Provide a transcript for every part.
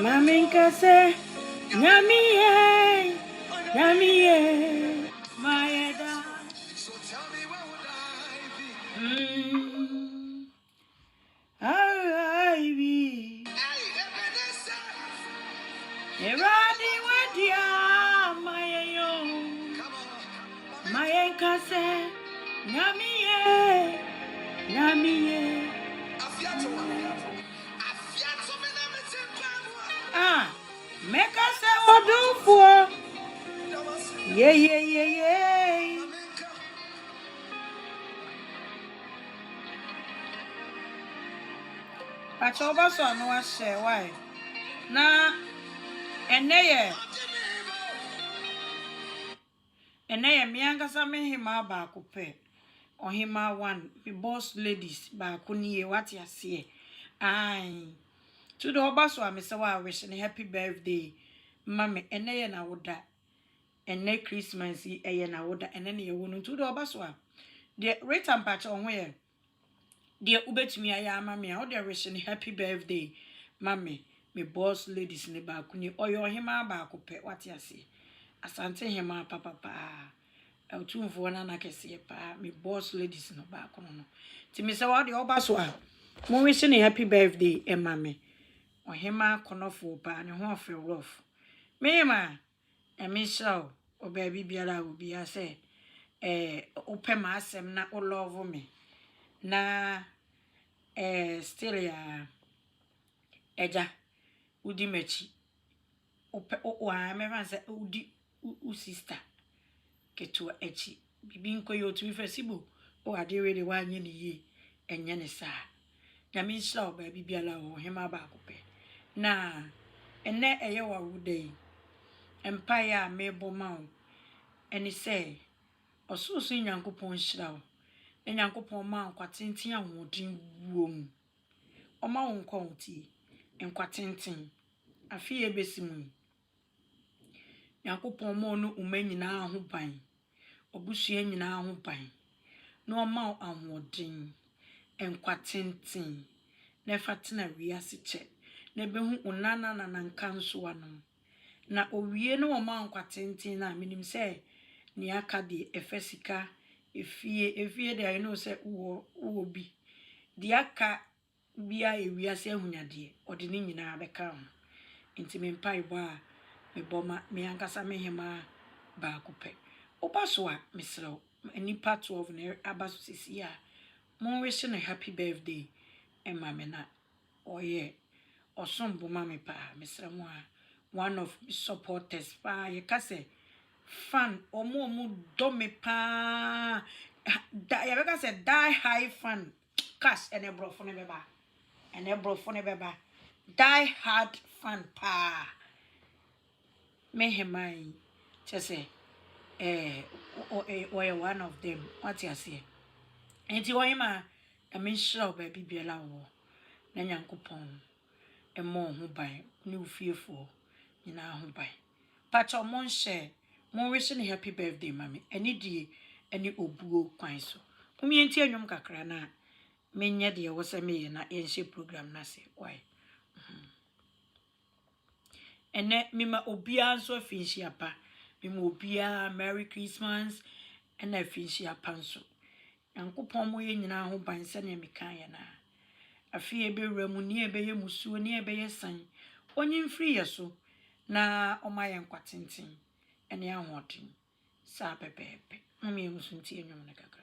Maminka say, Namiye, Namiye, Mayeda. So tell me where would I be? Eradi wadia, Mayayo. Mayenka say, Namiye, Namiye. Make us say what do for? Yeah. Pachoba so no wa share why? Na eneye me ankasa me hima ba akopɛ. Ohima one, the boss ladies ba kuniye what ya see. Ai. To the obaso a me say wa wish happy birthday. Mama eneye na woda. Ene Christmas eye na woda ene ne ye wonu to the obaso a. The rate and patch on where dear ubetumi aya mama o de wish happy birthday. Mama me boss ladies ne ba kuni oyo hima ba akopɛ what ya see. Asante hima papa pa. Autumfo na kese pa me boss ladies no ba kono no ti me se wa de obaso a mo wish ne happy birthday e mame ohema konofo pa ne ho ofe rough me ma e me show o baby biara obi a se ope ma asem na o love me na still ya eja udi mechi ope o a me fan se udi u sister ketua echi bibi nko yo tumi fesibo o ade we de wanye ne ye enye ne sa na mi sha o ba bibiala o hema ba akopɛ na ene eye wa wudai empire a mebo ma o eni se osusu nyankopon hira o nyankopon ma nkwatenten ahodin wuom o ma won kwonti nkwatenten afi ebesimu nyankopon ma no umanyina ho ban obusua nyina ho ban no ma ahodin enkwatenten na fatena wiase che na behu unana na nankanso ano na owie no ma enkwatenten na minim se ni aka de efesika efie de I know se wo bi de aka bia ewiase ahunyade ode ni nyina beka ho ntimi mpai bo a meboma me ankasa me hema ba akopɛ obaso a misro any part 12 na abaso sisi a mo wish na happy birthday e mame na oye osombo mame pa misra mo a one of supporters pa ye kase fan omo do me pa ya beka se die high fan cash ene brofo ne beba die hard fan pa me hemai chese one of them what you say enti wo hima I sure baby biala wo na nyankopon mo ho ban ne ufiefo nyina ho ban pacho mon share mon wish ne happy birthday mami eni die eni obuo kwan so umi enti anwom kakra na menye de wo se me na yenhye program na se why ene mima obia nso afinhyi apa mima obia merry christmas ena afinhyi apa nso yankopon mo ye nyina ho ban se ne mekan ye na afi ebewura mu ne ebeye musuo ne ebeye san onyi mfiri ye so na omaye nkwatenten ene ahoden sa pepepe mo me musunti enwom ne kakra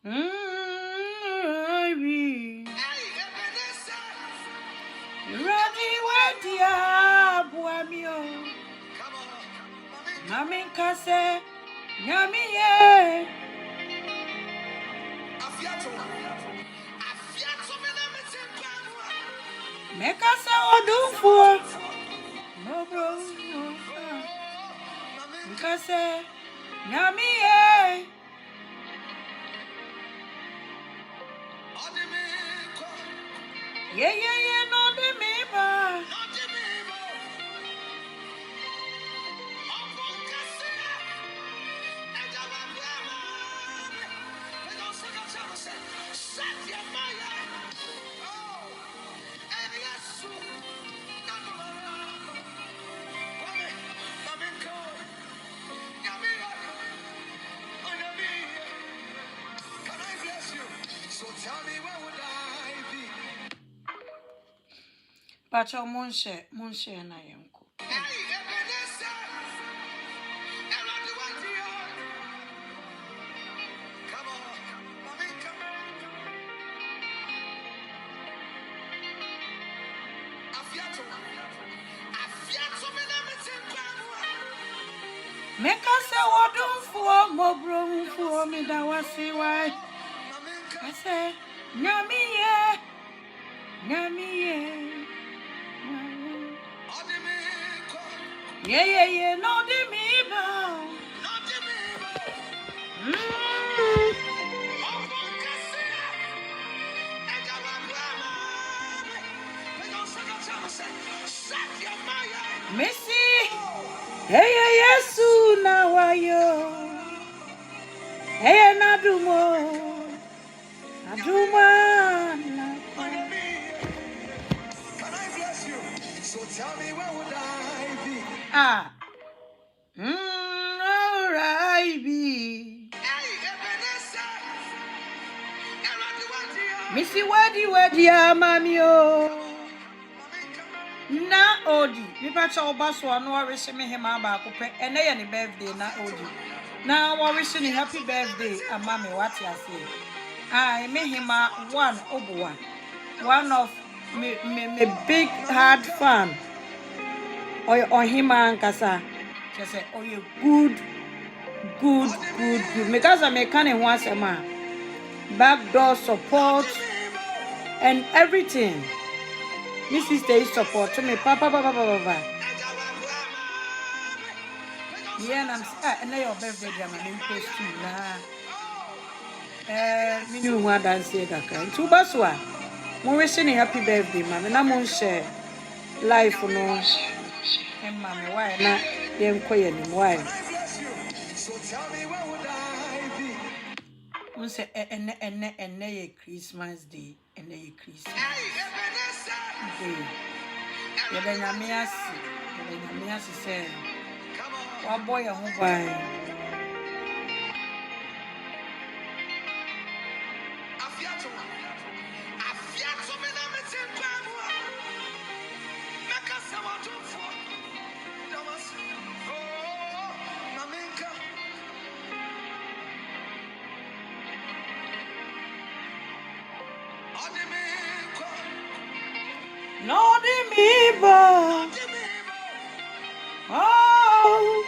Baby. Ready with ya, Buamio. Mamin Kase, Yami. Make us our do for no bro. Kase, Yami. Yeah, no, the me, ba. Pacha Monshe na yanko. Make us a wadum for mobrum for me that was see why. I say, Nami, yeah, no, the me bow. Missy, hey, soon now, why you? Hey, Nadumo, Can I bless you? So tell me where would I be? Alright, be. Missy, where mammy, na odi mi pa cha oba so no wish me him ba ko pe ene ye ne birthday na odi na wa wish ni happy birthday ama me what ya say me him one of me big hard fan or him ankasa just say oh you good because I make can one sema backdoor support and everything. This is the support to me, papa. Yeah, and I'm your birthday, I'm in post too. Me knew what I said. Okay, two baswa. More wishing happy birthday, ma'am, and I'm on share life for no. And mammy, why not? Young quiet, why? So tell me where would I be? We say, and Christmas Day, and Christmas Day. Yeah, then I may say, what boy, I won't buy. No, the me, oh.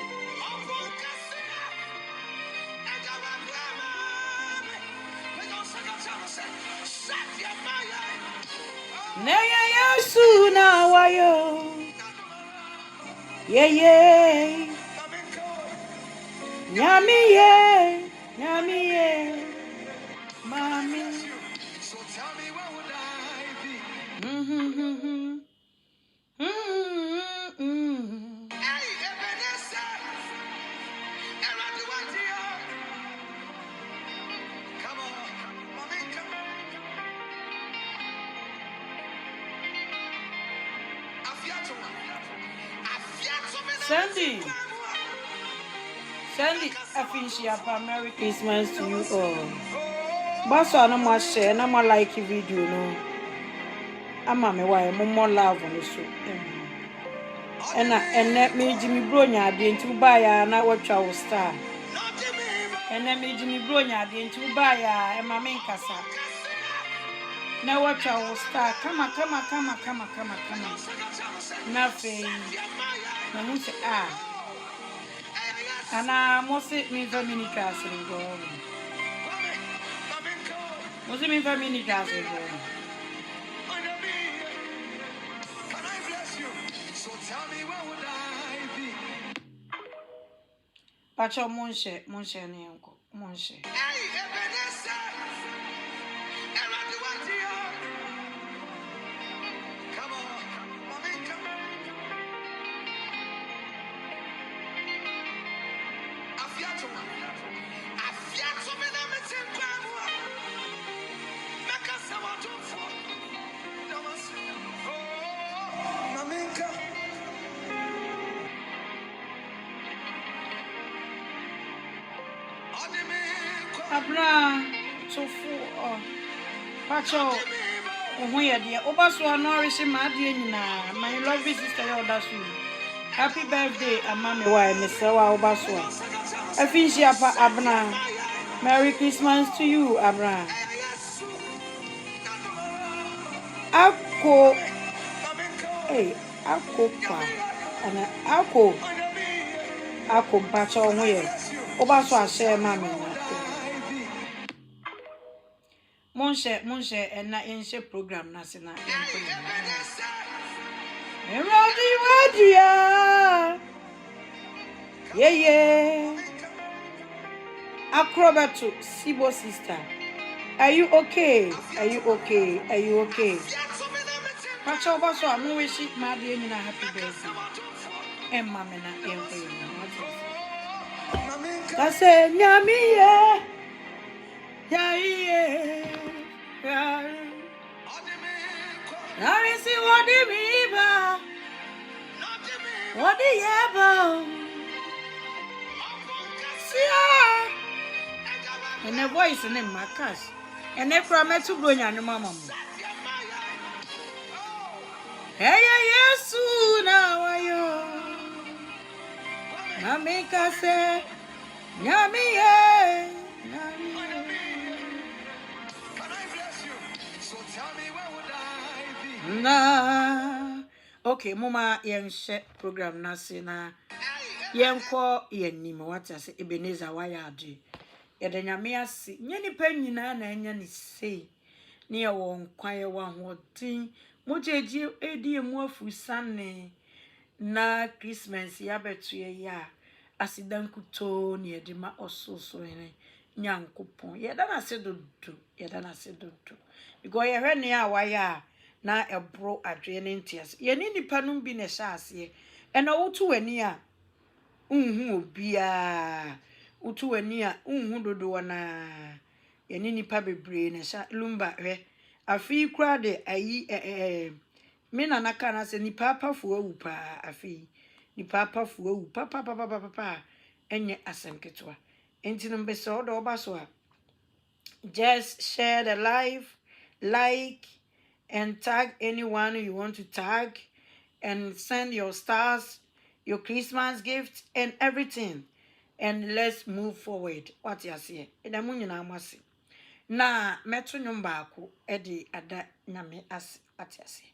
Neya soon now, why yeah. Yummy, mommy. So tell me where would I be? Come on, mommy, come on. Sandy, I finish your Merry Christmas to you all. But so no more share, no more like video, no. I'm a why more love on the show. And let me Jimmy Bronya be into buy and I watch our star. And then me Jimmy Bronya the into buy a main casa. Now what I will start. Come on. Nothing. Na who say and I must it me for mini castle go. Must it me for mini castle go. Can I bless you? So tell me where would I be? Pacho Monshe ni unko. Monshe. Hey, Ebenezer! Eraduatia! Come on, mommy, come on. Afiato me na metimpa. Meka sawatumfo. Namasi. Oh, maminka. Abra so for Pacho oh yeah dear Oba so nourish my dear nyina my lovely sister your dasu. Happy birthday amame wa mesewa Oba so. Afinshi apa Abna. Merry Christmas to you Abra. Ako hey ako pa ana ako Pacho ho ye Oba so a share mama na. Monshe and na in program na se na yeah. Acrobato Sibo sister. Are you okay? Pacho Oba so am wish my dear nyina happy birthday. And mama na enko. That's it, nyami yeah. Yeah. I see what the river. What the yabo. See, and a voice in my cash. And they promise to bring your mama. Hey, yes, soon now are you. Mamika say, Yami, yeah. Nah. Okay, mama yen share program na se na yen ko yen nim what I say Ebenezer why ade ye de nyame ase nye nipa nyina na enya ni sei ne ye won kwaye wa hodin mojeji edi emu afusane na Christmas ya betu ye ya asidan kuto ne de ma ososo ene nyankopon ye da na se dodo because ye hwe ne a waya na ebro adwe ne ntias ye ni nipa no bi na sha ase e na wotu wani a obia wotu wani a dodo na ye ni nipa bebre na sha lumba hwe afi kura de ayi me na naka na se nipa pafu awu pa afi nipa pafu awu pa enye asemketwa enti no mbese odo oba so a just share the live, like, and tag anyone you want to tag, and send your stars, your Christmas gift, and everything. And let's move forward. What you say? Eda munyo na amasi. Na metro nyombaako edi ada nyame as what you say?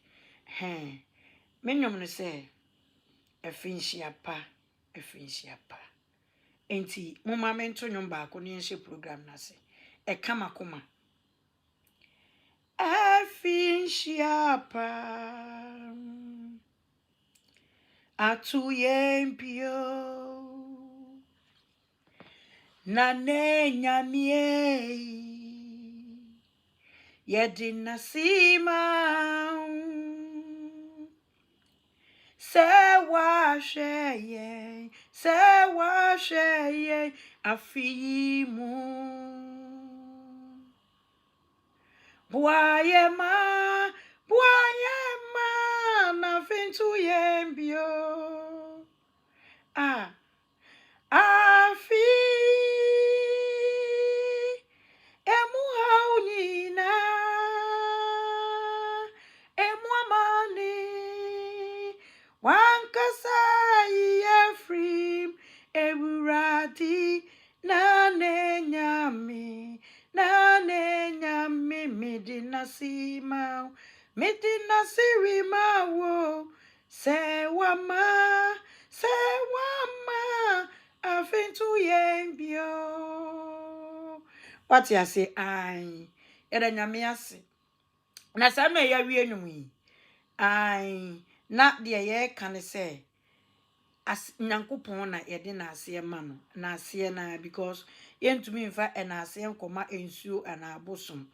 Me nyom no say efinhia pa. Enti mama mentro nyombaako ni nhye program na se. E kama koma. Afinshiapa atuyempio nane nyamie yedina sima sewa sheye afimu Buayema na fintu yembio afi emuhaunina emuamani wankasa yefrim ewuradi nane nasi mau. Meti nasi rimawo. Se wama afintu yembio. What ya say ai eda nyame ase. Na sa me ya wie nwum yi. Ai na de ye kan say as nyankopon na ye de na ase ma no. Na ase na because yentumi mfa na ase nkoma ensuo ana abosom.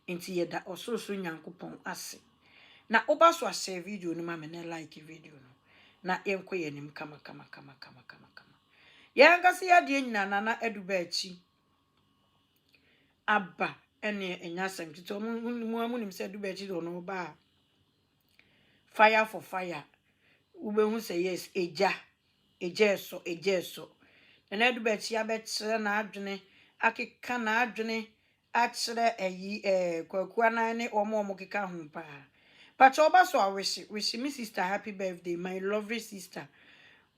Enti ye da ososo nyankopon ase. Na oba so share video no ma me na like video no. Na yenko yenim kama. Yanga se ya de nyina na edu Berchie aba ene enyasem tito mu nim se edu Berchie do no ba fire for fire ube hu say yes eja so na edu Berchie abekire na adwene akeka na adwene akire Kweku Anan ne omo keka ho pa but oba so wish me sister happy birthday, my lovely sister.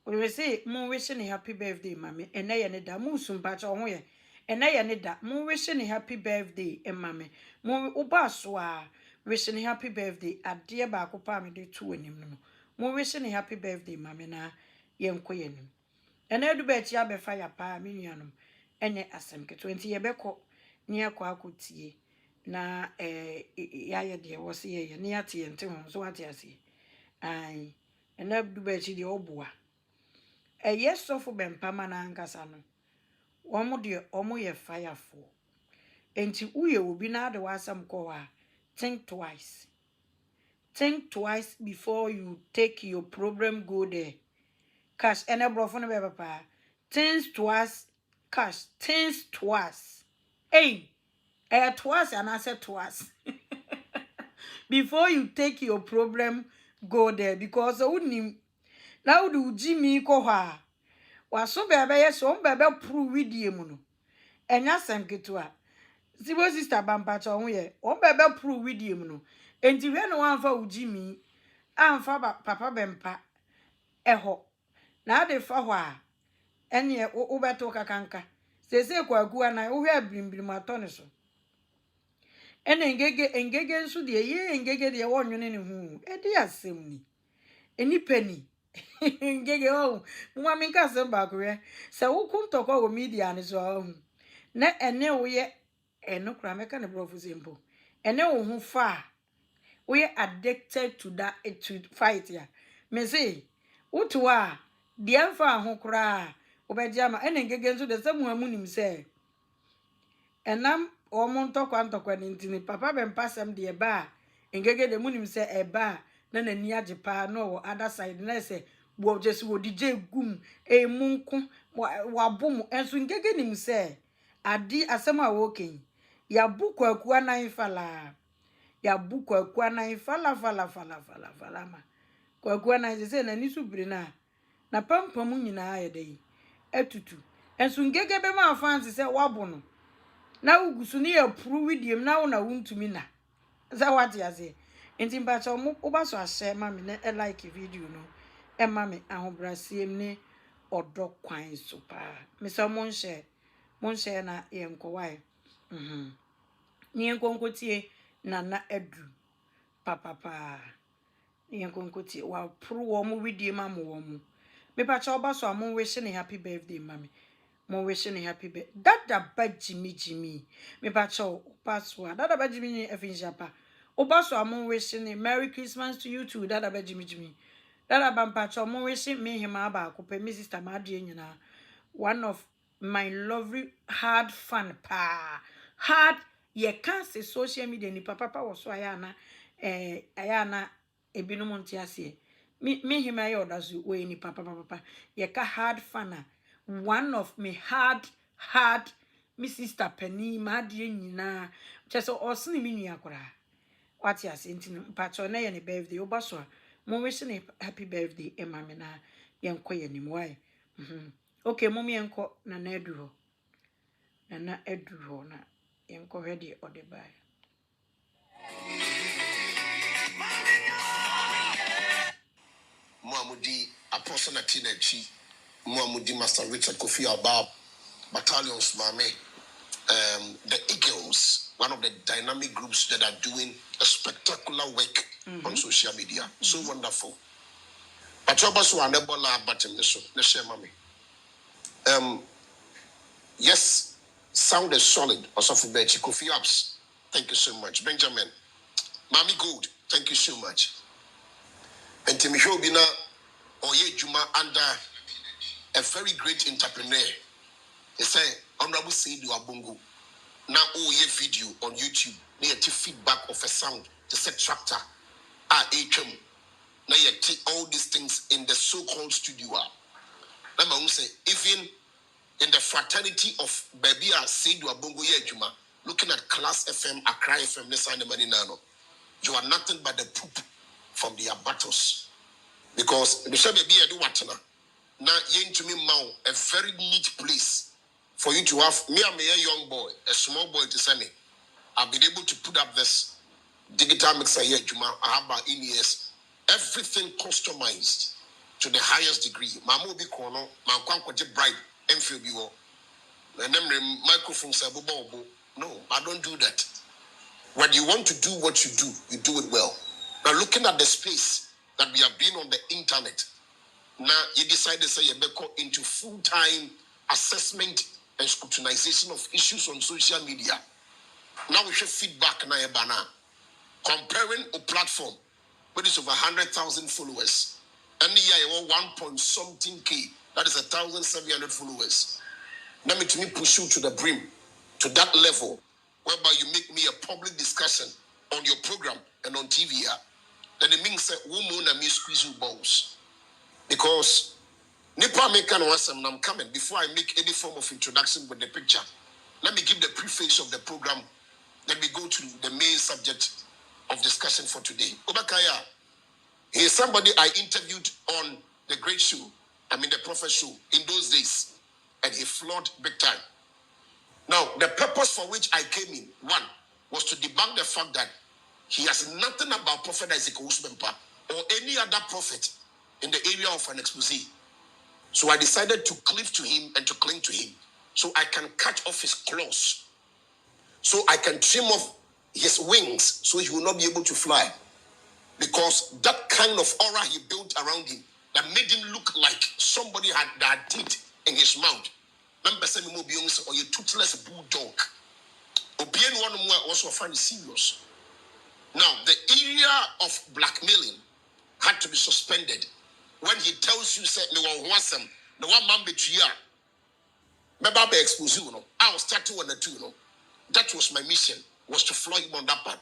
We say mo wishing happy birthday, mommy. And na ne da mo sum pa cho ho ye. And na ne da mo wishing happy birthday, mommy. Mo oba so a wishing happy birthday. Ade ba ko pa me de tu anim no. Mo wishing happy birthday, mommy na ye nko ye nim. And na du Berchie abefa ya pa me nuanom. Enye asem ke 20 ye beko ne akwa akotie. Na ya ye de wo se ye ne ate ente ho so ate ase. Ai and na du Berchie de oboa. Yes so for bempama na ankasa no. Omo ye fireful. Enti uye obi na de wasam ko a think twice. Think twice before you take your problem go there. Cash ene brofo no be papa. Think twice cash. Think twice. Hey, twice and I said twice. Before you take your problem go there because unim na udu Jimmy ko ha. Waso bebe yeso bebe prove video mu no. Enya sem ketua. Sibo sister bampacha ho ye. O bebe prove video mu no. Enti hwe no anfa ujimi, anfa papa bempa eho. Na ade fa ho a enye wo beto kakanka. Sese Kweku Anan wo hwe abrimbirim atone so. Ene ngege nso de ye ngege de wo nwene ne hu. Edi asem ni. Eni pani. Ngege oh mwa minka semba kure se wukum toko wo media ni so na ene wo ye eno kra meka ne brofo sempo ene wo hu fa wo ye addicted to that to fight ya me say wutu a de amfa ho kra wo be jama ene ngege nso de se mu amunim se enam o mo ntokwa ni ntini papa be mpasem de ba ngege de munim se eba na nani ajepa no other side na se wo just wo DJ gum munku wa bom enso ngege nim se adi asem a wo ken ya bu Kweku Anan fala ya bu Kweku Anan fala ma Kweku Anan se na ni subiri na pampam nyina ayede etutu enso ngege be ma fans se wabo no na ugusu ni approve diem na wo na wuntumi na za what ya say enti mbacha mo oba so ahye ma me na like video no e ma me ahobrasiem ne odo kwan so pa me so mon share na yenko wai ni yenko nkotie na edu papa ni yenko nkotie wa pro wo mo video ma mo wo mo me pacha oba so amon wish ne happy birthday mami mo wish ne happy birthday dada ba jimi me pacha password dada ba jimi ni efinjapa oba so amon wish ne merry Christmas to you too dada ba jimi dada ba mpacha mo wish me hima ba ko pe me sister ma de nyina one of my lovely hard fun pa hard ye can say social media ni papa was so ayana ebinum ntiase me hima ye odazu we ni papa ye ka hard fun one of me hard me sister penny ma de nyina cheso osini me nua kora what ya say ntino pacho na ye ne birthday oba so mo wish ne happy birthday e mama na ye nko ye ni why okay mo me enko na edu ho na edu ho na enko hwede ode bai Muamudi Apostle Natinachi, Muamudi Master Richard Kofi Abab, Battalions Mame, the Eagles, one of the dynamic groups that are doing a spectacular work on social media. So wonderful. Patrobaso and Ebola button the show. Let's share, mommy. Yes, sound is solid. Also for Berchie, Kofi Apps. Thank you so much. Benjamin. Mami Gold, thank you so much. And Timmy Hobina Oye Juma under a very great entrepreneur. He said, Honorable Seidu Abungu. Now Oye video on YouTube. Near to feedback of a sound. To set tractor. HM. Now you take all these things in the so-called studio. Now I say, even in the fraternity of Babia Seidu Abungu Yejuma, looking at Class FM, Accra FM, Nesane Maninano, you are nothing but the poop from their battles. Because the Shabby do what now yen to me mount a very neat place for you to have me. I'm a young boy, a small boy to send me. I've been able to put up this digital mixer here, Juma. I have about in years. Everything customized to the highest degree. Mamu be kono, my kwanko bright and feel you. And then the microphone say, no, I don't do that. When you want to do what you do it well. Now looking at the space that we have been on the internet, now you decide to say you go into full-time assessment and scrutinization of issues on social media. Now we should feedback na ebana. Comparing a platform with is over 100,000 followers. And yeah, 1 point something K. That is 1,700 followers. Let me to me push you to the brim, to that level, whereby you make me a public discussion on your program and on TV. Then it means that woman and me squeeze you balls. Because Nipa make an awesome, I'm coming. Before I make any form of introduction with the picture, let me give the preface of the program. Then we go to the main subject of discussion for today. Obakaya, he is somebody I interviewed on the Great Show, the Prophet Show, in those days, and he flawed big time. Now, the purpose for which I came in, one, was to debunk the fact that he has nothing about Prophet Isaac Usbempa or any other prophet in the area of an expose. So I decided to cleave to him and to cling to him so I can cut off his claws, so I can trim off his wings so he will not be able to fly. Because that kind of aura he built around him that made him look like somebody had teeth in his mouth. Remember, say me or you toothless bulldog. Obien one more also find serious. Now, the area of blackmailing had to be suspended when he tells you, say, me want wasem, the one man betray ya. Maybe be expose you, no. I was starting on the two, no. That was my mission, was to floor him on that part.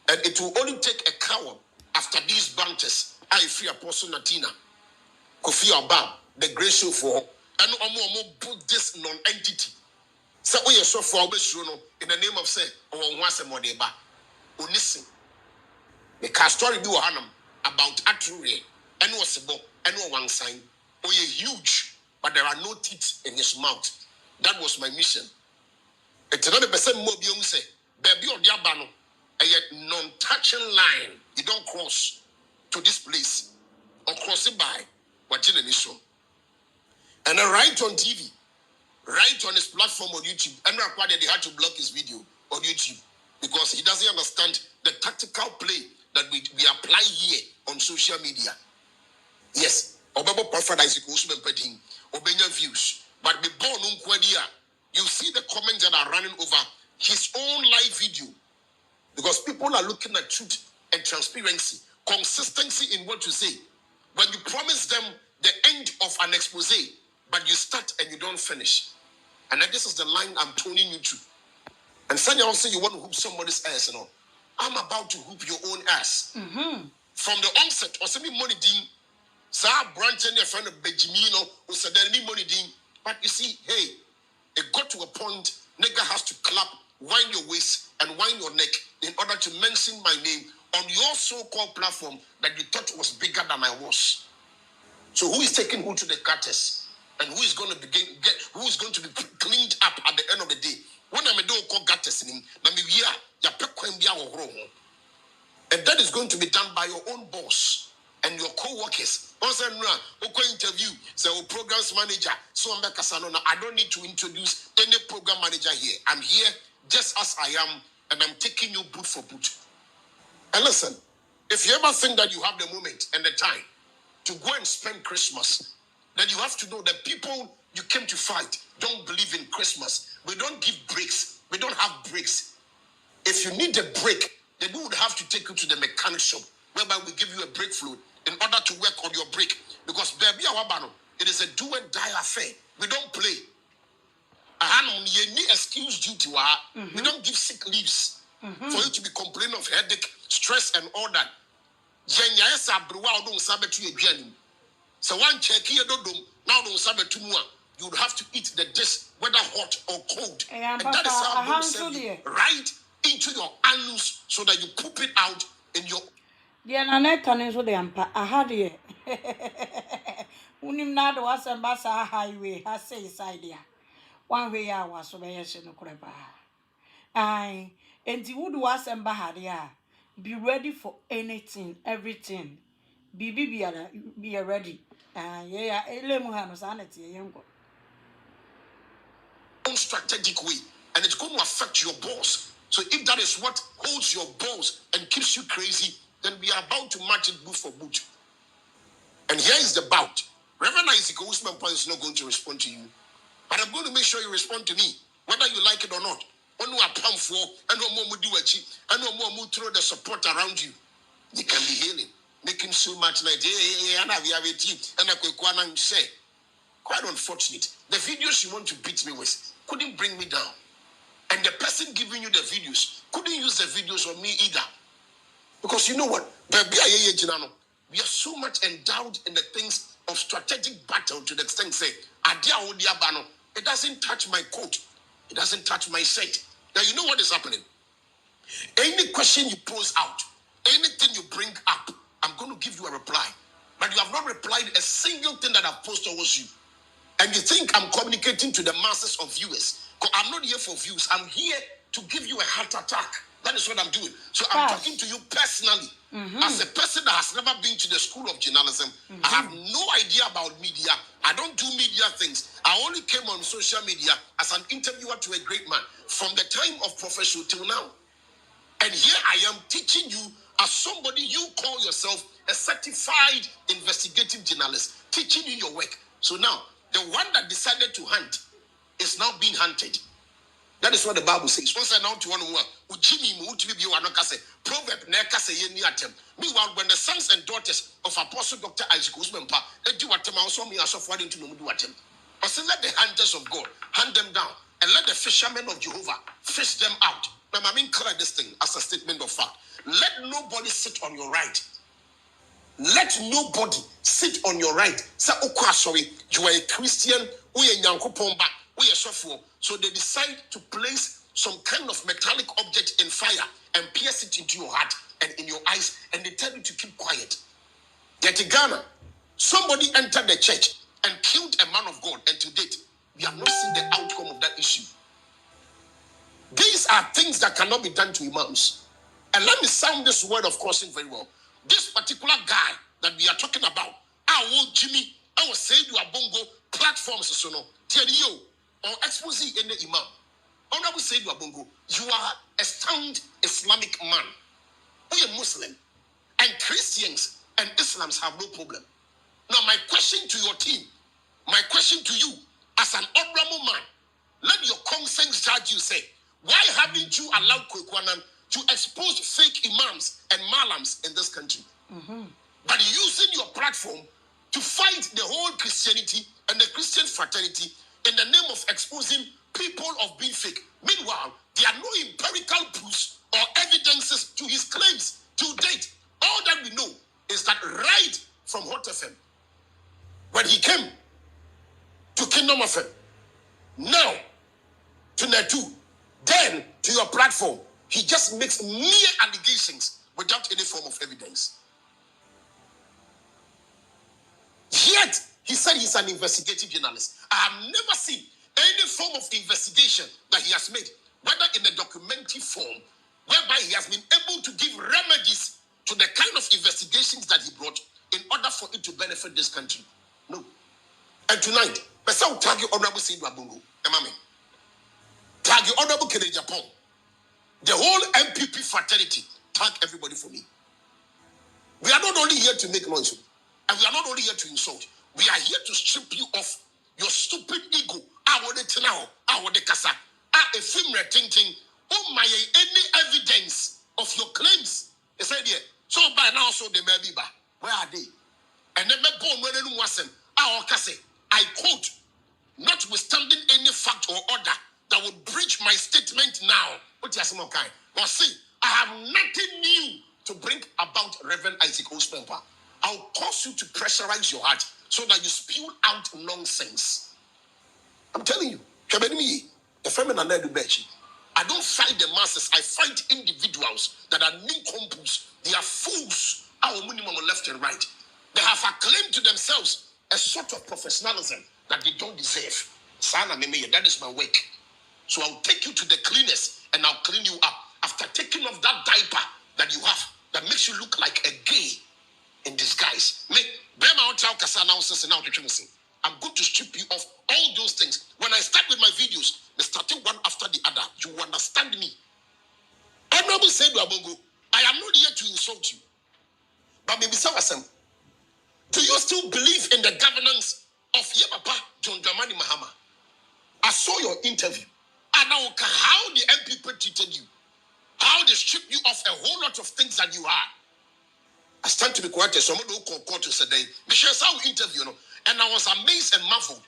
And it will only take a coward after these banters. I fear Apostle Natina, Kofi Abba, the grace show for, and Omo put this non-entity. So we are so far in the name of say, or once a modeba. Listen, the story do hanam about Atrure and was a book and one sign. Oh, you're huge, but there are no teeth in his mouth. That was my mission. It's another person more beyond say, baby or diabano, a yet non-touching line. You don't cross to this place or cross it by what in an issue. And I write on TV, right on his platform on YouTube, and required they had to block his video on YouTube. Because he doesn't understand the tactical play that we apply here on social media. Yes, Obaba Prophet Isaac Usman Pedin, Obenya views. But before you see the comments that are running over his own live video. Because people are looking at truth and transparency, consistency in what you say. When you promise them the end of an expose, but you start and you don't finish. And this is the line I'm toning you to. And Sanya also you want to hoop somebody's ass, you know. I'm about to hoop your own ass. From the onset, or send me money ding. Sa branch and your friend of Benjamino who said there any money ding. But you see, hey, it got to a point, nigga has to clap, wind your waist, and wind your neck in order to mention my name on your so-called platform that you thought was bigger than I was. So who is taking who to the cutters? And who is going to who is going to be cleaned up at the end of the day? When I'm a dog called gutters in him, and that is going to be done by your own boss and your co-workers. Once I interview, say programs manager, so I don't need to introduce any program manager here. I'm here just as I am, and I'm taking you boot for boot. And listen, if you ever think that you have the moment and the time to go and spend Christmas, then you have to know that people you came to fight don't believe in Christmas. We don't give breaks. We don't have breaks. If you need a break, then we would have to take you to the mechanic shop, whereby we give you a brake fluid in order to work on your brake. Because baby, it is a do and die affair. We don't play. You excuse duty. We don't give sick leaves for you to be complaining of headache, stress, and all that. So one check here, now you would have to eat the dish, whether hot or cold. And that is how God send you right into your anus so that you poop it out in your. Dear Nanette Cannon, so the ampa, I had ye. Unim not was a bassa highway, has say side there. 1 way I was so yes in the creba. Aye, and the wood was and bahadia. Be ready for anything, everything. Be ready. Yeah, Elemuhano sanity, young. Strategic way, and it's going to affect your balls. So if that is what holds your balls and keeps you crazy, then we are about to match it boot for boot. And here is the bout. Reverend Isaac Usman is not going to respond to you, but I'm going to make sure you respond to me, whether you like it or not. Only a pump for, and no more do it, and no more throw the support around you. You can be healing, making so much like and I have a team, and I could say. Quite unfortunate. The videos you want to beat me with couldn't bring me down. And the person giving you the videos couldn't use the videos on me either. Because you know what? We are so much endowed in the things of strategic battle to the extent say, it doesn't touch my coat. It doesn't touch my set. Now you know what is happening? Any question you pose out, anything you bring up, I'm going to give you a reply. But you have not replied a single thing that I've posted towards you. And you think I'm communicating to the masses of viewers. I'm not here for views. I'm here to give you a heart attack. That is what I'm doing. So I'm talking to you personally. As a person that has never been to the school of journalism, I have no idea about media. I don't do media things. I only came on social media as an interviewer to a great man from the time of professional till now. And here I am teaching you as somebody you call yourself a certified investigative journalist, teaching you your work. So now, the one that decided to hunt is now being hunted. That is what the Bible says. Once I know to one who Jimmy be one proverb neka say any attempt. Meanwhile, when the sons and daughters of Apostle Dr. Isaac Usman they do attempt also me as of one into no do attempt. Or say let the hunters of God hunt them down and let the fishermen of Jehovah fish them out. Now I mean clear this thing as a statement of fact. Let nobody sit on your right. Let nobody sit on your right. Say, okay, sorry, you are a Christian, so they decide to place some kind of metallic object in fire and pierce it into your heart and in your eyes, and they tell you to keep quiet. Yet in Ghana, somebody entered the church and killed a man of God, and to date, we have not seen the outcome of that issue. These are things that cannot be done to imams. And let me sound this word of caution very well. This particular guy that we are talking about, Jimmy, I was saying you are bongo platforms, so no, TDO, or expose in the imam. Honorable Said Bongo, you are a sound Islamic man. We are Muslim, and Christians and Islams have no problem. Now, my question to your team, my question to you, as an honorable man, let your conscience judge you. Say, why haven't you allowed Kweku to expose fake imams and malams in this country? But using your platform to fight the whole Christianity and the Christian fraternity in the name of exposing people of being fake. Meanwhile, there are no empirical proofs or evidences to his claims to date. All that we know is that right from Hot FM, when he came to Kingdom FM, now to Netu, then to your platform, he just makes mere allegations without any form of evidence. Yet, he said he's an investigative journalist. I have never seen any form of investigation that he has made, whether in a documentary form, whereby he has been able to give remedies to the kind of investigations that he brought in order for it to benefit this country. No. And tonight, Honorable Said Wabungu, Tag the Honorable Kennedy Japan. The whole MPP fraternity. Tag everybody for me. We are not only here to make noise, and we are not only here to insult. We are here to strip you of your stupid ego. I want it now. I want the kasa. A film ting. Oh my, any evidence of your claims? They said here. So by now, so they may be back. Where are they? And then I quote, notwithstanding any fact or order that would breach my statement now. What is some kind? Now see, I have nothing new to bring about Reverend Isaac Ospempa. I'll cause you to pressurize your heart so that you spew out nonsense. I'm telling you, the feminine Berchie. I don't fight the masses, I fight individuals that are nincompoops. They are fools. Our minimum left and right. They have acclaimed to themselves a sort of professionalism that they don't deserve. Sana Meme, that is my work. So I'll take you to the cleanest and I'll clean you up. After taking off that diaper that you have, that makes you look like a gay in disguise. I'm going to strip you of all those things. When I start with my videos, they starting one after the other. You understand me? Honorable said, I am not here to insult you. But maybe some of them, do you still believe in the governance of Yabapa John Dramani Mahama? I saw your interview. I know how the MPP treated you. How they strip you of a whole lot of things that you are. I stand to be quiet. Someone who called to say, Michelle saw interview, and I was amazed and marveled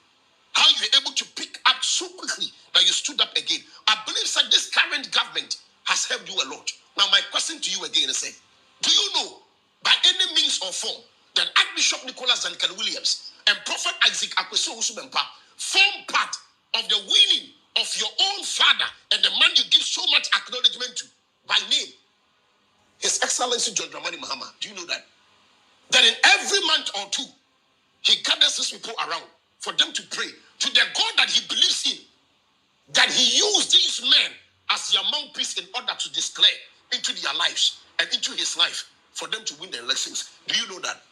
how you were able to pick up so quickly that you stood up again. I believe that this current government has helped you a lot. Now, my question to you again is, do you know, by any means or form, that Archbishop Nicholas Duncan Williams and Prophet Isaac Akweso Usubempa form part of the winning of your own father and the man you give so much acknowledgement to by name, His Excellency John Dramani Mahama? Do you know that? That in every month or two, he gathers his people around for them to pray to the God that he believes in, that he used these men as their mouthpiece in order to declare into their lives and into his life for them to win the elections. Do you know that?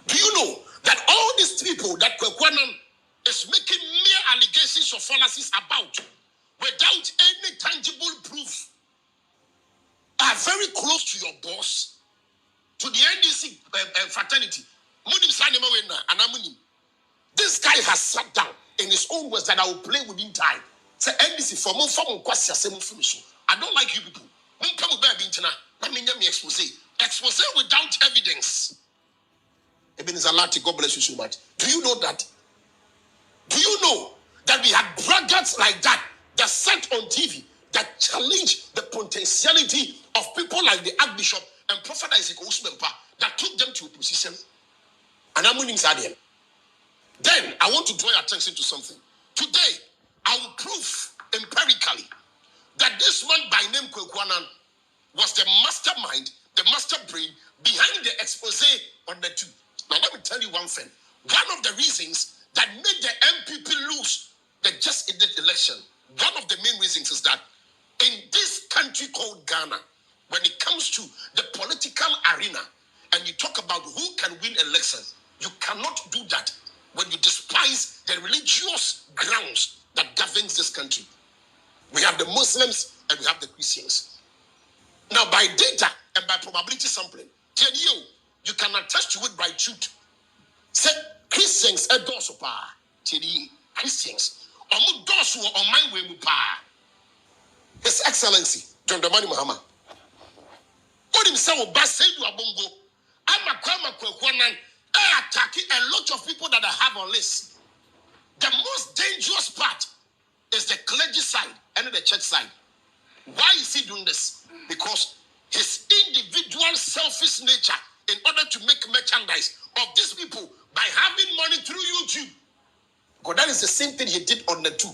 Do you know that all these people that Kweku is making mere allegations of fallacies about without any tangible proof are very close to your boss, to the NDC fraternity? This guy has sat down in his own words that I will play within time. Say NDC for more I don't like you people. Expose without evidence. God bless you so much. Do you know that? Do you know that we had braggarts like that sat on TV that challenged the potentiality of people like the Archbishop and Prophet Isaac Ousmempa that took them to a position? And I'm winning Zadian. Then I want to draw your attention to something. Today, I will prove empirically that this man by name Kweku was the mastermind, the master brain behind the expose on the two. Now let me tell you one thing. One of the reasons that made the MPP lose the just ended election, one of the main reasons is that in this country called Ghana, when it comes to the political arena and you talk about who can win elections, you cannot do that when you despise the religious grounds that governs this country. We have the Muslims and we have the Christians. Now, by data and by probability sampling, tell you can attest to it by truth. Say Christians are those who are Christians. His Excellency John Dramani Mahama. What himself say you abongo. I'm attacking a lot of people that I have on list. The most dangerous part is the clergy side and the church side. Why is he doing this? Because his individual selfish nature in order to make merchandise of these people by having money through YouTube. Because that is the same thing he did on the two.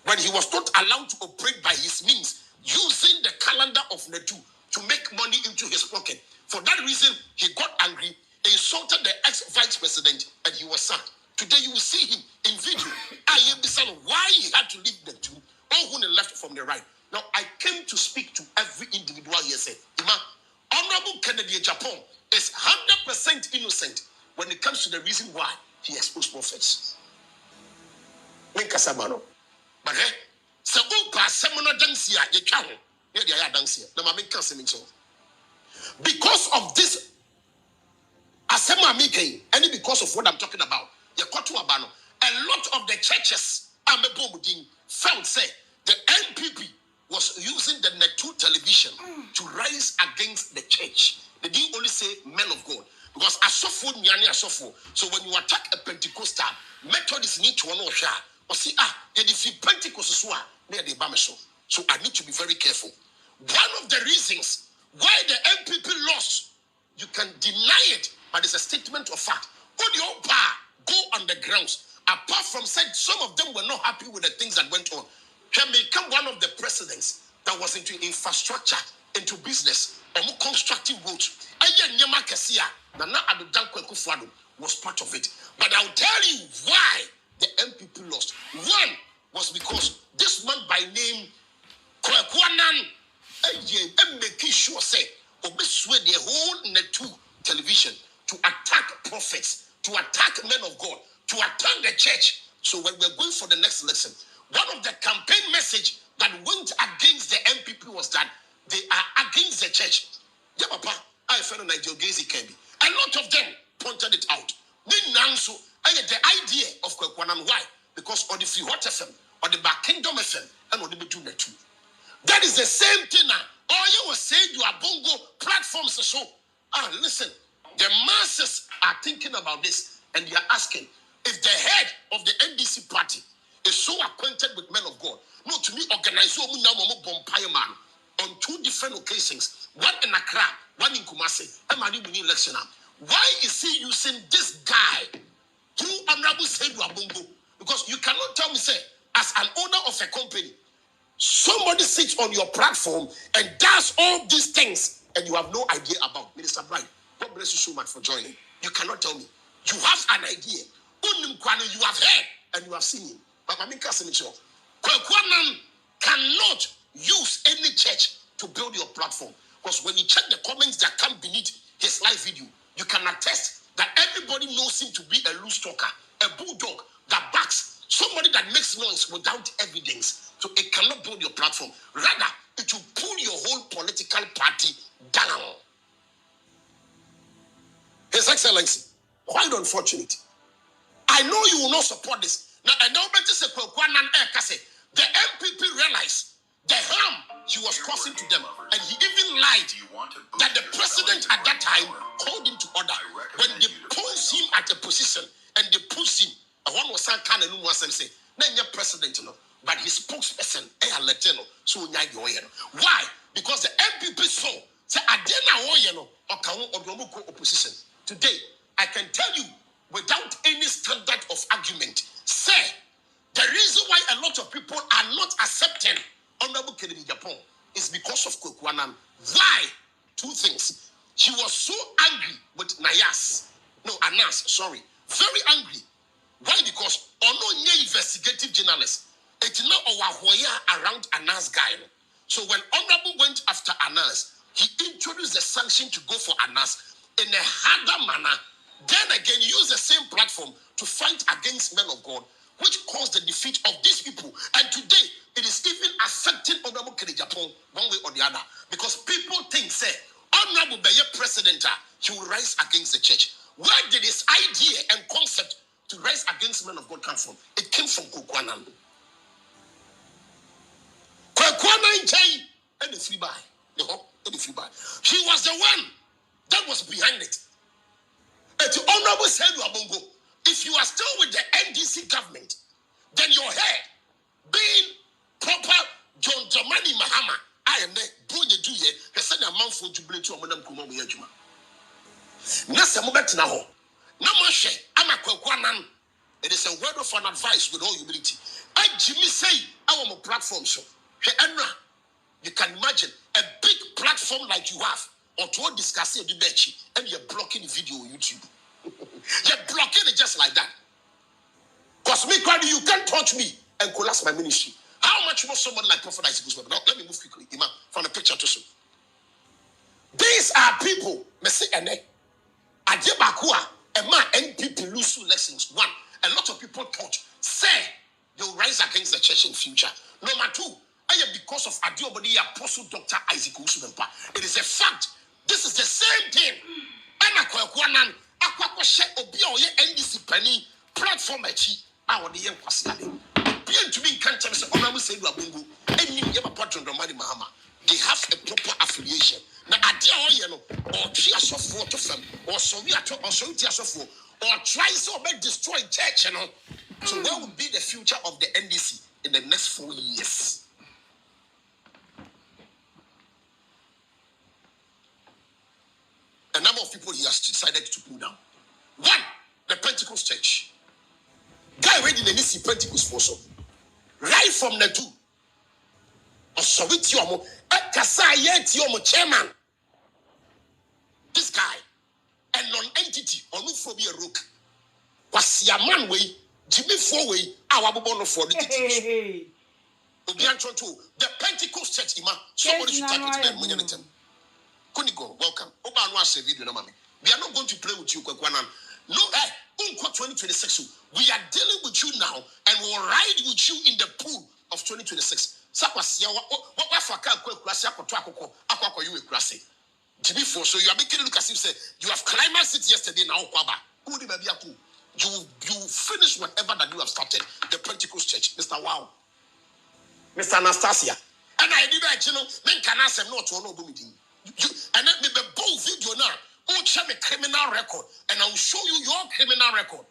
When he was not allowed to operate by his means, using the calendar of the two to make money into his pocket. For that reason, he got angry, insulted the ex-vice president, and he was sacked. Today, you will see him in video. I understand why he had to leave the two, all who left from the right. Now, I came to speak to every individual here. Say, Honorable Kennedy Japan is 100% innocent when it comes to the reason why he exposed prophets. But So seminar dansia ye twa ho. Ye dia ya dansia. Na ma menka semincho. Because of this asema making, and because of what I'm talking about, ye koto abano. A lot of the churches felt say the NPP was using the Net2 television to rise against the church. They didn't only say men of God. Because asofo nyane asofo. So when you attack a Pentecostal, Methodist need to know or see they defeat Pentecost so near the Bameso. So I need to be very careful. One of the reasons why the NPP lost, you can deny it, but it's a statement of fact. Go on the grounds. Apart from said, some of them were not happy with the things that went on. Can become one of the presidents that was into infrastructure, into business, or more constructive roads. Kweku was part of it. But I'll tell you why the MPP lost. One was because this man by name Kweku Anan making sure say obeswe the whole Net2 television to attack prophets, to attack men of God, to attack the church. So when we're going for the next lesson, one of the campaign message that went against the MPP was that they are against the church. Yeah, Papa, I found an idea. A lot of them pointed it out. The idea of Kwekwanan, why? Because on the Free Hot FM, or the Back Kingdom FM, and on the Betu Net2. That is the same thing now. All you were saying, you are bongo platforms. So, listen, the masses are thinking about this, and they are asking if the head of the NDC party is so acquainted with men of God. No, to me, organize man on two different occasions, one in Accra, one in Kumasi, and election. Why is he using this guy through Honorable Seydou Abongo? Because you cannot tell me, say, as an owner of a company, somebody sits on your platform and does all these things, and you have no idea about. Minister Brian, God bless you so much for joining. You cannot tell me. You have an idea. You have heard and you have seen him. But Kweku Anan cannot use any church to build your platform. Because when you check the comments that come beneath his live video, you can attest that everybody knows him to be a loose talker, a bulldog that backs, somebody that makes noise without evidence. So it cannot build your platform. Rather, it will pull your whole political party down. His Excellency, quite unfortunate. I know you will not support this. Now, I know better say the MPP realized the harm he was causing to them, and he even lied that the president at that time called him to order. When they posed him at a position and they pushed him, one was saying, say, president, but his spokesperson, so why? Because the MPP saw, say, opposition. Today, I can tell you, without any standard of argument, say, the reason why a lot of people are not accepting Honorable Kennedy Japan is because of Kweku Anan. Why? Two things. He was so angry with Anas, sorry. Very angry. Why? Because no investigative journalist. It's not around Anas guy. So when Honorable went after Anas, he introduced the sanction to go for Anas in a harder manner. Then again, use the same platform to fight against men of God, which caused the defeat of these people. And today, it is even affecting Honorable Kennedy Japan one way or the other. Because people think, say, Honorable Beye President, he will rise against the church. Where did his idea and concept to rise against men of God come from? It came from Kweku Anan. Kweku Anan and the free buy. He was the one that was behind it. And to Honorable Seydou Abongo, if you are still with the NDC government, then your head being proper John Dramani Mahama, I am there, Bruja Duye, the son of Manfo Jubilee to Madame Kumo Yajuma. Nasa Mubet Naho, Namashe, I'm a Kweku Anan. It is a word of an advice with all humility. I Jimmy say, I am a platform show. You can imagine a big platform like you have, or to discuss the Berchie, and you're blocking the video on YouTube. You're blocking it just like that. Because me, you can't touch me and collapse my ministry. How much more someone like Prophet Isaac? Now, let me move quickly, Imam, from the picture to show. These are people, Messi and Adebakua, and my NPP lose lessons. One, a lot of people thought, say, They will rise against the church in future. Number two, because of Adiobodi Apostle Dr. Isaac Usumempa. It is a fact. This is the same thing. And Kweku Anan, Akwakwa she obi a oye NDC penny platform echi a wode yen kwasiade. Bien to be can't say Onamu say Rabungu. Any yeba patron Romani Mahama. They have a proper affiliation. Now adia oye no or three asofo to fam or so we are to or so asofo or try so be destroy church, you know. So what would be the future of the NDC in the next 4 years? A number of people he has decided to pull down. One, the Pentecost church. Guy ready the NDC Pentecost for so. Right from the two. Also with you, chairman. This guy, a non-entity, or no phobia rook. Was your man way? Jimmy Fourway, our bono for the the Pentecost Church, somebody should type it to them. Kunigo, welcome. Oba no say video no mami. We are not going to play with you, Kweku Anan. No, 2026. We are dealing with you now, and we will ride with you in the pool of 2026. Sakwasia, what for Kweku Asia Koto Akoko, Akoko you Krasi. Jimmy Four, so you are making it look as if say you have climaxed it yesterday now, Kwaba. Who did you you finish whatever that you have started. The Pentecost Church, Mr. Wow, Mr. Anastasia, and I did that, men can ask them not to know meeting. And let me be bold video now. Oh, show me criminal record, and I will show you your criminal record.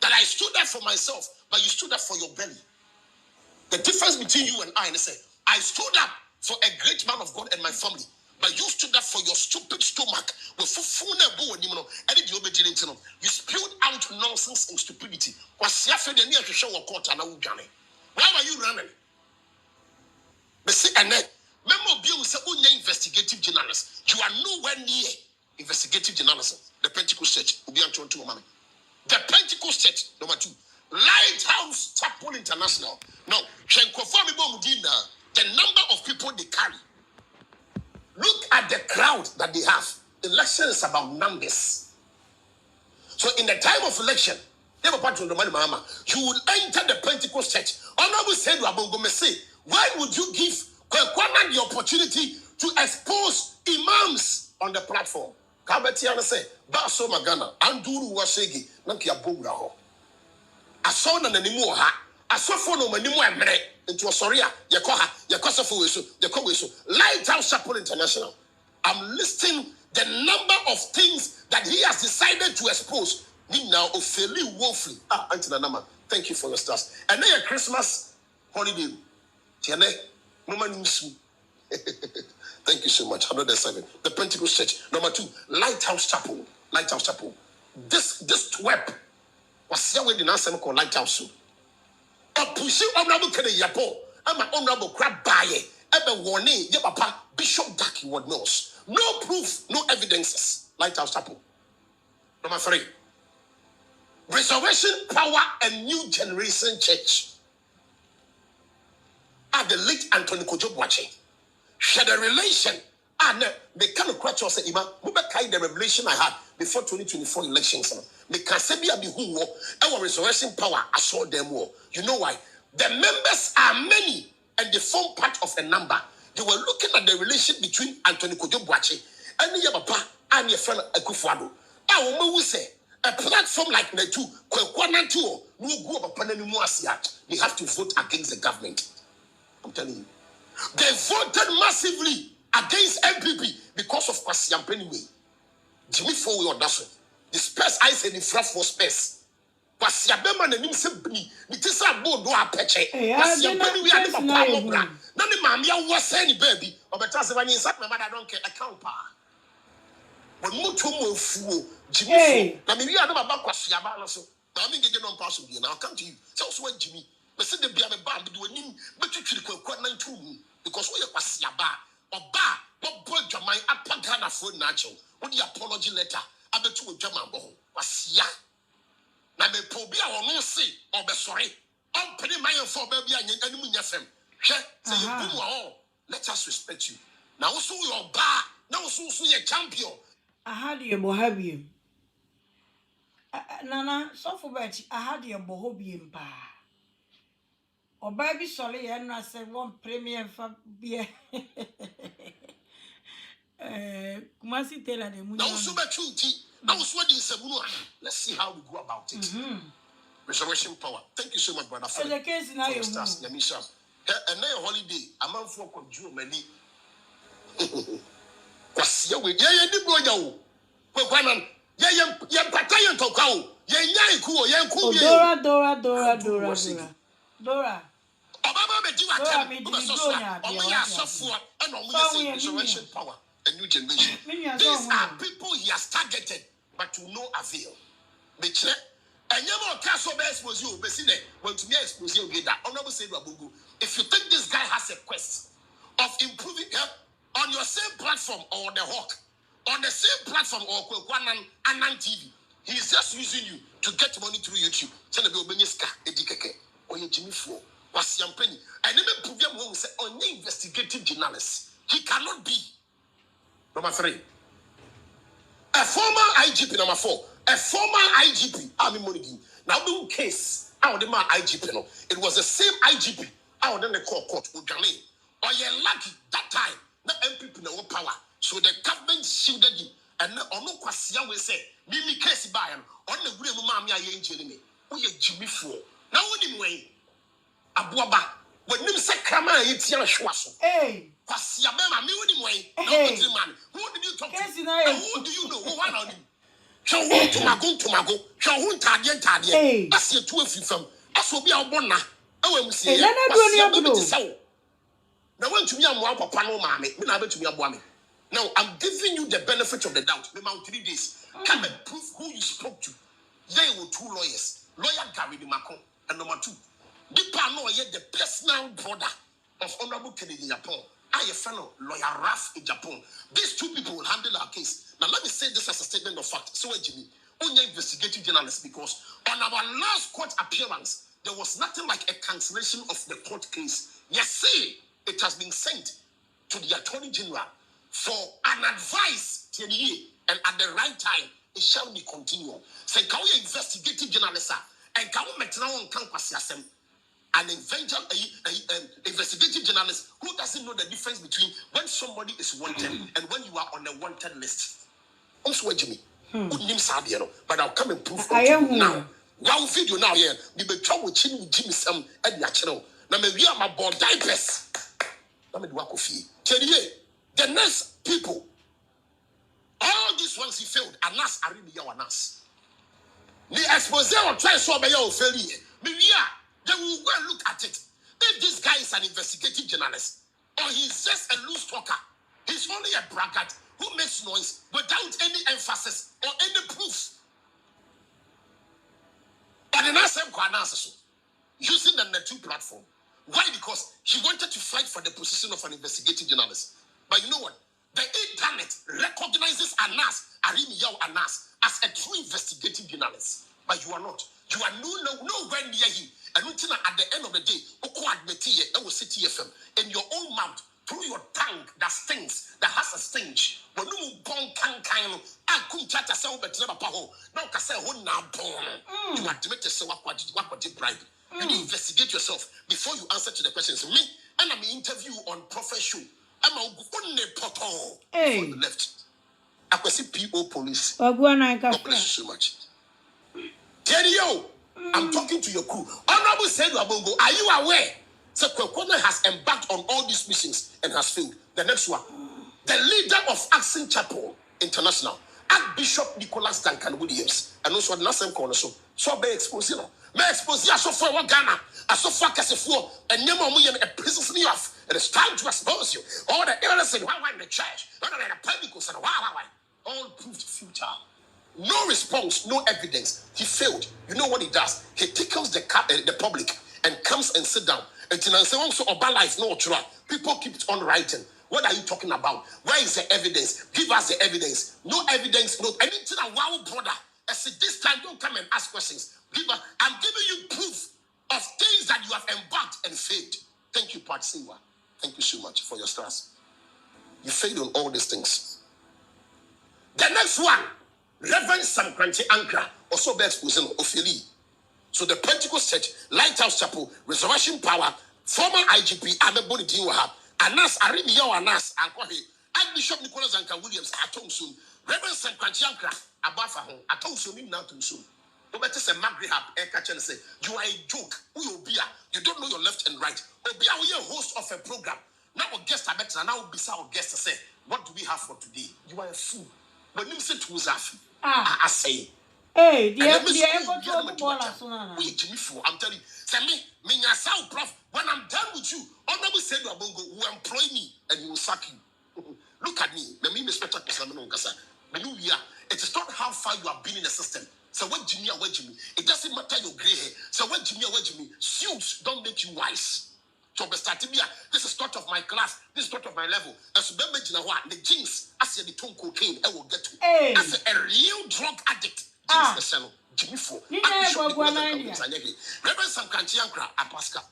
That I stood up for myself, but you stood up for your belly. The difference between you and I say, I stood up for a great man of God and my family. But you stood up for your stupid stomach. You spewed out nonsense and stupidity. Why were you running? But see, and then, remember, you say, investigative journalist. You are nowhere near investigative journalism. The Pentecost Church will be on to mommy. The Pentecost Church, number two, Lighthouse Chapel International. Now, the number of people they carry. Look at the crowd that they have. Election is about numbers. So in the time of election, you will enter the Pentecost Church. Honorable said, why would you give Kweku Anan the opportunity to expose imams on the platform? Kabetiana say, Baso Magana, Anduru Wasegi, Nankia Bograho. I saw none anymore. I saw for no anymore. Into a Soria, Yakoha, Yakosafu, Yakowisu, Lighthouse Chapel International. I'm listing the number of things that he has decided to expose. Now, Ophelia Wolfley. Antinanama, thank you for your stars. And then a Christmas holiday. Tiane, thank you so much. 107. The Pentecost Church. Number two, Lighthouse Chapel. Lighthouse Chapel. This web was here with the answer called Lighthouse. Pushing honorable Kennedy Yapo, I'm an honorable crab buyer. Ever warning, your papa, Bishop Ducky Ward Mills. No proof, no evidences. Lighthouse Chapel. Number three, Resurrection Power and New Generation Church. At the late Anthony Kojo watching. Share the relation. And the kind of question say, Ima, Mubakai, the revelation I had before 2024 elections. The Kasebia Bihu, our resurrection power, I saw them war. You know why? The members are many and they form part of a number. They were looking at the relation between Anthony Kojo Boache and your papa and your friend Akufo-Addo. I will say a platform like Netu, Kweku Anan too, no go up upon any more. They have to vote against the government. I'm telling you. They voted massively against MPP because of Kwasiam anyway. Jimmy Fourway or that's it. The space I said in front for space. Kwasiam and him simply. It is a board do a peche. Kwasiam anyway and the power brand. None of mammy was any baby. Or better when you said my mother don't care account power. But Mutumo fool Jimmy. I mean, we are not about Kwasiam also. Now I'm getting on possible. Now I'll come to you. So what Jimmy? But said the Biaba Band doing him, but you could quite 9 because we are Kwasiaba. Oba, what boy Jamai Apagana for natural? What the apology letter? I bet you Jamabo was ya. Now, may Pobia or no say, or be sorry. I'm putting my for baby and enemy FM. Say you boom all. Let us respect you. Now, also your bar, now also your champion. I had your bohabium. Nana, so for Berchie, I had your bohobium bar. or baby sorry, and I said one premium for beer. Kumasi Taylor, the moon. Now, so much truth. Now, what is a moon? Let's see how we go about it. Resurrection power. Thank you so much, brother. For the case now, you stars, Yamisha. And now, holiday, a month for conjure many. What's your way? Yeah, you know, Kweku, yeah, Patayan Tokao, yeah, cool, yeah, cool. Dora. Obama be do attempt and only resurrection power, a new generation. These are people he has targeted, but to no avail. Betray, and you know, Castle Best was you, Bessine, when to me expose you get that. Honorable say, if you think this guy has a quest of improving help on your same platform or the Hawk, on the same platform or Anan TV, he's just using you to get money through YouTube. Tell me, Obenyeska, Edikeke, or Jimmy Fo. Was Yampeni. I never prove him who say on the investigative journalist. He cannot be. Number 3. A former IGP, number 4. A former IGP, Army Monigi. Now the case, out the man IGP, no. It was the same IGP. Out in the court, Ugane. Or you lucky that time, the MPP no power. So the government shielded him. And on no question we say, Mimi case by him. On the good mamma, I ain't telling me. Who you Jimmy for? Now, anyway. Abuaba, when you say Kama, it's your schwasso. Hey, Pasiabema, me with him way. No, man. Who did you talk to? Who do you know? Who one on him? Shall who to Mago? Shall who Tadian? That's your 2 from. That's what we are born now. I will say, now, when to me, I'm one papa, no mammy, when I bet to me, I'm now, I'm giving you the benefit of the doubt. Remember 3 days. Come and prove who you spoke to. They were 2 lawyers. Lawyer Gary Macon, and number 2. Deeper no yet the personal brother of Honorable Kennedy in Japan. I a fellow lawyer Raf in Japan. These 2 people will handle our case. Now let me say this as a statement of fact. So Jimmy, only investigative journalist, because on our last court appearance, there was nothing like a cancellation of the court case. Yes, see, it has been sent to the Attorney General for an advice to the year, and at the right time, it shall be continued. Say, can we investigative journalist and can we make now on campus an investigative journalist who doesn't know the difference between when somebody is wanted and when you are on a wanted list. Also, Jimmy, but I'll come and prove it now. One video now here, we be trouble with Jimmy Sam and your channel. Now, we are my board diapers. Let me do a coffee. Tell you, the next people, all these ones he failed, Anas are really your Anas. The expose or try so by your failure. Then we will go and look at it. If this guy is an investigative journalist, or he's just a loose talker, he's only a braggart who makes noise without any emphasis or any proof. But the last time, using the Net2 platform. Why? Because he wanted to fight for the position of an investigative journalist. But you know what? The internet recognizes Anas, Arimiyao Anas, as a true investigative journalist. But you are not. You are nowhere near him. And until at the end of the day, I will say TFM in your own mouth, through your tongue that stings, that has a stench. When you born kind, I couldn't chat a sound, but never power. Now, can say, who now born? You admit to say what you bribe. You need to investigate yourself before you answer to the questions. Me, and I'm interview on Prophet Show. I'm a good portal on the left. I can see PO police. God bless you so much. Tell I'm talking to your crew. Honorable said, are you aware? So Kweku has embarked on all these missions and has failed. The next one, the leader of Action Chapel International, Archbishop Nicholas Duncan Williams, and also the last time corner. So be exposed. Me expose ya so for Ghana, so for Casifo, and Nemo a prisons me off. It is time to expose you. All the illness in the church, not in the public, and why, all proved futile. No response, no evidence. He failed. You know what he does? He tickles the public and comes and sit down. And also about life, no true. People keep on writing. What are you talking about? Where is the evidence? Give us the evidence. No evidence, no anything. Wow, brother. I said this time don't come and ask questions. I'm giving you proof of things that you have embarked and failed. Thank you, Pat Siwa. Thank you so much for your stars. You failed on all these things. The next one, Reverend Sam Kranti Ankra, also be exposing Opheli. So the Pentecost Church, Lighthouse Chapel, Resurrection Power, former IGP, Ameboni Dinwaha, Anas Arimiya Anas, Ankwahi, Archbishop Nicholas Anka Williams, Atomsun, Reverend Sam Kwantiankra, Abafa, Atomsun, Natumsun. No better say Magrihab, Eka say, you are a joke. You don't know your left and right. Obia, we are host of a program. Now a guest, I bet, and now be our guest to say, what do we have for today? You are a fool. When you say to Uzaf, I say, hey, the echo to Bola wait, Jimmy Fu, I'm telling you, say me, yourself, prof, when I'm done with you, honorable said you are going to employ me and he will sack you. Look at me, me, Mr. It is not how far you have been in the system. So what Jimmy or what Jimmy? It doesn't matter your gray hair. So what Jimmy or what Jimmy? Suits don't make you wise. So this is not of my class. This is not of my level. As the jeans, I said the tone cocaine, I will get to. As a real drug addict, Jimmy for. Reverend Sam Kantiankra, Apaska.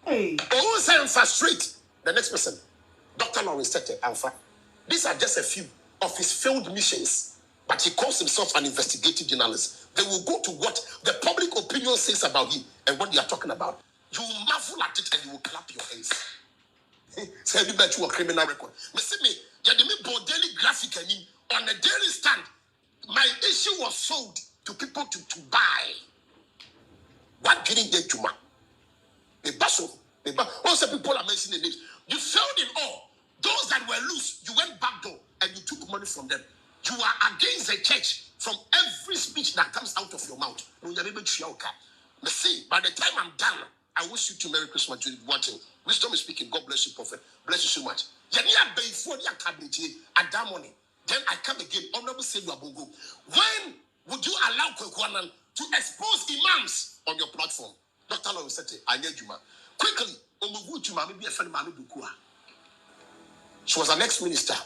Oh, say straight. The next person, Dr. Lawrence Tete Alpha. These are just a few of his failed missions. But he calls himself an investigative journalist. They will go to what the public opinion says about him and what they are talking about. You will marvel at it and you will clap your hands. Say you bet you a criminal record. Me, you bought daily graphic and on a daily stand. My issue was sold to people to buy. What getting there to man? The bustle. Also people are mentioning the names. You failed in all. Those that were loose, you went back door and you took money from them. You are against the church from every speech that comes out of your mouth. See, by the time I'm done, I wish you to Merry Christmas to watching. Wisdom is speaking. God bless you, Prophet. Bless you so much. Then I come again. Honorable Savior Abongo. When would you allow Kweku to expose imams on your platform? Dr. Lawrence said, I need you, man. Quickly, she was an ex-minister.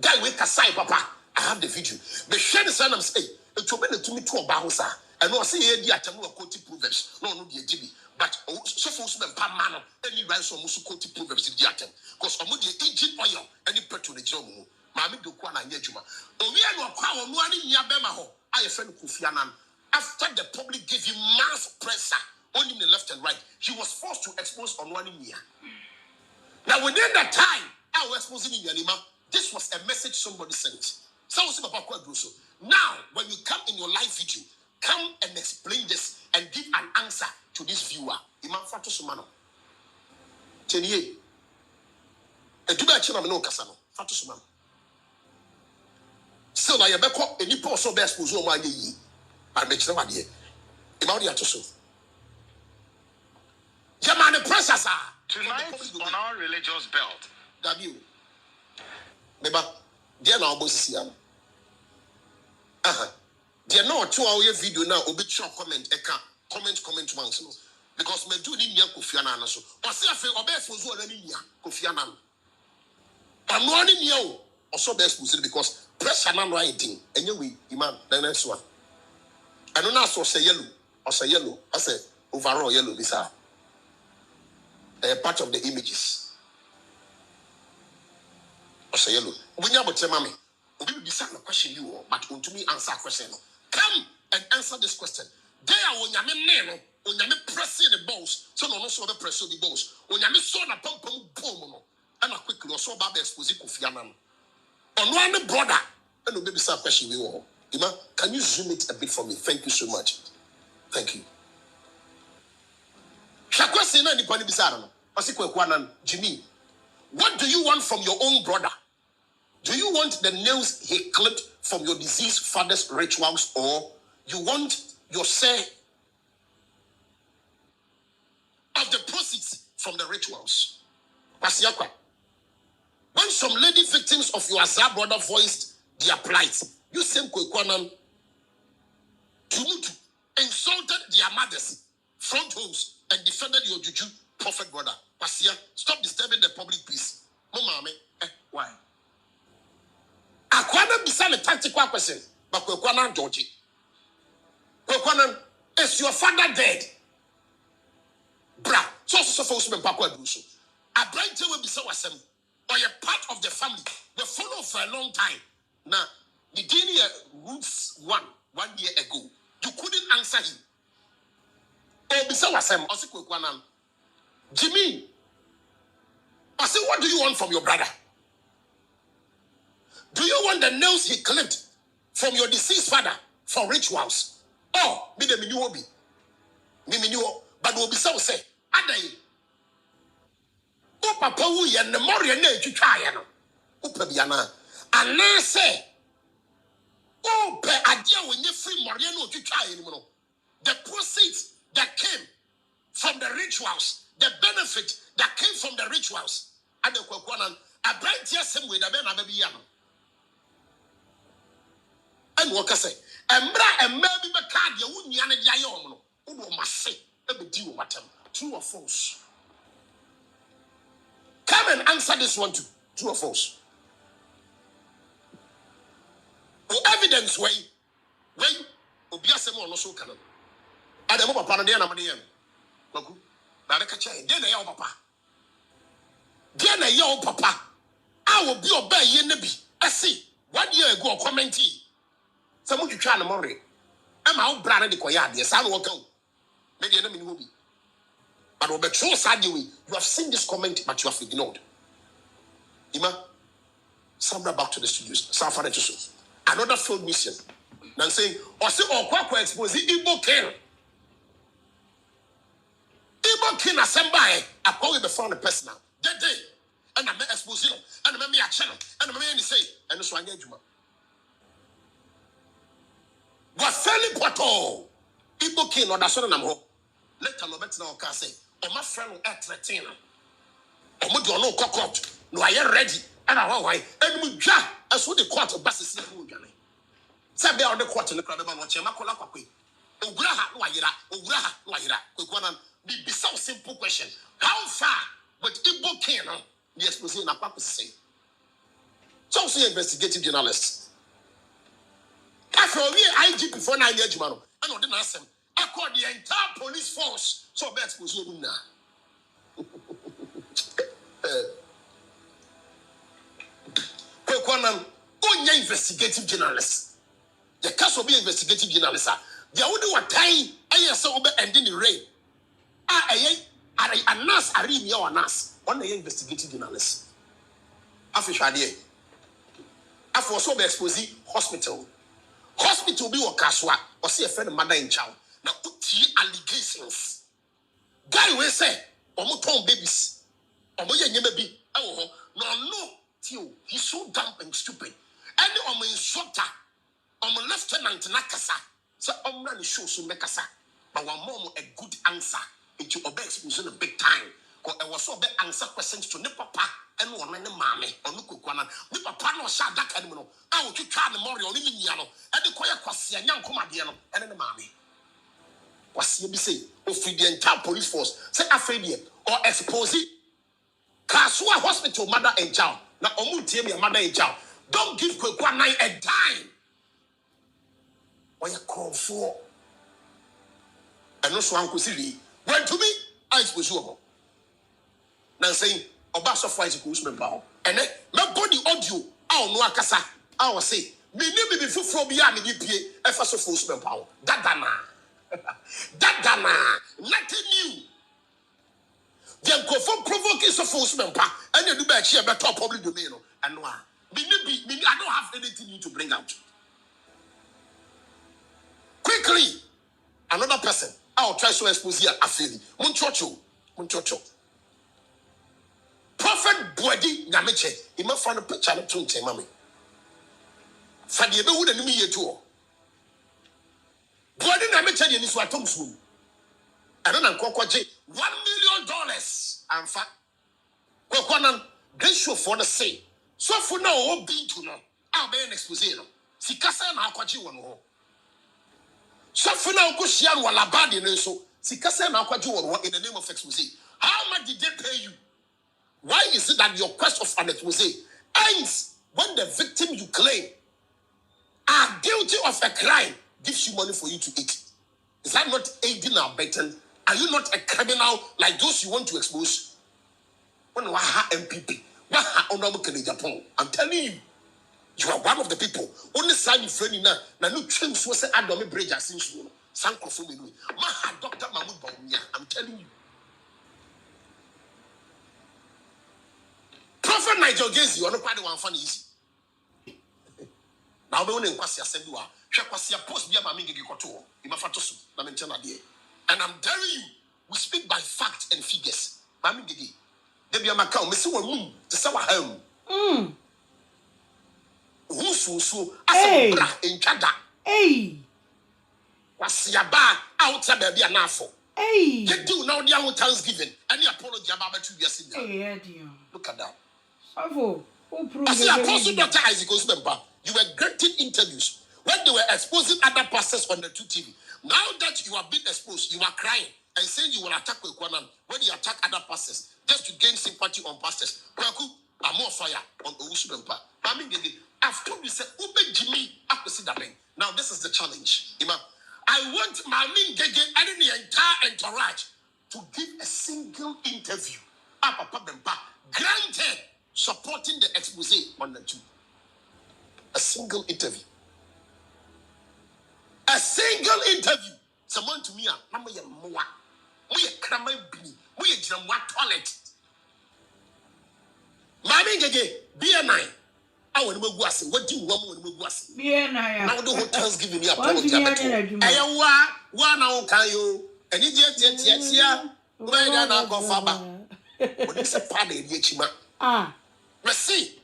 Guy with Kasai, Papa. I have the video. The share the son say, it will be to me to a bouncer. And no say the Atamu quote proverbs. No, the GB. But so for some man, any rice or musu quote proverbs in the atom. Because Omudi engine oil, any petrol the jomu. Mammy do Kwana Yejuma. Oviano Power, Mwani Yabemaho. I a friend Kofi Anan. After the public gave him mass pressure, only in the left and right, he was forced to expose on one year. Now within that time, I was exposing in Yanima. This was a message somebody sent. Now, when you come in your live video, come and explain this and give an answer to this viewer. Imam Fatu Sumano. Tenye. Eduba China no Kasano. Fatu Sumano. Still, I have any post so best was my ye. I make no idea. Imam Yatoso. Yamane Princess. Tonight on our religious belt. W. Beba, dear now, Bossian. Dear no 2 hour video now, obi chop comment, comment once. Because me do ni Kofi Anan so. Or say afi obey for zo ani nia Kofi Anan. Anu ani nia o. Also best because pressure na no idin. Enye we imam na next one. Anu na so say yellow. Or say yellow. I say overall yellow this are. Part of the images. Say yellow. When you about mommy, we be a question you, but to me answer question. Come and answer this question. There when you when you pressing the balls, so no so the press the balls. When you saw na pump boom, and a quickly or so bad expose Kofi Anan. On one brother, and no baby some question we all. Ima, can you zoom it a bit for me? Thank you so much. Thank you. Shakwesi na ni pani bisara no. Pasi Kweku Anan, Jimmy. What do you want from your own brother? Do you want the nails he clipped from your deceased father's rituals, or you want your share of the proceeds from the rituals? Pasiakwa. When some lady victims of your Azar brother voiced their plight, you same Kweku Anan insulted their mothers, front homes, and defended your juju prophet brother. Pasia, stop disturbing the public peace. Mama, why? Akwana bisa me tactical question, but Kweku Anan Georgie. Kweku Anan, is your father dead? Bra, so for me papa do so. A bright day will be so awesome. Or a part of the family, they follow for a long time. Now, the DNA roots 1 year ago. You couldn't answer him. Obisa wasem ose Kweku Anan. Jimmy, I say, what do you want from your brother? Do you want the nails he clipped from your deceased father for rituals? Oh, me the minuobi. Me minuo, but Obisa will say, Adai. O papa wu ye ne more na etwitwa ye no. O pa biana. Anan say, oh, pe adia when you free more na otwitwa ye no. The proceeds that came from the rituals, the benefit that came from the rituals. And the Kweku Anan, a bright same way the men are baby yam. And what I say, and maybe the card you wouldn't yan a yayom, who must say, a bit deal what true or false. Come and answer this one too, true or false. The evidence way, Obiasemo no so canon. And the mobile panadian amadian. Kweku, na rekacha, then a papa. Then a young papa. I will be obey ye nebi. I see 1 year ago commenting. Someone you try to marry. I'm out brand the koyad, yes, I will go. Maybe enemy will be. But over true sad you have seen this comment, but you have ignored. Ima, Samra back to the studios. Safari to show. Another field mission. Now saying, or say, or Kweku expose the Igbo king. Igbo king assemble. I call you before the person now. That day. And I'm exposing, and I'm a channel, and I'm a say, and this one, Juma. Was fairly poto. Igbo king or the son of Namho. Let alone better now, can say, or my friend at Retina. Or would you know cockroach? No, I am ready. And I why, and we ja, as what the court of Bassis in Mugani. Sabe on the court in the crowd about what Chemacola Quay. Ograha, Ograha, Kweku Anan, be so simple question. How far but Igbo king? The exposition na papa say. So say investigative journalists. After we IG before 9 years, man. I know the answer. I call the entire police force. So be exposition na. Kweku Anan, only investigative journalists. The case will be investigative journalists. They would do a time. I say obe ending the rain. A nurse, a real or nurse. One day investigative journalist. After also be exposing hospital. Hospital be wakaswa or see a friend mother in child. Now uti allegations. Guy will say, omo babies. Omo ye baby. Oh no Tio, he's so dumb and stupid. Any omo instructor, omo lieutenant nakasa. So omo na show so mekasa. But one mom a good answer. It you obey exposition a big time. Because I was so bad answer questions to ne papa and one man mammy or no Kweku Anan. Ne papa no shot that animal. I will try the Mori or Limiano and the Koya Quasia young Comadiano and the mammy. Was you be say, of the entire police force, say afraid or expose it. Kasua hospital, mother and child. Now, Omutia, mother and child. Don't give Kweku Anan a dime. Or you call for. And also, Uncle Silly went to me, I suppose you. Now saying, Obaso fights a Usman Bao. And then, my body audio, I'll no akasa. I will say, me never be full from beyond the EPA, a first of Usman Bao. Dadana. Nothing new. Then go for provoking so Usman Pa, and you do back here, but top public domain. And no, I don't have anything new to bring out. Quickly, another person, I'll try to expose here. Afili, Munchocho. Prophet Bwadi Namiche, he must find a picture of Tunte Mammy. Fadiebe would enemy ye too. Bwadi Namiche in his Watumsu. I don't know, $1 million. And fact, Kweku Anan, they show for the same. So for now, what be to know? I'll be an exposition. Sikasa and Aquaji one more. So for now, Kushian Walabadi and so Sikasa and Aquaji one in the name of exposition. How much did they pay you? Why is it that your quest of an expose ends when the victim you claim are guilty of a crime gives you money for you to eat? Is that not aiding or abetting? Are you not a criminal like those you want to expose? When Waha MPP, Waha Onamuke Japan, I'm telling you, you are one of the people. Only sign you friend na no change was say Adomi Bridge since you. Sanko for me. Maha Dr. Mahmoud Baumia, I'm telling you. Prophet Nigel Gacy, you're not quite the one funny easy. Now, we only kwasi asendua. She kwasi a post via mami Ngege koto. Imafatosu na mention adie. And I'm telling you, we speak by facts and figures. Mami Ngege, debi amaka o mesi won to say wa ham. Who so asa bra entwada. Hey. Kwasi aba outside baby anafo. Hey. Get do now the Thanksgiving. Any apology about to be a Hey, dear. Look at that. Savo, who proved As the Apostle Dr. Isaac Osmemba, you were granting interviews when they were exposing other pastors on the 2TV. Now that you are being exposed, you are crying and saying you will attack Kweku when you attack other pastors just to gain sympathy on pastors. Kweku, I'm more fire on Osmemba. I've told you, say, Ube Jimmy, now this is the challenge. I want Mami Ngege and the entire entourage to give a single interview. Granted, supporting the expose on the 2. A single interview. A single interview. Someone to me, I'm a moa. We a crammer bini. We a jamwa toilet. Mami Ngege, BNI. I want to go guasi. What do you want to go guasi? BNI. Now the hotels giving you a apology. Ayawa, one hour can you? And you just here. Where are you go faba? But it's a party, Yechima. Ah. Let's see.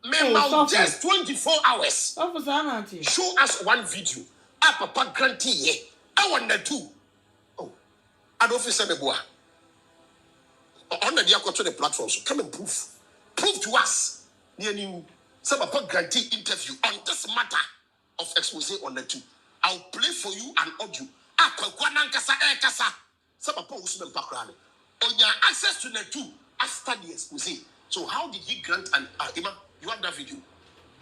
Member just 24 hours. Show us one video. Papa grantee. I want the 2. Oh, I don't feel the boy. On the diaco to the platform. So come and prove. Prove to us. Near you. Some Papa grantee interview on this matter of expose on the 2. I'll play for you an audio. Kasa. Some Papa Usman background. On your access to the 2 after the expose. So how did he grant an Ima? You have that video.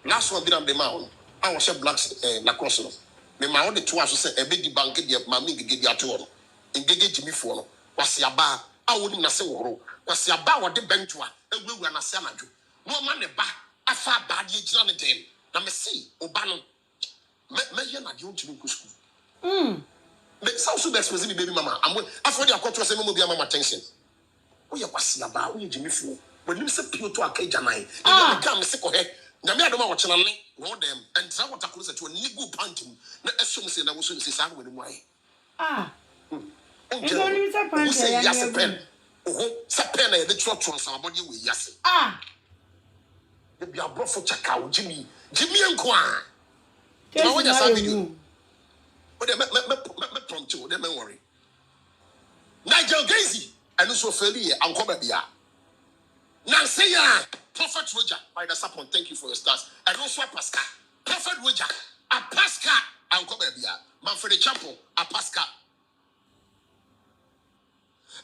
Last one, the man. I was a blacks lacrosse. Me my own the 2 hours say a big bank the Mami Ngege dia to Ngege Jimmy for was ya ba. I wouldn't say woro. Was ya ba what the benchwa. We were na sanadu. No man ba afa bad ye jana den. Na me see obano. Me ye na di on to school. Me so be expose me baby mama. I'm after the akwatro say me mama attention. We ya was ya ba we Jimmy for. When you say pure to a cage and I come sick of head. Namia don't watch them and tell what I could say to a niggu panting. Not assume say that was say with him. Why? Ah. Who say yes a pen? Oh, Sapena, the trot on somebody with yes. Ah. The be a brought for Chakao, Jimmy and Kwan. Now, when you're video. But they prompt you, don't worry. Nigel Gacy, and also Felia, and Cobabia. Now say Prophet Roger by the support. Thank you for your stars. And also Pascal. Prophet Roger, a Pascal, and Cobabia. Manfred Champo, a Pascal.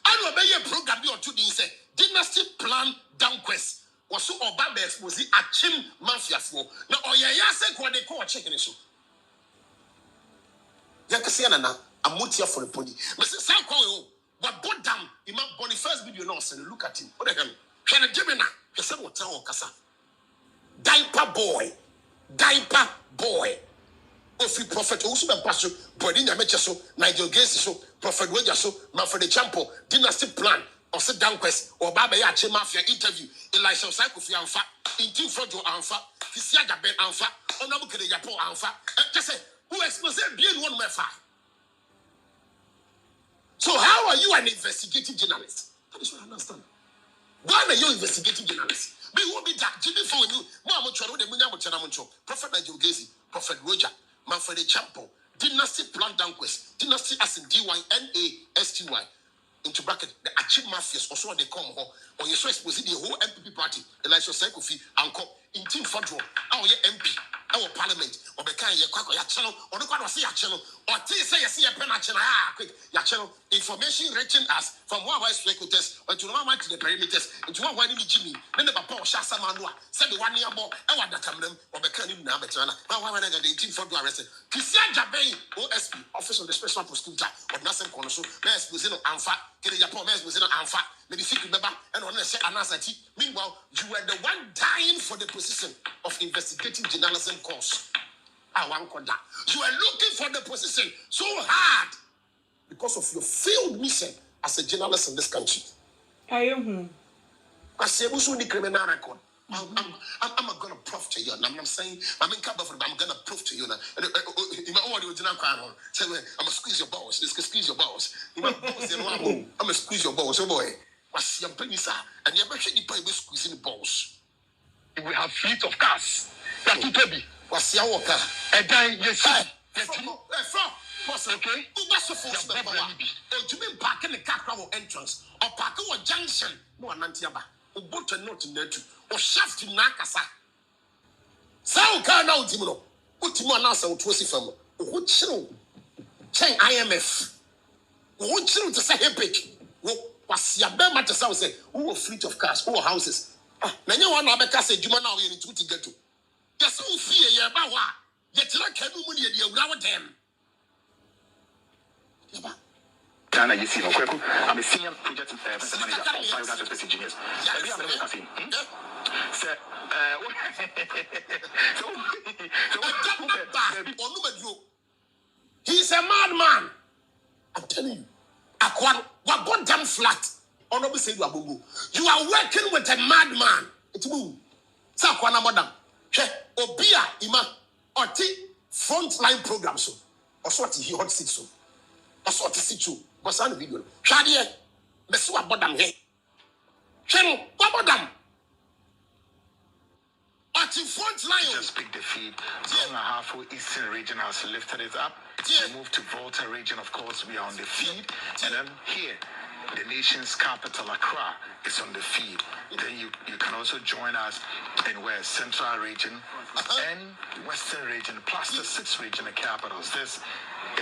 I know a program you to say dynasty plan downquest was so Obama expose a chim mafia for. Now, oh, yeah, say what they call a chicken issue. Yakasiana, I'm not here for the pony. Mrs. Sanko, but both down, you might bonny first video, no, and look at him. What the hell? Can a Gemina? You said what tell Kasa. Diaper boy. Ofi prophet also been pastor, Bodina Mechaso, Nigel Gacy so, Prophet Wajaso, Manfred Champo, dynasty plan, or sit down quest, or Baba Yache Mafia interview, Elisha Psychophy Alpha, in Team Frojo Alpha, Kisiaga Ben Alpha, Onabuke Yapo Alpha, just say, who exposed being one of my. So, how are you an investigative journalist? That is what I understand. Why are you investigating journalists? We will be that Jimmy for you. Mamma Charo, the Munyamucho, Prophet Nigel Gacy, Prophet Roger, Manfred Champo, Dynasty Plan Danquest, Dynasty as in DYNASTY, into bracket, the Achim Mafias, also they come home, or you so exposing the whole MPP party, Elisha Psychophy, and in Team Fodro, our MP, our parliament, or the kind of your channel, or the kind of see your channel, or say you see a pen channel, quick, your channel, information reaching us from one vice recruiters, or to one to the perimeters, into one wine Jimmy, then the Papa Shasa Manua, said the 1 year more, I want the camera, or the kind of Nabatana, now I the Team Fodro arrested. Kisia Jabe, OSP, Office of the Special Prosecutor, or Nassim Konoso, Mass Buzino Alpha, Kiri Japan, Mass Buzino Alpha, maybe secret member, and on the set Anasati. Meanwhile, you were the one dying for the position of investigative journalism course. You are looking for the position so hard because of your failed mission as a journalist in this country. I am. I say, who's the criminal record? I'm gonna prove to you. I'm saying, I'm gonna prove to you now. In my own original crowd, I'm gonna squeeze your balls. Squeeze your balls. I'm gonna squeeze your balls. Oh boy, what's your penis? And you're actually probably squeezing the balls. We have fleet of cars. That to Toby. What's your car? And then yes, Okay. That's a force. You mean parking the car entrance or parking a junction? No, Nantiaba. Or boat a note in there too. Or shaft in Nakasa. Sao car now, Timo. Put him on us out to us from what chill. Chain IMF. What chill to say epic. What's your bear matter? Say, who a fleet of cars, who houses. Now you want to make us a Juma now you need to get to. Yes, who fear your bawa. Yet you can't do money at your them. Ghana, you see, Kweku, I'm a senior project manager for Biogas Space Engineers. Maybe I'm not casting. Sir, he's a madman. I'm telling you. What goddamn flat? Honorable say you are bungo. You are working with a madman. It's boom. Sakwana madam. Obia ima oti frontline program so. Or sort he hot seat so. Or sort of situ. What's on the video? Shadie, Mesua Bodam here. Channel, what Bodam? Oti frontline. Just pick the feed. Long Eastern region has lifted it up. We moved to Volta region, of course, we are on the feed. And then here, the nation's capital, Accra, is on the feed. Then you can also join us in where Central region and Western region, plus the 6 regional capitals. This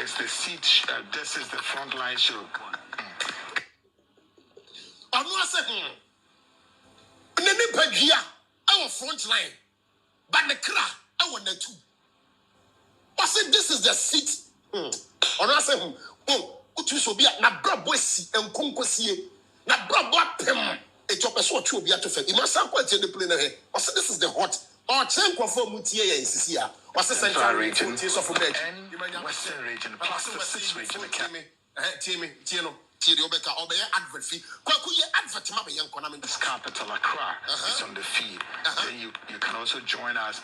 is the seat, this is the frontline show. I'm not saying, our frontline, but the cra, I want the two. I said, this is the seat. Or I say, utu so bia na brabo si enkonko sie na brabo apem e chope so otu obi atofa I must have quite the plane here. I said this is the hot or chen kwafo mutie ya nsisi a I said Central region tie so for bed Western region plus the 6 region tie no tie the obeka obey advert fee Kweku ye advert ma be yanko na me this capital Accra is on the feed. Then you can also join us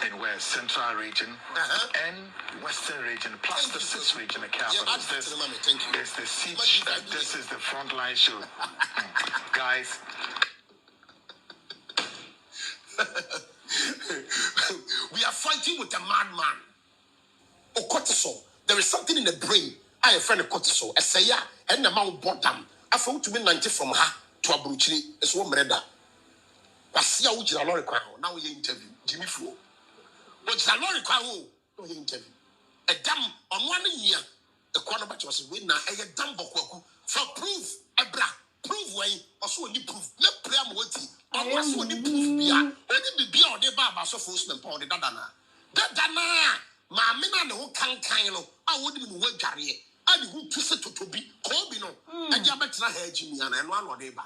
in where Central region and Western region plus the 6 regional capitals. This is the seat. This is the frontline show, guys. We are fighting with a madman. Oh, cortisol. There is something in the brain. I have a friend of cortisol. I say, yeah, and the mount bottom. I found to be 90 from her to a bruchini. It's one murder. I see how you are lorry crown. Now we interview Jimmy Flo. What's a lorry crown? No interview. A damn on 1 year. The corner batch was a winner. A damn Kweku for proof. A bra. Prove way. Also, only proof. Let play am waiting. Also, only proof. Bia. Only be on the baba so for us. Pound the Dadana. Dadana. Mamina no can I wouldn't even work carrier. I would to set to be Kobe no. And Yabetra hair Jimmy and one or neighbor.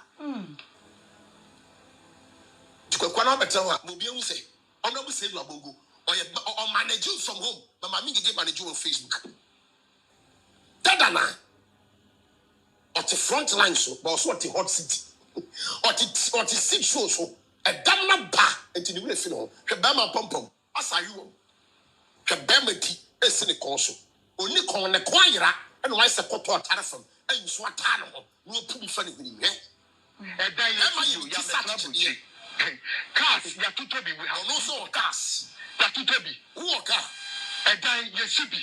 To Kweku better will be say. Honorable say Labongo or manage you from home. But my Ngege manage you on Facebook. Dadana. Or the front line so, but also the hot city. Or the seat show so. A damn bar until you will feel. Shabama pom pom. As are you? Shabamati is in the console. Only con the choir and why support our telephone. And you swat Tano. No put funny with him, eh? And then you cars, Yatutobi, we have also cars. Yatutobi, who are car? And then you should be.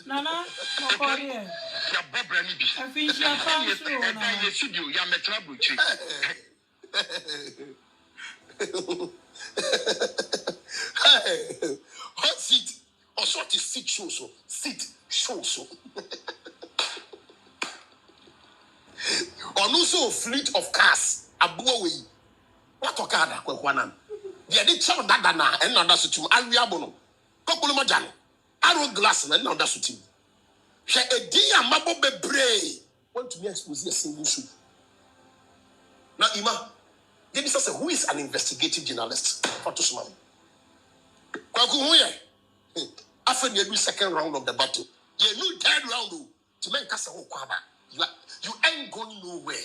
Nana, no here. Your Bobranibi. I think you are and then you should do your metrabuchi. Hot seat or sort of seat show so. Seat show so. On also fleet of cars. Abuaway. What a car, Kweku. The other child Dadana and not that's to Ariabono. Couple Majano. Arrow glass and not that's to him. She a dear Mabo Bebre. Want to be exposed a single shoe. Now, Ima, give us who is an investigative journalist. For to smile. Kweku, After the second round of the battle, you new third round to make us a kwaba. You ain't going nowhere.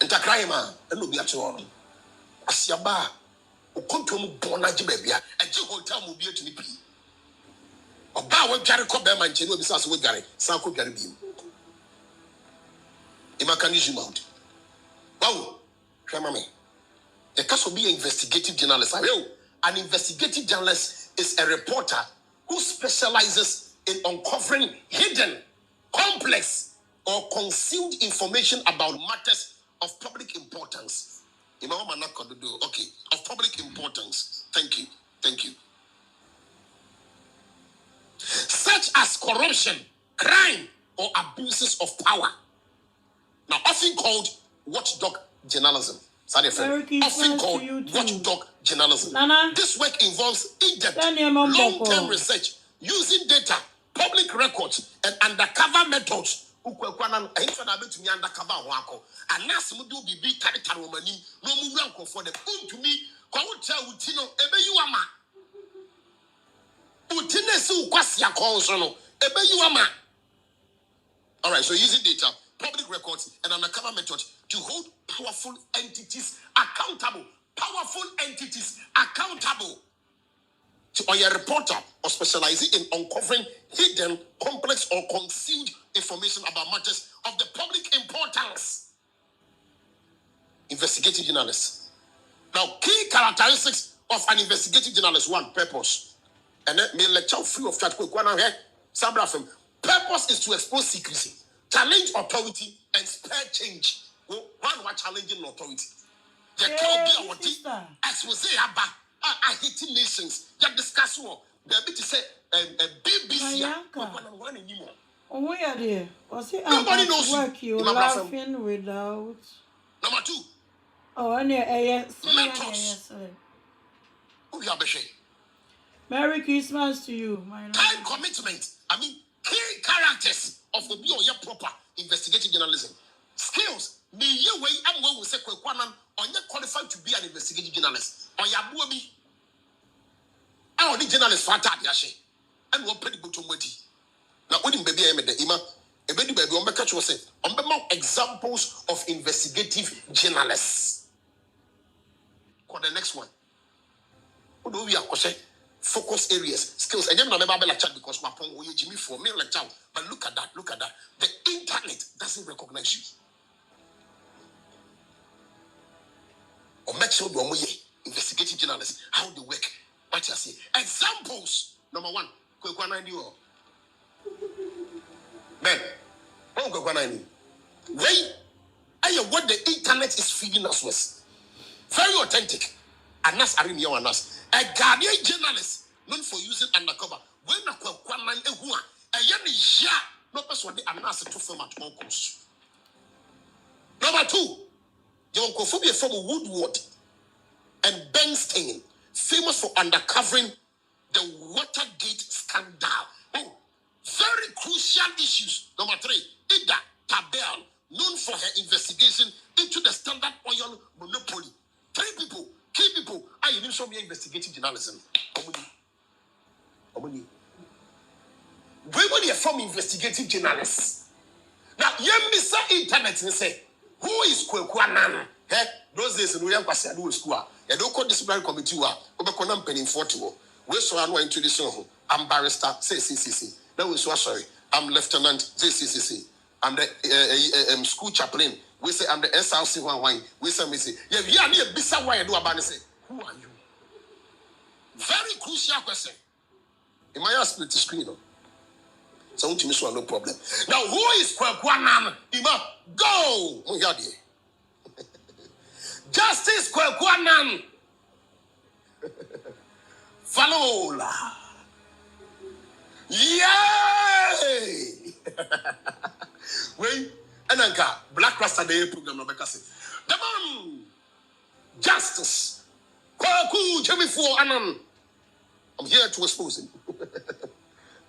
Ntakraima, eno bi ate ono. Asiaba, okonto mu bona gibebia, eje hotel mu bi etuni pi. Oba wo dware ko be manche no bi sa so wo dware, san ko dware bi. Imakani zoom out. Wow, hwema me. The case will be an investigative journalist. An investigative journalist is a reporter who specializes in uncovering hidden, complex, or concealed information about matters of public importance. Okay, of public importance. Thank you. Thank you. Such as corruption, crime, or abuses of power. Now, often called watchdog journalism. Often called watchdog journalism. Nana. This work involves in-depth, long-term research using data, public records, and undercover methods. Undercover all right, so using data, public records, and undercover methods to hold powerful entities accountable. Powerful entities accountable. So, are you a reporter or specializing in uncovering hidden, complex, or concealed information about matters of the public importance? Investigative journalist. Now, key characteristics of an investigative journalist: one, purpose. And then, me lecture free of charge. Purpose is to expose secrecy, challenge authority, and spare change. One challenging authority. The can be our expose about hitting nations. Just discuss what the bit to say BBC. Oh, yeah, dear. Nobody knows work you laughing without. Number two. Oh, and yes. Methods. Merry Christmas to you, my lord. Time commitment. I mean, key characters of the your proper investigative journalism. Skills. Me ye way am we say Kwekwanan on you qualified to be an investigative journalist. On ya buobi. I only journalist fata biashe. And what pretty good to modi. Now when baby I made the ima a baby on catch was say on examples of investigative journalists. For the next one. What do we are focus areas, skills. And you know, remember lecture because my phone will Jimmy for me lecture. But look at that. The internet doesn't recognize you. Or make sure you're investigative journalists, how they work. What you say? Examples. Number one, Kweku man, wait, what the internet is feeding us with. Very authentic. Anas Arimio Anas. A Guardian journalist known for using undercover. When a Kwekwanan Ehua, a Yanni Ya, no person the Anas to film at all costs. Number two, Yonkophobia from Woodward and Bernstein, famous for uncovering the Watergate scandal. Oh, very crucial issues. Number three, Ida Tabel, known for her investigation into the Standard Oil monopoly. Three people. Key people, I need some investigative journalism. We are from investigative journalists. Now, you miss internet and say, who is Kweku Anan? Those days, we have passed a school. You don't call disciplinary committee. We are not paying 40. We saw no introduction. I'm barrister. Say. Then we saw sorry. I'm lieutenant. Say. I'm the school chaplain. We say I'm the SRC one. We say, yeah, we are near Bisa. Why do about say, who are you? Very crucial question. In my split the screen. So to me, no problem. Now, who is Kweku Anan? Ima, go! Justice Kweku Anan. Falola. Yay! Wait. Ananka, Black Rasta Day program, Rebecca said. The man, Justice, Kweku Jemifu Anan. I'm here to expose him.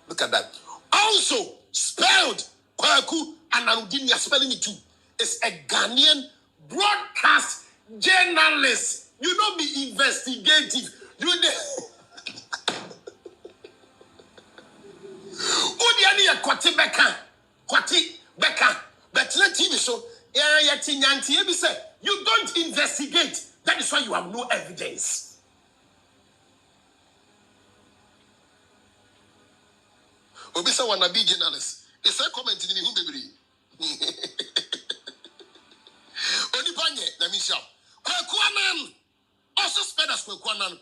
Look at that. Also, spelled Kweku Anan, spelling it too, is a Ghanaian broadcast journalists, you don't be investigative. You Udiani a kwati beka, but let TV show. You don't investigate. That is why you have no evidence. Obisa wanna be journalist. It's a comment in the baby. Onipanye, let me shout. Kweku Anan, also spelled as Kweku Anan,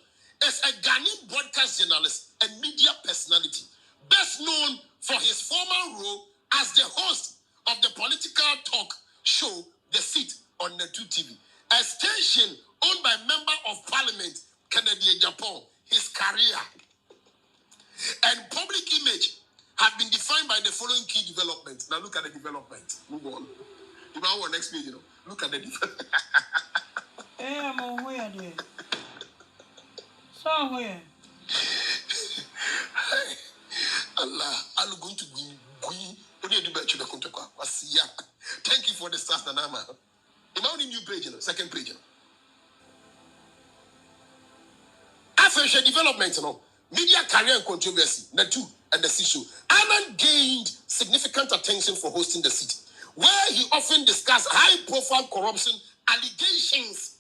is a Ghanaian broadcast journalist and media personality, best known for his former role as the host of the political talk show The Seat on Netu TV, a station owned by Member of Parliament Kennedy Japan. His career and public image have been defined by the following key developments. Now look at the development. Move on. You might want next page, Look at the development. I'm on where there. Somewhere. Allah, I'm going to be. Thank you for the start, Nanama. You know the new page, second page. After development, media career and controversy, the two and the C show. Anan gained significant attention for hosting The Seat, where he often discussed high-profile corruption allegations.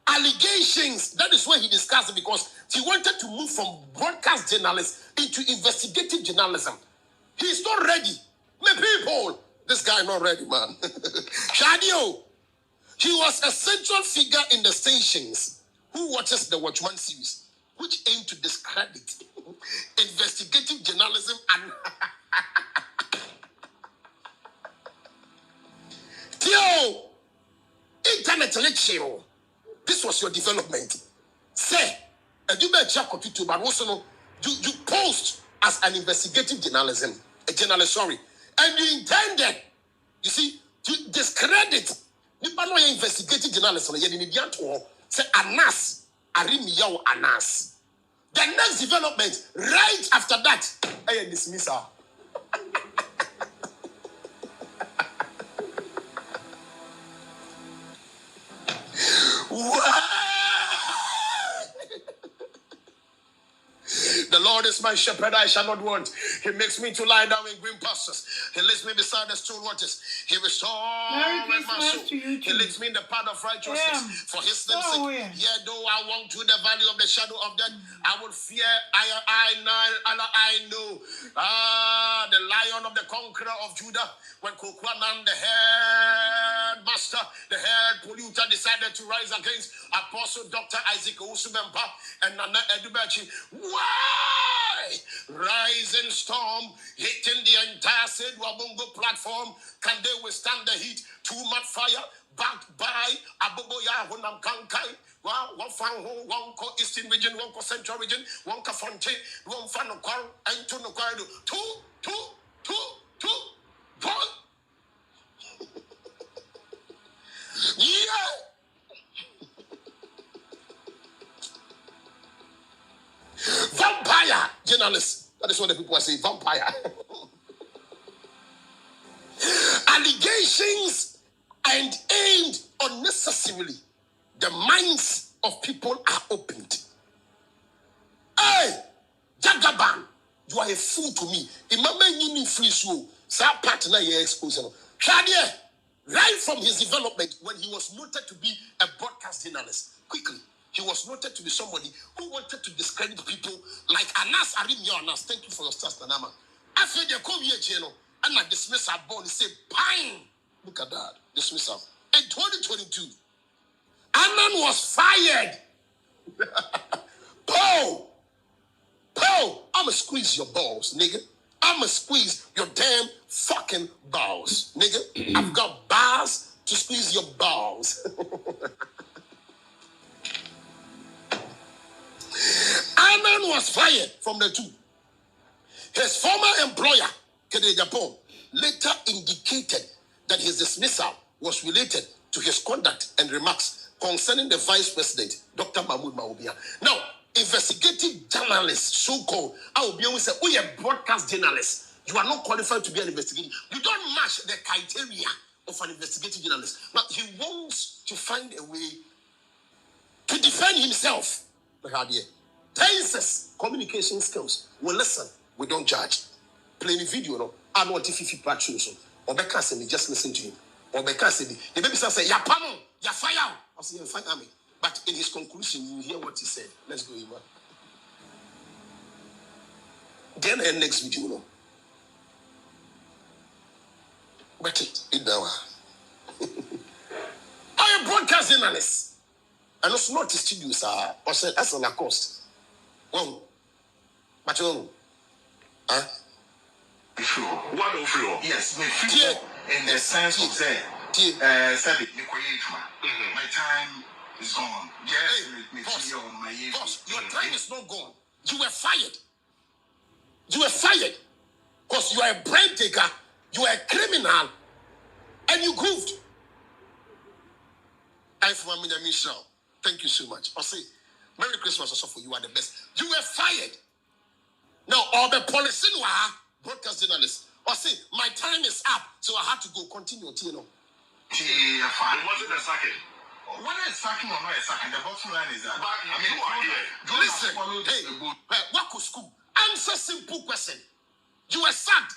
That is where he discussed it because he wanted to move from broadcast journalism into investigative journalism. He's not ready. My people, this guy not ready, man. Shadio, he was a central figure in the stations who watches the Watchman series, which aim to discredit investigative journalism and Theo, internet lecture. This was your development. Say, you but also you post as an investigative journalism, a journalist, sorry, and you intended, you see, to discredit the investigative journalism. Say Anas, Arimiyaw Anas. The next development, right after that, I dismiss her. The Lord is my shepherd, I shall not want. He makes me to lie down in green pastures. He leads me beside the still waters. He restores my soul. He leads me in the path of righteousness. For his name's sake, yea, though I walk through the valley of the shadow of death, I will fear. I know. The Lion of the Conqueror of Judah, when Kweku Anan, the head master, the head polluter, decided to rise against Apostle Dr. Isaac Usubempa and Nana Berchie. Why? Rising storm hitting the entire Said Wabongo platform. Can they withstand the heat? Too much fire backed by Aboboya Honam Kankai. One fan one co Eastern region, one co Central region, one co Fonte, one fan of Quar, and two no Quardo. Two, one. Yeah. Vampire journalists. That is what the people are saying. Vampire. Allegations and aimed unnecessarily. The minds of people are opened. Hey, Jagaban, you are a fool to me. Remember you free show. Sa partner you exposing. Shadia, right from his development, when he was noted to be a broadcast journalist, quickly. He was noted to be somebody who wanted to discredit people like Anas Arimio Anas. Thank you for your stars, Tanama. After they come here, and I dismiss our bond, he said, Pine. Look at that. Dismiss her. In 2022, Anan was fired. Paul, I'ma squeeze your balls, nigga. I'ma squeeze your damn fucking balls, nigga. I've got bars to squeeze your balls. Anan was fired from the two. His former employer, Kennedy Japan, later indicated that his dismissal was related to his conduct and remarks concerning the vice president, Dr. Mahmoud Maubia. Now, investigative journalists, so-called, Maubia will say, you're a broadcast journalist. You are not qualified to be an investigator. You don't match the criteria of an investigative journalist. But he wants to find a way to defend himself. Tenses, communication skills. We listen, we don't judge. Play the video, no. I don't want if you patrons. Or Becca said, just listen to him. Or Becca said, the baby say, ya pamo, ya fire. I say, fire me. But in his conclusion, you hear what he said. Let's go, Iman. Then the next video, no. But it now. I am broadcasting analyst. And also not the studios are or said as on a cost. Well, but you huh? What of you? Yes, me feel in the sense of saying, said it, my time is gone. Yes, me feel on my age. Boss, your time is not gone. You were fired. You were fired because you are a brain taker, you are a criminal, and you goofed. I'm from Michelle. Thank you so much. I'll say, Merry Christmas also for you are the best. You were fired. Now, all the policy broadcast journalists. I'll say, my time is up, so I have to go. Continue, Tino. It wasn't a second. Whether it's sacking or not a second, the bottom line is that. I mean, listen, hey, what could school? Answer simple question. You were sacked.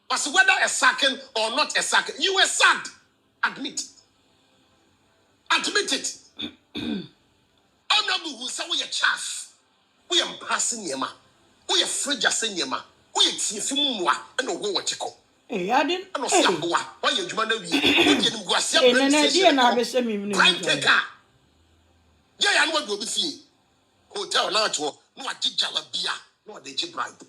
But whether a sacking or not a sacking, you were sacked. Admit. Admit it. Honorable who say we are chaff. We are passing yema. We are fridge saying yema. We are tifimwa and no go what you call. Hey, I didn't. I don't see why you demand we didn't go see a brain Prime taker. Yeah, I know what will be fee. Hotel now to no a jalabia, no a deji bribe.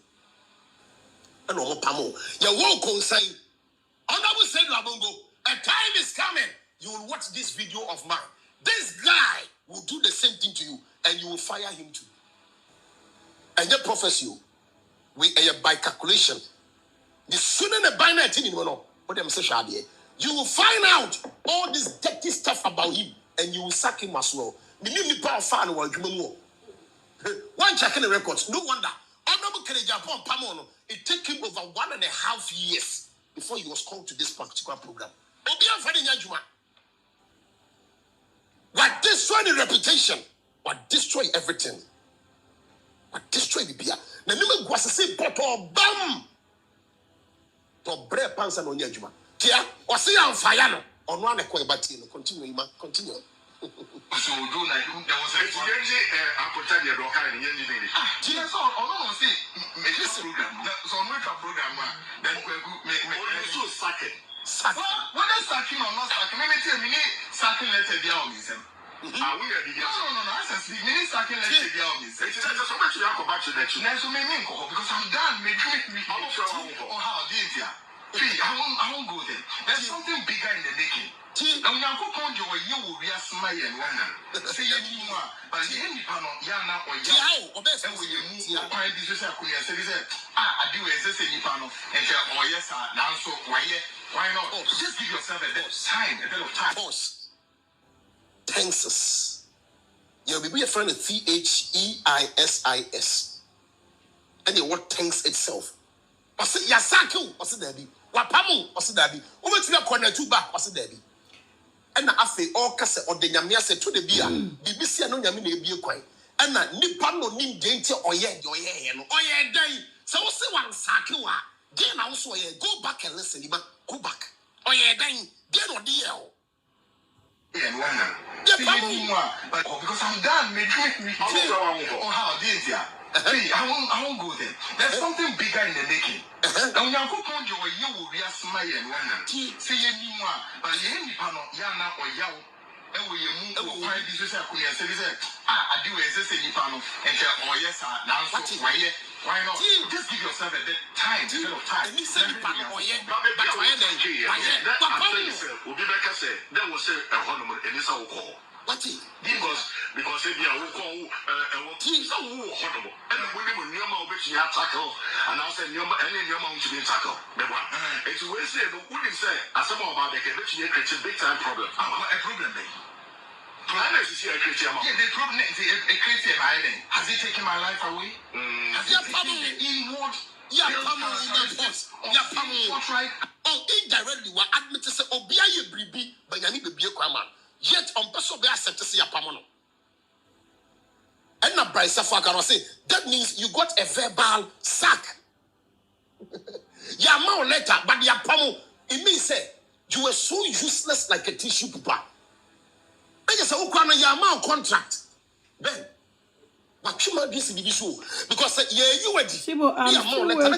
And no pamo. You won't consign. Honorable said Labongo, a time is coming. You will watch this video of mine. This guy will do the same thing to you, and you will fire him too. And the prophecy, we by calculation. The sooner the buy 19 in what them say, you will find out all this dirty stuff about him, and you will sack him as well. One checking the records, no wonder. Honorable Japan Pamono, it took him over 1.5 years before he was called to this particular program. What destroy the reputation? What destroy everything? What destroy the beer? The name was the same bottle bam. To bread pants and on your juma. Tia, or see on fire on one a quay batino. Continue, continue. So, do like there was a Apple your doctor and engineering. Tia, so, I see, make this program. So, make a program, then make so sacking. Whether sacking or not sacking, maybe tell me sacking letter down, is him. No, I said, me sacking letter down, is it? So much you have to back to that. Next, me because I'm done. Make me or how did ya? I won't go there. There's something bigger in the making. Now, you go on your you will be a smile and one. Say, you know, but the end panel, Yana or Yao, or best, and when you move, I said, I do as I say, Nipano, and oh, yes, now so why not? Just give yourself a bit of time. Pause. Tenses. You'll be a friend of THEISIS. And the word tense itself. I said, Yasaku, I said, Debbie. Wapamu, I said, Debbie. Over to your corner, two back, I said, Debbie. And I say, all Cassa or the Yamia said to the beer, BBC no Yamina be a quite. And that Nipano nim dainty or yet, or yeah, day. So say one Sakua. Then also, go back and listen, go back. Oh, yeah, then get on the L. But because I'm done, me or how did ya? I won't go there. There's something bigger in the making. Now, you go on your you will be a smile and one. Say, you know, but the end panel, Yana or Yao. And we move why this is a queer. I do as I say, Nipano, and oh, yes, now, why not? Just give yourself a bit time, a bit of time. And you say, Nipano, or yet, but will be back. I said, there was a honeymoon, and it's our call. What? Because if you are so horrible, and women near my bitch, you have tackle, and I said, your mom to be tackle. The one. It's always said, but wouldn't say, as about the bitch, it's a big time problem. A problem, I know you see a creature. Yeah, the problem is a creature island. Has it taken my life away? Has it taken the inward? Yeah, right. indirectly we admit say obia ye bribi banyani bebie kwama yet on person be accept say yapamono and na Bryce Afaka say that means you got a verbal sack. Ya ma letter but yapamo it means say you were so useless like a tissue paper. I just say ukwana ya ma contract then but you might be so because you were Sibo, I'm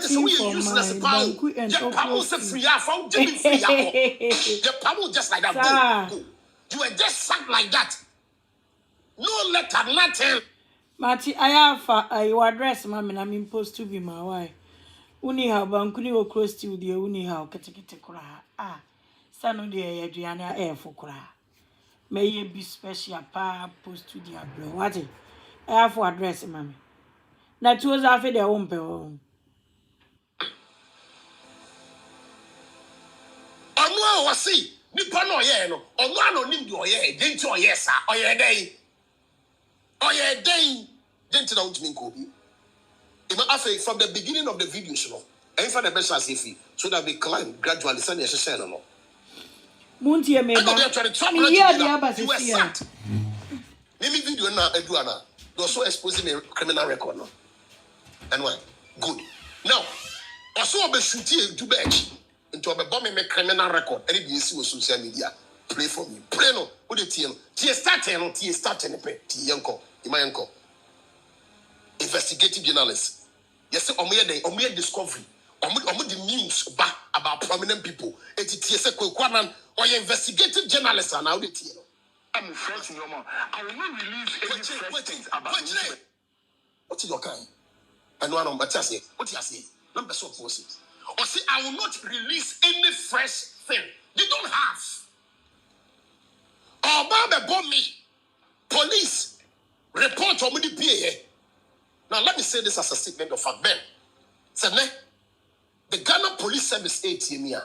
still waiting for my Banku and Okro. Just like that. Go. You were just sacked like that. No letter, nothing. Mati, I have your address, mammy. I'm imposed to be my wife. Uni how Banku ni Okro still there. Uni how kete kura. Ah, sanu de Adriana air for kura. May ye be special pa post to the blow. What it? I have for address, mammy. Na tu was after their own pe. Onu wa see nipa no ye no onu anonim de oye denti oye sa oye den denti na untimi nkobi ima afa from the beginning of the video so and for the best as if so that we climb gradually send your share no Munti e me ba me ya dia ba se sia me video na edu ana do so exposing a criminal record no and why good now also obeshuti edu Berchie into a bomb me criminal record any be see on social media play for me play no what the tie no tie start no pe tie yanko imayanko investigative journalists yes omo discovery omo the news about prominent people et tie say Kweku Anan or investigative journalists and how the tie no I'm fresh in your mouth. I will not release any fresh things about me. What is your kind? I know I'm but what you say number so forces or say I will not release any fresh thing you don't have. Obama bomb me. Police report on the PA. Now let me say this as a statement of fact. Ben, say the Ghana Police Service ATM here.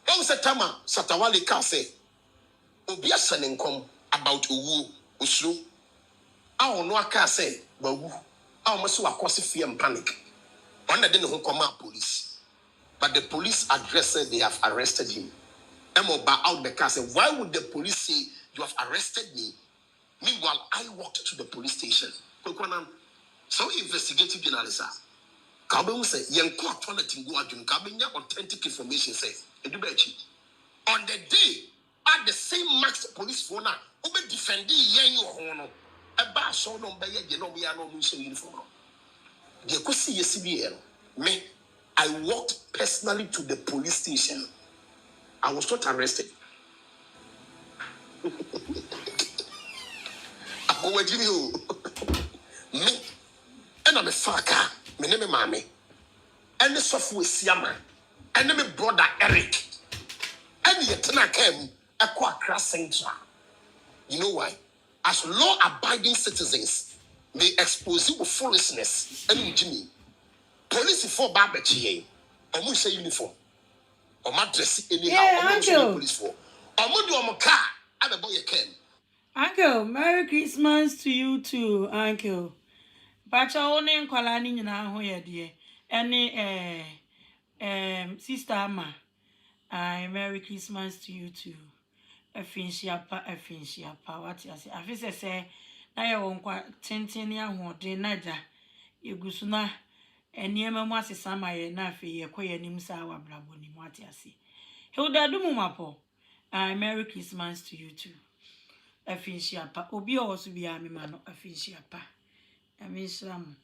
When was the time Satawali can say Obia Sanenkom about Uwu Usru? I don't know I can say but I almost cause fear and panic. One that didn't come out police. But the police addressed they have arrested him. Emoba out the car said, why would the police say you have arrested me? Meanwhile, I walked to the police station. So investigative journalist Kabe say, "Yen court toilet in Guadun, Kabenya authentic information says, Berchie. On the day, at the same max police phone, Ube defending yen your honor. A bar so no by you know we are no mission uniform. You could see a CBL. Me, I walked personally to the police station. I was not arrested. I go with you. Me, and I'm a fucker. My name is Mammy. And the software Siama. And my brother Eric. And the Tana came a Kwakra Central. You know why? As law-abiding citizens, they expose you with foolishness and Jimmy. Police for Berchie, or we say uniform, or my dress anyhow, or police for, or do a car, and a boy can. Uncle, Merry Christmas to you too, Uncle. Bacha one nkwalani nyina ho ye de. Ene sister Ama. Merry Christmas to you too. Afinsiapa what you say. Afise say na ye won kwa tenten ya hoden naja. Yegusu na eniema mu asesa ma ye na afi ye koye nim sa wa brabo ni mu atiase. Hilda dumu mapo. Merry Christmas to you too. Afinsiapa obi oso bia me ma no afinsiapa. Amislam.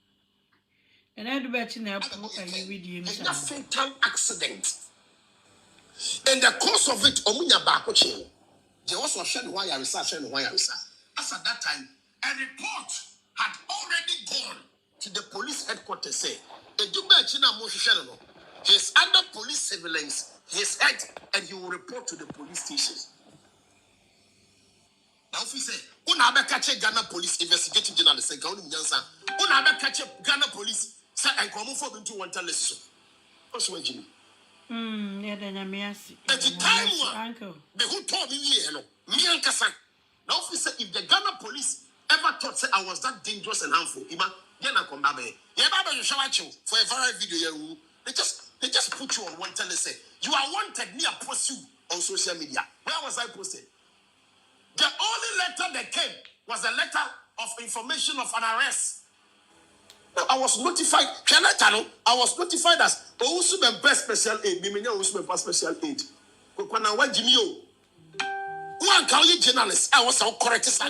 And I do bet you now with you. A fatal accident. In the course of it, Omunya Bakoche, there was a shed wire research and wire research. As at that time, a report had already gone to the police headquarters. Say, he's under police surveillance, his head, and he will report to the police station. Now, if we say, Una catch Ghana police investigative journalist, and Kauni Nyansa, Una catch Ghana police, say, and come for into one television. What's what Jimmy? Yeah, then I'm yes. At the time, Uncle, the who told me, me and Kasa. Now, if we say, if the Ghana police ever thought say, I was that dangerous and harmful, Ima, then I come back. Yeah, Baba, you shall watch you for a viral video. They They just put you on wanted list. Say, you are wanted, me I post you on social media. Where was I posted? The only letter that came was a letter of information of an arrest. Now, I was notified. I was notified as Ousube best special aid. Mimenya Ousube special aid. Kwana wa Jimmy O. One can you journalist. I was so correct. So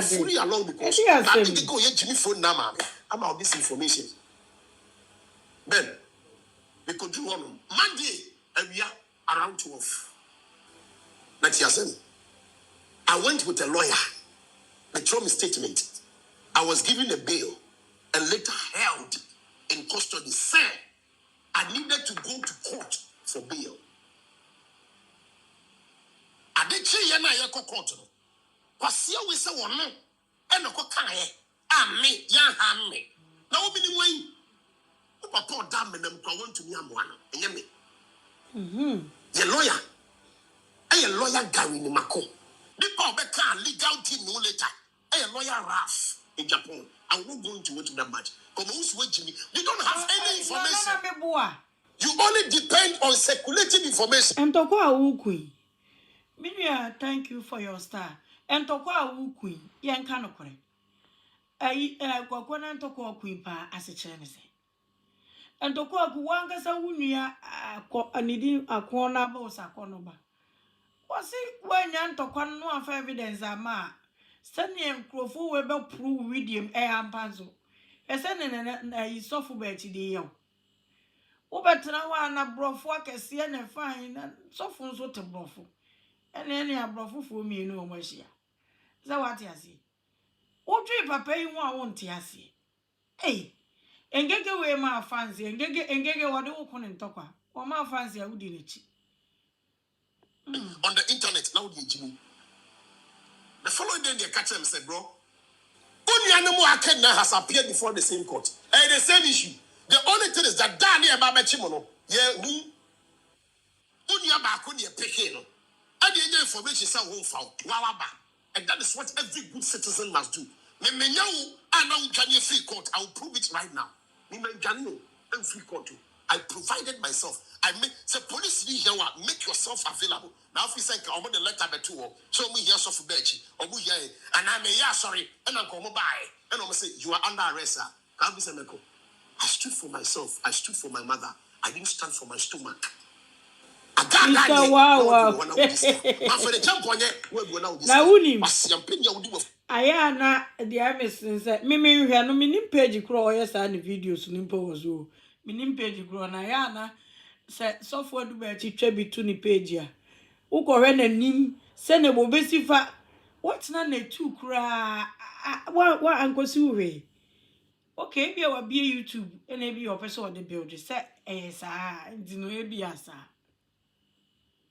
free along because I think go here Jimmy phone number about this information. Then we could do one Monday and we are around 12. Next year, I went with a lawyer. They told me statement. I was given a bail and later held in custody. Sir, I needed to go to court for bail. I did say yana yako court. Kwasi we say one no, and no kokaye. Me, yan ham me. Now we be way. Papa damn them want to me amwana. Enye me. The lawyer. A lawyer Gary ni mako. The power can legal team no later. A lawyer Raf in Japan. I won't go into it that much. You don't have any information. You only depend on circulating information. And to go wukui. Minia, thank you for your star. And to go wukui. Yan kanokore. Kwakwana to go kuipa as a Chinese. And to go wanga sa wunia anidi akona bosa konoba. Was it when yan to no of evidence ama? Sending Crofu Weber prove with him ampanzo. A sending a soft Berchie de yo. Obertana brofo can see and fine and softens what a brofo. And any a brofo for me no more. Is that what you see? What trip I pay you won't you see? Hey, and get away my fancy and Ngege what do open and talk or my fancy I would it. On the internet, now Jimmy. The following day, they catch him and said, bro, only animal has appeared before the same court. And the same issue. The only thing is that Daniel Babachimono, only about only a pekino. And the information is won't found. And that is what every good citizen must do. I know Janya free court. I will prove it right now. I'm free court. I provided myself. I make the police here make yourself available. Now if you say I'm on the letter betu, show me here so for Berchie, or we here, and I'm sorry, and I'm going to buy. And I'm going to say, you are under arrest, sir. I stood for myself. I stood for my mother. I didn't stand for my stomach. I got wow. Ayana, the Amazon said, Mimi, we have no minim page crow, yes, and the videos nimpo was all. Minim page grow, and Ayana said, software to Berchie tribute to the page. Uko rene nim, send a bobesifa. What's none a two cry? What Uncle Sue? Okay, be our be YouTube, and maybe your person on the building set, sir, didn't be a sir.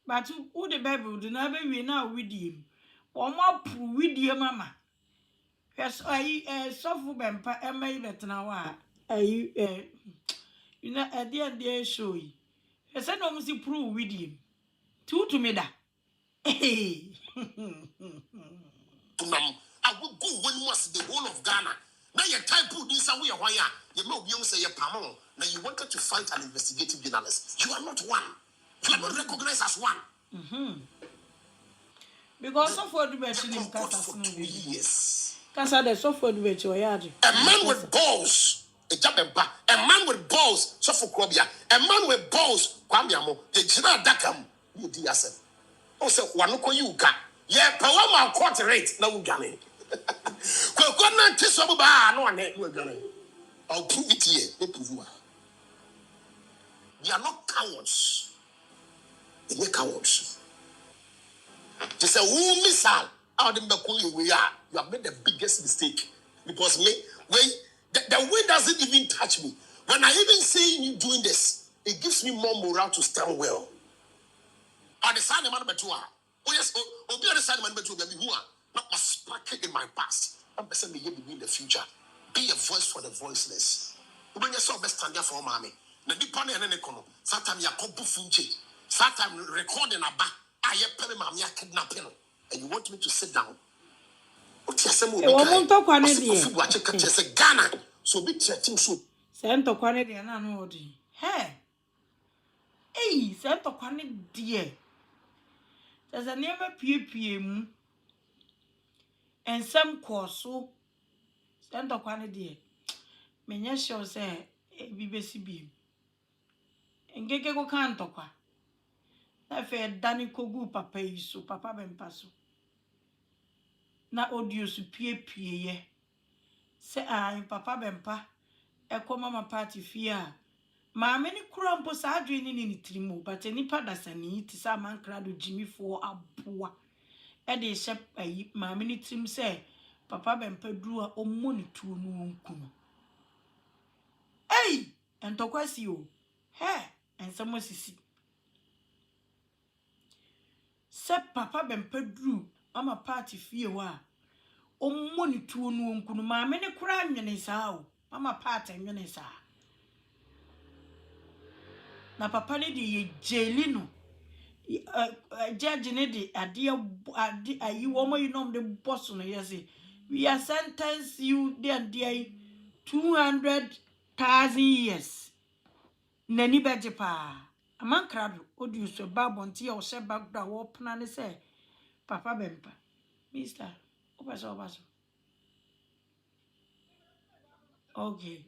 But who the Bible do not be now with him, or more with your mamma. Yes, I suffer bemper and may let now. You know, at the end, they show you. I said, almost prove with him. Two to me that. Hey. I will go when was the whole of Ghana. Now your type put this away why you know you say your pamon. Now you wanted to fight an investigative journalist. You are not one. You are not recognized as one. Because software do better in for 2 years. Casa the software do better. A man with balls. A man with balls, so for Krobia. A man with balls, Kwamiamo, the General Dakam, you DSM. Also, Wanuko Yuka. Yeah, Pawama quarter rate, no gunning. Kwekwana Tisoba, no one we're gunning. I'll prove it here. We are not cowards. We're cowards. Just a woman missile out in Bakuli we are. You have made the biggest mistake. Because the way doesn't even touch me. When I even see you doing this, it gives me more morale to stand well. On the side of man betua. Oh yes, be on the side of man betua be who are not my spark in my past. I'm person be in the future. Be a voice for the voiceless. When you saw best stand there for mommy. Na di pone ene kono. Sometimes ya kobu funche. Sometimes recording aba. Aye pere mama ya kidnapping. And you want me to sit down? Ghana, so be threatening so. Sento kwane de na no odi. He. Sento kwane de. There's a niema pie mu. Ensem koso. Sento kwane de. Menye sure say bi besi bi. Ngege ko kan tokwa. Na fe dani kogu papa yi so, papa bempa so. Na audio su pie ye. Se papa bempa ekọ mama party fia. Maame ni kura mpo sa adwene ni trimo, but nipa dasani ti sa mankra do Jimmy for aboa. E de hye ayi maame ni trim se papa bempa duru a ommo ni tuo no onkum. Entokwasi o. Ensemo sisi. Se papa bempa duru mama party fie wa ommo ni tuo no onkum. Maame ni kura anwene sa o. Mama party anwene sa. Na papa ni di ye jeli no. Judge ne di adi ayi womo you know the boss no yes. We are sentenced you there 200,000 years. Nani beje pa. Aman krado odi so babo nti o she bagda wo pna ne say papa bempa. Mister, obaso. Okay.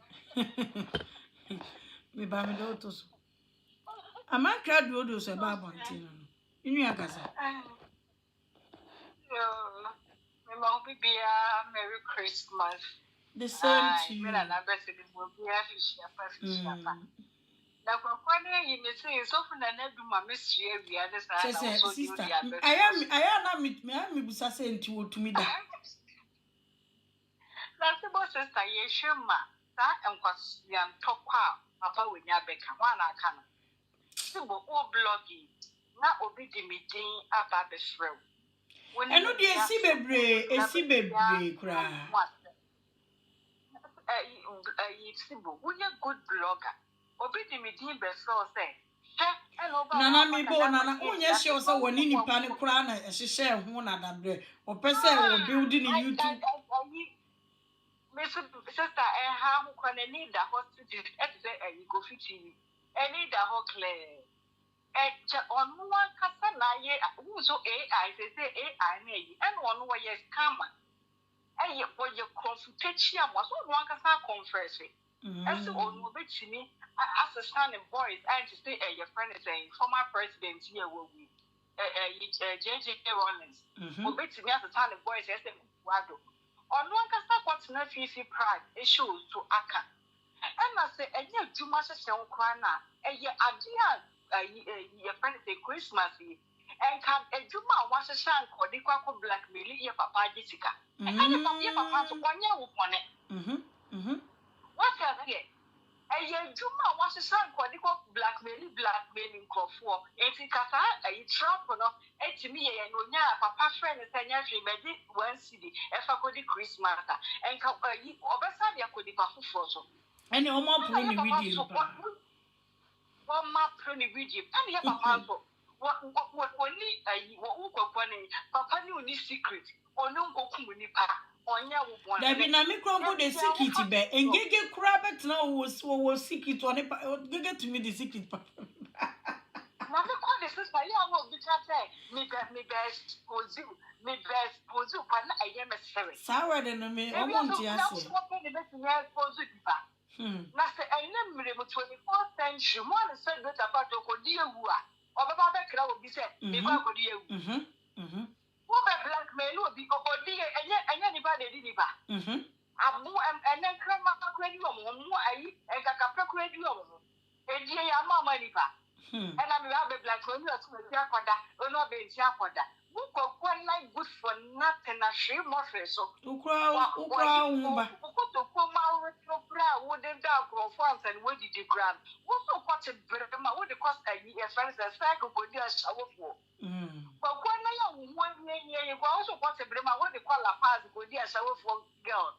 Me ba me do to so. Aman krado odi so babo nti no. Inu akasa. Merry Christmas. The same to you. Sister, I am me busa say nti wo tumi da. That's about sister Yeshua. That and was young talk papa with Yabeka, one I can. Simple or blogging, not obi the meeting about the shrew. And no dey si bebre kra. Simple, we a good blogger. Obi the meeting best so say. Nana mi bo nana onye she o say woni nipa ne kra na ehye ho na dabre. O pese o building YouTube. Sister, how can I need the hospital at the go fitting? I need the whole clear. On one casana, who so AI, they say AI, and one way is common. And yet, for your consultation was one casa conference. As the old movie, as a son and boys, and to say, your friend is saying, former president here will be J.J. Rollins. Who bet me as a son and boys, as a wado. On one casta what's not easy pride, it shows to Aka. And I say, and yet, too much as young crana, and yet, your friend is a Christmas, and come a Juma was a son called the Quaco blackmail your papa Jessica. And your papa to 1 year upon it. What's that again? A year Juma was a son called the blackmailing for 80 cassa, a trap or not, 80 me and papa friend and 10 years ready 1 city, if I could Christmas, and come a year over Sadia could be for so. And your mom put me with you. One map pony with you, and your papa. What only papa knew this secret, or no go nipa, or nya one. There be na me crumble the secret be, and Ngege crabet now was secret on it. Get to me the secret. Now the call this is my young will be chatting. Me best pose, but I am a service. Sour than me, I want to ask you. Master, I never 24th century. One said that about the Kodia Wua, or about the crowd will be said, Nipa Kodia. What a blackmail will be Kodia, and anybody did it. I'm more and then come up a credit and a credit. And here I'm my nipa. And I'm a blackmail, or not being Jacoda. Who got one like good for nothing, a shame more so. To crow, wouldn't doubt grow France and what did you grant? What's so much a Burma would cost a year, friends, a cycle could be a shower for. But when 1 year, you also want a Burma, what they call a pass could be a shower for girl.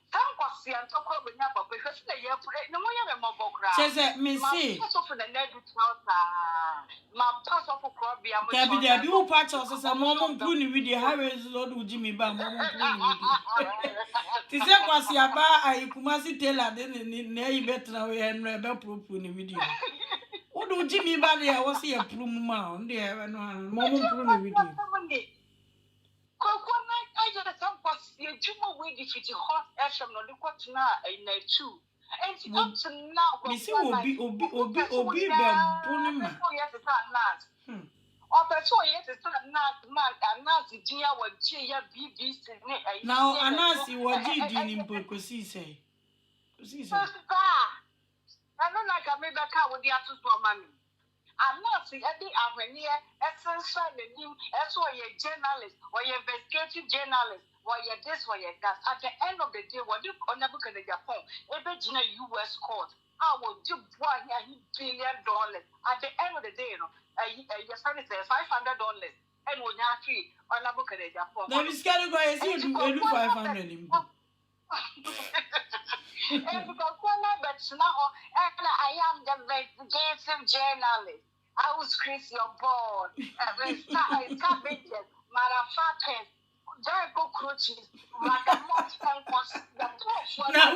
Some was the and talk over Napa because they have no one more cry. Says that, Miss C. For the net, my pass off Kabi there be who patch us some mom prune video how is Lord Jimmy ba mom prune video. Ti se kwasi aba ayi Kumasi Taylor den na yi betra we en be prune video. Odo Jimmy ba there was here prune ma on there no mom prune video. Kweku na aje some was ye juma we defeat hot FM no de kwatuna na 2. And up to now, Me see obi be bonema. Or person yes is not man and not the dear what G BBC. Now Anasi what GD in Pocosi say. I don't like a maybe car with the other mommy. I'm not the Eddie Avenir, essential name, as well a journalist or your investigative journalist. Why you this, why you that? At the end of the day, when you on a book in Japan, every US court, I will do $1 billion. At the end of the day, you know, your son is $500, and when you're free on a book in Japan. Now, this kind of guy is here to do 500. And because but now, I am the investigative journalist. I was Chris your board, cabbages, motherfuckers. Now,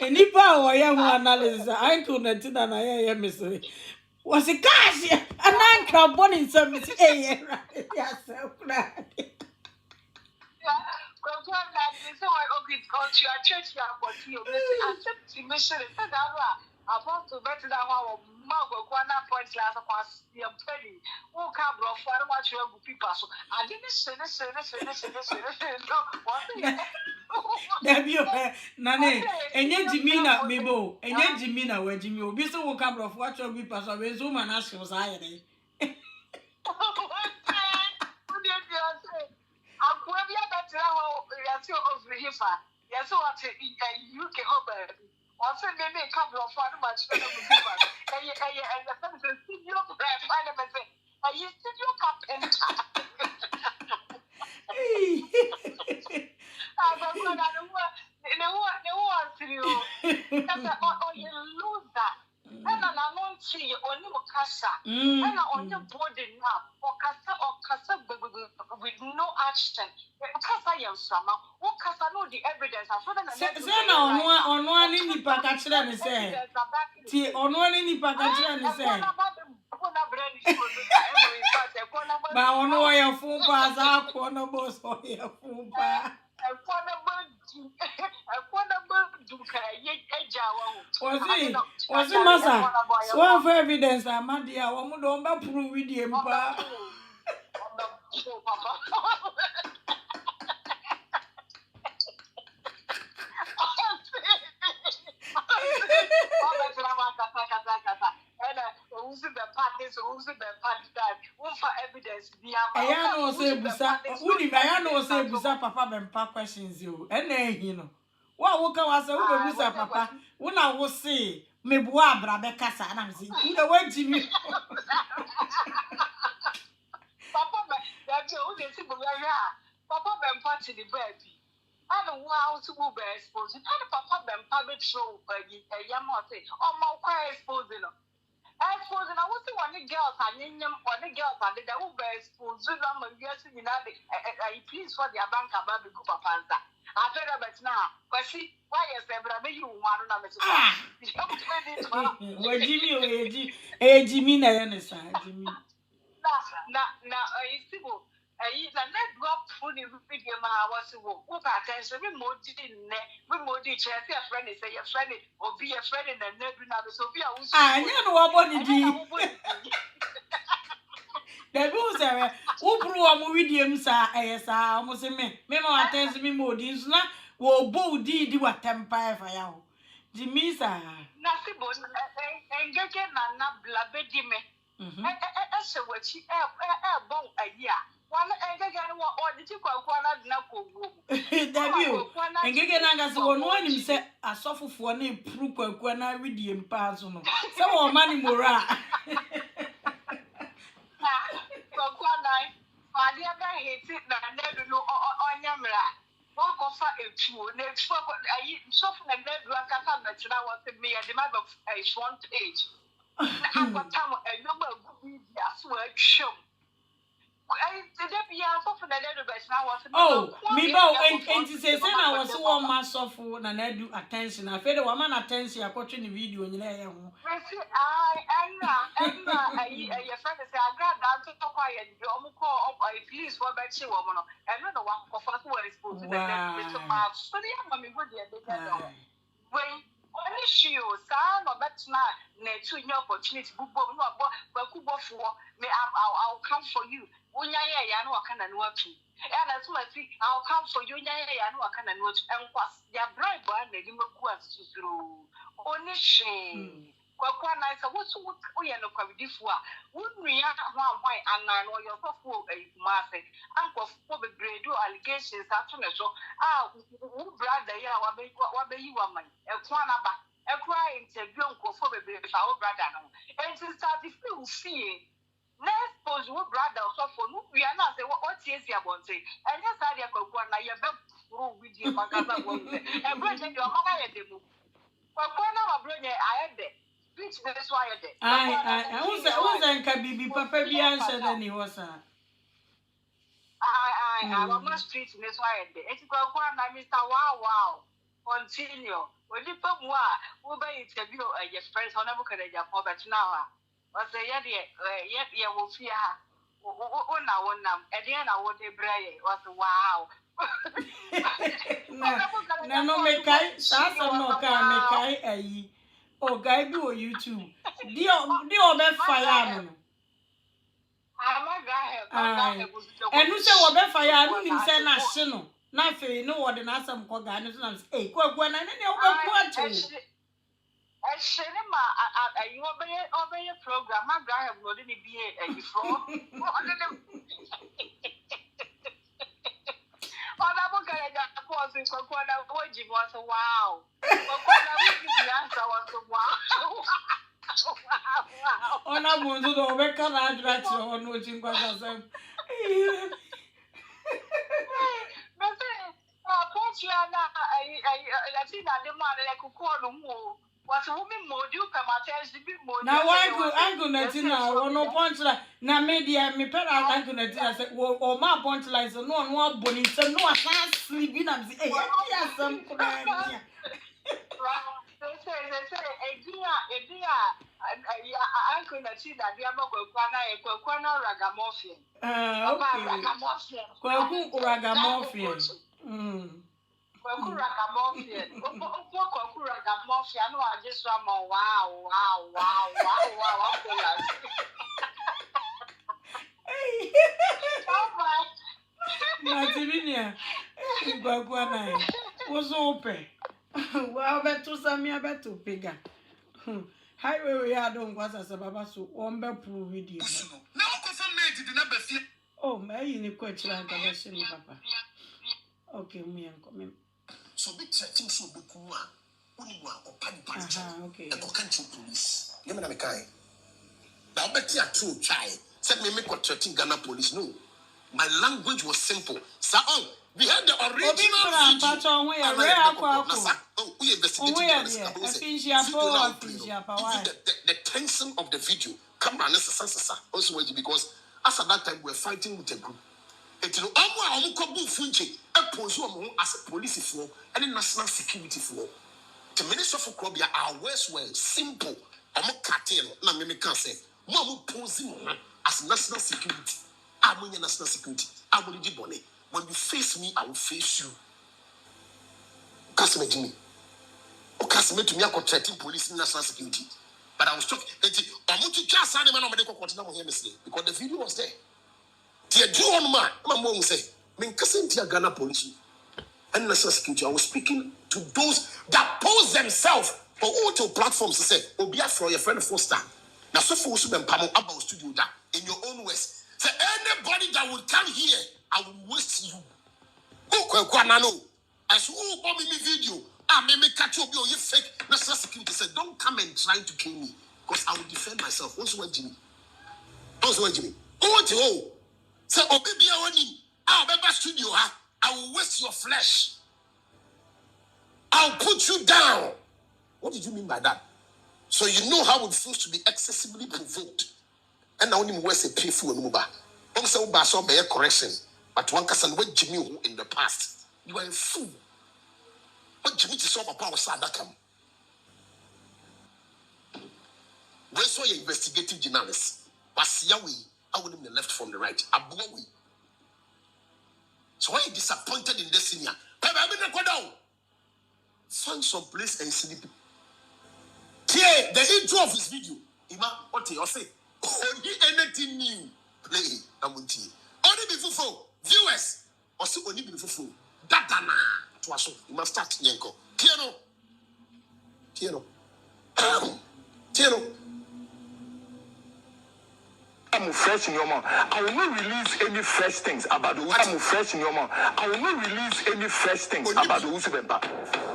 any power I am analysis, I couldn't do that. I am Mr. Was a cash, and I'm crab born in some yes, so glad. About to better than our mother, one points last of us, the penny. Who can't bro for what you have people. So I didn't say this. There be Nane, and yet Jimina, Bibo, and yet Jimina, where Jimmy will be so come of what your people are with Zoom and ask your side. Yes, what UK Hobart. Also, they may come from far much better with you. And the studio parliament, I used to do carpenter. I don't want to you. You lose that. And I don't see you on your casa. And on your body now, or casa with no action. Casa young summer, who casa know the evidence. Say on one in the package, let me say. See, on one in the package, let me say. But on why your phone pass out, one of us for your phone pass. Was it massa? Swan for evidence, I'm not the woman don't prove with him. I know say Busa Papa Bempa questions you. And then you know. What will come as a Busa Papa? When I will say me boa brabe casa and I'm saying, you know what Jimmy. Papa, that's your own Papa Bempa to the baby. I don't want to move exposed. And Papa Bempa be show a yamote or more quiet exposing. Exposing, I was one girls and one girls and the Uber exposed. I'm guessing you know, I please for the bank about the group of Panza. I feel about now, but see, why is there? But I mean, you want to know. Where Jimmy, Jimmy, I understand. Jimmy. Now, I still. Let drop food in video. I was who attention. We more chance. Your friend is your friend, or be a friend in the neighborhood. So be a you know what body. The rules are who grew a movie, sir. Yes, I almost say me. Memo attends me more. This not will bow do what tempire for you. Jimmy, sir. Nothing but Ngege na blabedime. That's what she bought a year. One Ngege or did you call one debut. Ngege Nangas one him said a sofa for a name proof when I read the imparson. Some more money more. I never hate it, I never know on Yamra. Walk off a true, next for I soften a bed like a family. I was to be a demand of a front age. I got time a number of good media, swear show. Oh, me bow and to say, I was so much for na do attention. I feel the woman attention. I watching the video in there. I your friend say, I got that to quiet. You almost call up at least for Berchie woman. And no one for first one is supposed to be so much. So the young mommy would get when only she son or that's not to your opportunity. But I'll come for you. I know I can work you. And as well as I'll come for you. I know I can work and was your bribe and you must through only shame. Kwa na isa what's what we are not quite different. Wouldn't we have why Anan or your football a master? Uncle for the grade allegations after the show. Brother, yeah, what be you are mine? A quanaba, a cry interview for the our brother. And to start if you see. Next pose wo brother so for no we are not say what is here about say and yes I dey go na you be through video magaba wo say e brother your mama ya demo kwa na ma brother I dey speech this why dey I was nka bibi papa bi answer than he was I'm not street this why dey it go na Mr. Wow continue when you put more wo be interview your friends on never can dey for but now was a yet will fear her. One at the end I would be was wow. No, make I, Sasa no can make I, oh, guy do YouTube. Dear, be fire. And who said what be fire? I don't even say national. Nothing, no one and some cognition. Hey, Kweku, and I know what. I cinema you obey your program. My guy have not any BA before. Wow. On a moon to the Rebecca Address on watching Quassam. I think that the man I could call no more. Was a woman more you come at the big more. Now, why could I go now? No punch like now, maybe me pet I said, or my punch like so no one bonnie, so no, I can't sleep in. I'm saying, yes, some I couldn't see that the other Kwana ragamuffin. Okay. Kweku ragamuffin. Kweku ragamuffin. Kweku ragamuffin. I know I just want wow. Mativinia, Kweku was open. Well, bet to some me bet to bigger. Highway we are don't was as a baba so one be prove video. Now, confirm me the number. Oh, may you question like a lesson, papa. Okay, me and come. So be threatening so Bukuma. Only one or Paddy. Okay. The country police. You mean, I'm a kind. Now, bet you are true, child. Said me make what threatening Ghana police. No, my language was simple. So, we had the original the tension of the video. Come on, also because as at that time we were fighting with a group. It is as a police for and national security for the Minister for Krobia, our words were simple. I'm a cartel. Now, me can say, Mama posing as national security. I'm in national security. I will do money. When you face me, I will face you. Customer to me. Or customer to me, I could threaten police and national security. But I was talking. I'm going to just sign the man on medical continent because the video was there. Tia do on man, my mom say, "Men cousin tia Ghana police and national security." I was speaking to those that pose themselves for all to platforms to say, "Obia for your friend Foster." Now, so for us, about studio that in your own words. Say anybody that will come here, I will waste you. Oh, Kweku, as who bomb me video, me catch up your fake national security. Said, don't come and try to kill me because I will defend myself. What's what Jimmy? Oh, say, oh, baby, I'll be back studio. I will waste your flesh. I'll put you down. What did you mean by that? So you know how it feels to be excessively provoked. And now only was a painful and muba. Also, Basso by a correction, but one cousin what Jimmy in the past. You are a fool. What Jimmy to solve a power side that come. Where saw your investigative journalists? Was Yahweh, I would have left from the right. Abuawi. So why are you disappointed in this senior? Find some place and sleep. Here, the intro of his video. Ima, what you say? Only anything new. Play. Amunti. Only be fufu. Viewers. Also only be fufu. Datana. Twaso. You must start yenko. Tieno. I'm fresh in your mouth. I will not release any fresh things about the I'm fresh in your mouth. I will not release any fresh things about the Usubempa.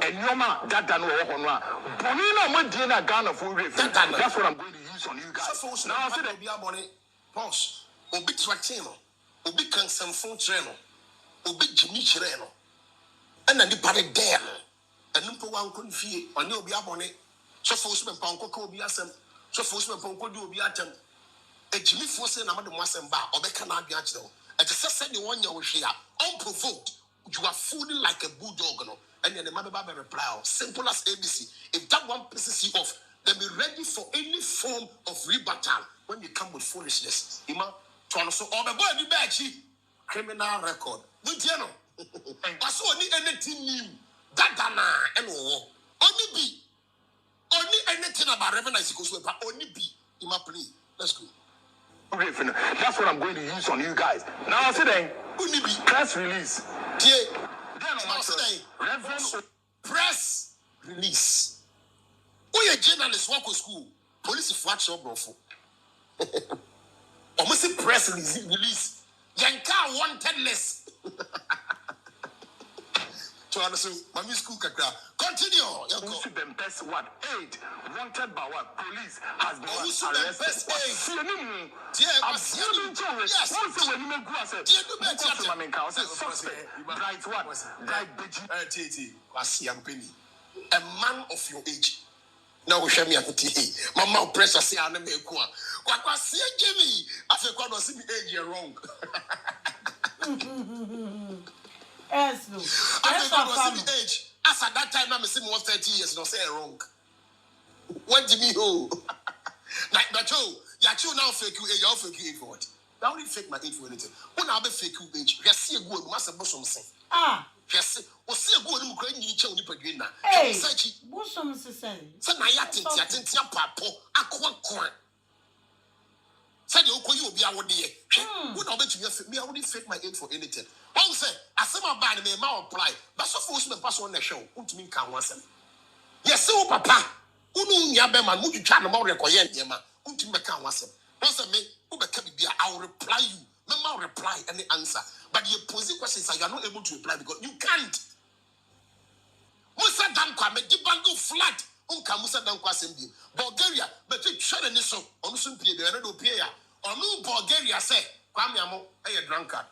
And your mouth, that done Honor. Bonina Medina Ghana for that's what I'm going to use on you guys. Now I said I'll be a bonnet. Pause. Obi Tratino. Obi Kansam Phone Treno. Obi Jimmy Chireno. And then the party there. And Numpo one couldn't feel on your be a bonnet. So for Usman Ponko be a sem. So for Usman Ponko do be a tem. A Jimmy Fosse and Amadu Massamba, or the Canal Biachno, and the second one you share, unprovoked, you are fully like a bulldog, and then the Mother Baba reply, simple as ABC. If that one pisses you off, then be ready for any form of rebuttal when you come with foolishness. Ima, Tonoso, or the boy, the Berchie, criminal record. But you know, I saw anything new, that Dana, and only be, only anything about Reverend Isaac, but only be, Ima, please, let's go. That's what I'm going to use on you guys. Now, sit press release. Press release. We are journalists work with school. Police is watch your brofo. Almost press release. Yanka wanted less. So my school continue. Also, the best what? 8 wanted by what? Police has been arrested. A man of your age. Now we share me at the my mouth pressure say I never go. What see Jimmy? I feel God was me age wrong. Yes, no. I feel God was me age. As at that time, I'm saying 30 years, no say wrong. What do you mean? Like, but you now fake you age, I'll fake you age for what? I only fake my age for anything. When I'll be fake you age, you see a good, must have something. Yes, or see a good, you can't you tell me per green now. Hey, what's some say? So now I think your papa, a quack. Said you will be our dear. Would not bet you me, I wouldn't fake my age for anything. One say, I said my band may now apply, but so force me pass on the show. Won't mean can once. Yes, so papa. Who knew Yabeman, would you try to more require Yama? Won't you make once? Once a me, who became be, I will reply you. Mama reply any answer. But your posing questions are not able to reply because you can't. Musa Dankwa, me Dibango flat. Unka Musa Dankwa Sembi. Bulgaria, but you try to listen on some Pia, the other Pia. Or no Bulgaria say, Kwamiamo, a drunkard.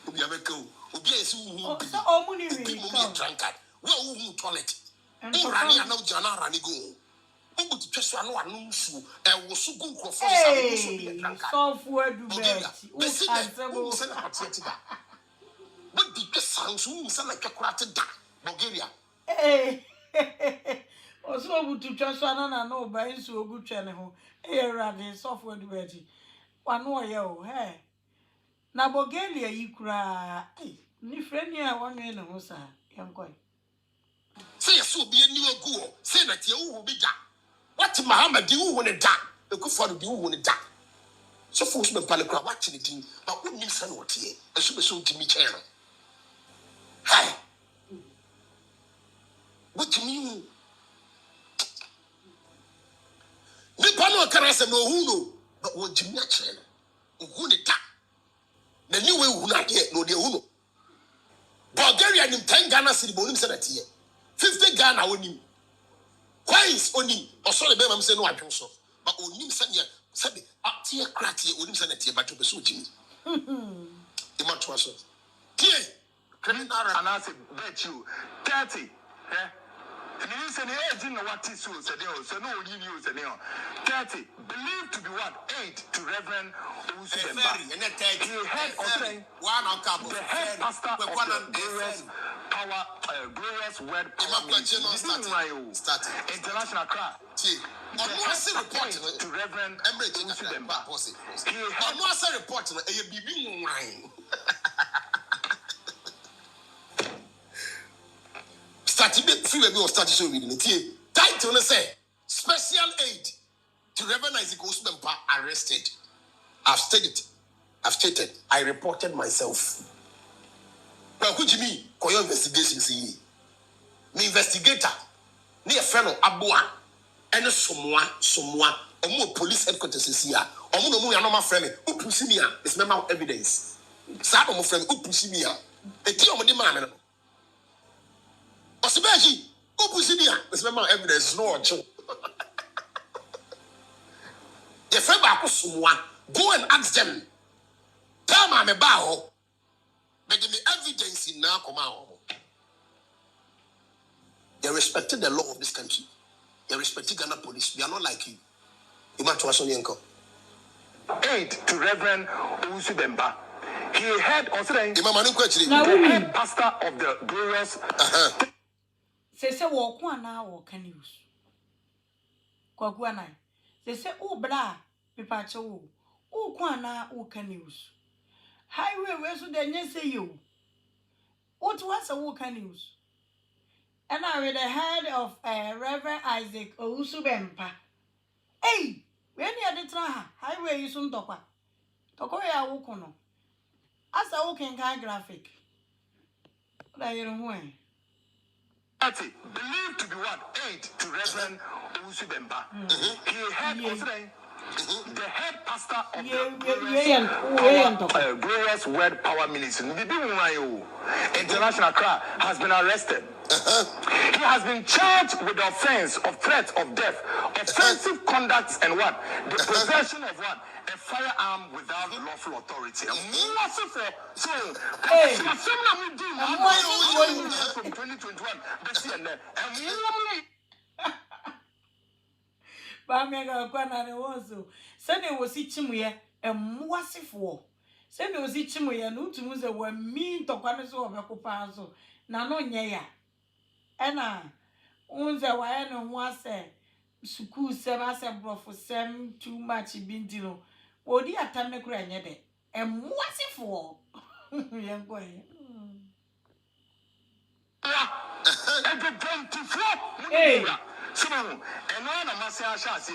Ubiameko, Ubias who drunkard. Well, who toilet? Rani and no Jana Ranigo. Who would just one and was so good for software do what did the sounds who sound like a cracked Bulgaria? Hey, also to trust one and no by so good channel. Here are the software do one more yo, hey. Na Bulgaria, you cry. Ni friend ya one in a hosa, young boy. Say so be a new go. Say that you will be that. What Muhammad do when it die? The good for the when it die. So force me Palacra watching it, but what means what here? I should be so Jimmy Channel. Hey, what do you mean? The panel can I say no who know, but what Jimmy Channel? Who it die? The new way who not yet, no, the Uno. Bulgaria in 10 Ghana city, Bonim said that here. 50 Ghana on him. Coins on him, or so the baby say no, I don't so. But on him said, said, up here, crack here, on him said that here, but to pursue Jimmy. The much was it. Here, criminal and I said, bet you 30. 30, believed to be what? 8 to Reverend Owusu-Bempah. He head the head pastor of the Glorious Word Power Ministry. International crowd. To Reverend Owusu-Bempah. He had report title say special aid to Reverend Isaac Owusu-Bempah arrested. I've stated. I reported myself. Now, could you mean for your investigation? See, me investigator, near fellow Abua, and someone, or more police headquarters is here. Or more, no, my friend, who push me out is memo evidence. Some of friend who push me out. A deal with the man. What's the Berchie? Who push me out is memo evidence. No, your friend back someone. Go and ask them. Tell me about. But the evidence in now come out. They respected the law of this country. They respected Ghana police. They are not like you. You might trust on your uncle. Aid to Reverend Owusu-Bempah. He had also the head pastor of the Glorious. Say walk one hour can use. Kweku Anan. They say oh blah pipacho. Oh kwana oh can use. Highway where so they say you. What was a who can use? And I with the head of Reverend Isaac Owusu-Bempah. Hey, when you are the traha, highway you soon topa. Tokoya wukono. As a walking kind graphic. What are you doing? 30, believed to be what? 8 to Reverend Owusu-Bempah. He had also the head pastor of the Glorious Word Power Ministry. International crowd has been arrested. He has been charged with the offense of threat of death, offensive conducts, and what? The possession of what? A firearm without lawful authority. From 2021, Bamega Kwana also. Send it was itching ye a massive war. Send it was itching ye no to muse were mean to Quanaso of Yacopazo. Nano nyea. Anna owns a wire no one say Suku Sebasa bro for sem too much bindino. Or dear Tamacra yede. A massive war. Young boy. Hey. So, and on a Masia Shasi,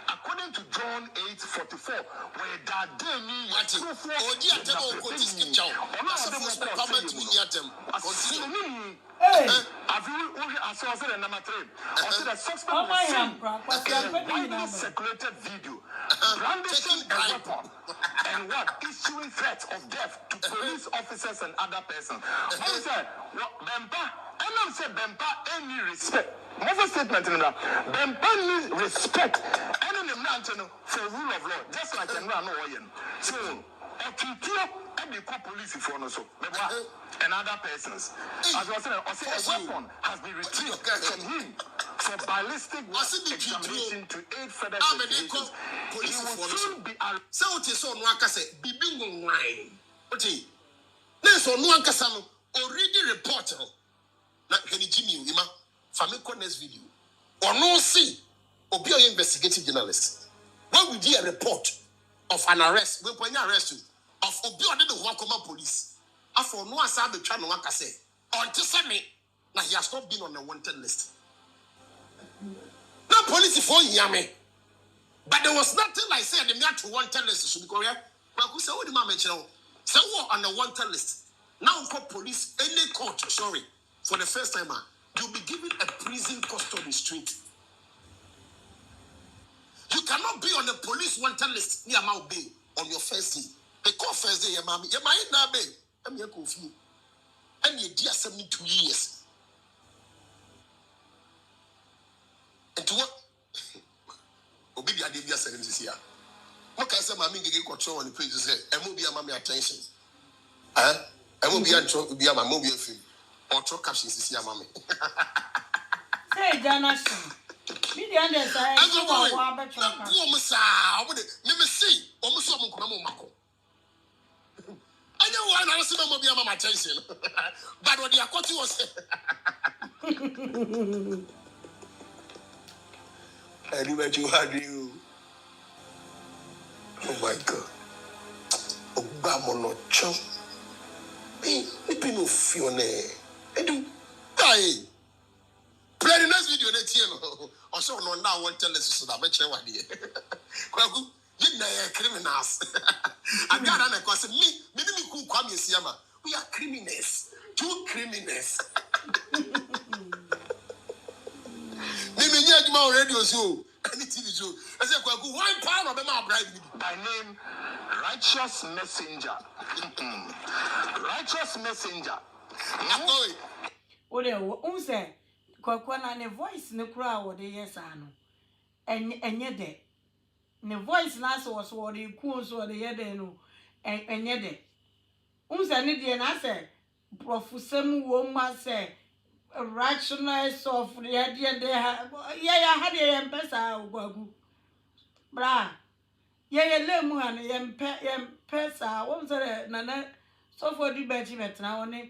according to John 8:44, where that day me, widely circulated video brandishing a weapon and what issuing threats of death to police officers and other persons. I said, Bempah, and I said Bempah any respect. Mother statement in that Bempah needs respect and in the for rule of law, just like in Rano. So, and the police for no so and other persons. As I said, a weapon has been retrieved from him for ballistic examination to aid further investigations. He will soon be arrested. So what is on Waka say, Bibingo wine. Okay. There's on Wankasano already reported. Now, Henny Jimmy, Ima, Famiko next video. Or no see, or be an investigative journalist. When we do a report of an arrest, we'll point arrest you. Of Obi the Wakoma police. After no answer the channel Waka say, until Sammy, now he has not been on the wanted list. No police for Yame. But there was nothing like saying the man to wanted list should be correct. But who said, what the man mentioned? So on the wanted list. Now for police, any court, sorry, for the first time, you'll be given a prison custody street. You cannot be on the police wanted list near Mount Bay on your first day. They call first day, your mommy. Your mind now, babe. I'm here confused. And you're dear 72 years. And to what? Obi dia de bia 70 years. What can I say, Mammy, Ngege control on the page? Say, I will be a mommy attention. I will be a my movie film. or talk captions is your mommy. Say, Jana, me the underside. I'm going to let me see. Almost some Mako. I know one I see my attention. But what the Akoti was. Anyway, you had you. Oh my God. Obamono cho. Me no fione. Edu. Hey. Play the next video next year. Also, no now one tell us so that bet you what here. Kweku, you know criminals. I got an question. Me cool come here, we are criminals. 2 criminals. Me my radio show. Any TV show. I said, Kweku, 1 pound of them are bribing By name, Righteous Messenger. Righteous Messenger. O de o say Kweku na ne voice ne kura wo de yes ano. Enye de. Ne voice na so wo de ku so de ye de no. Enye de. Say ne de na say profusem wo ma say righteousness of the idea they have. Yeah, had a pesa Kweku. Bra. Yeah, lemu han pesa. What was that? Nana so for the Berchie betna one.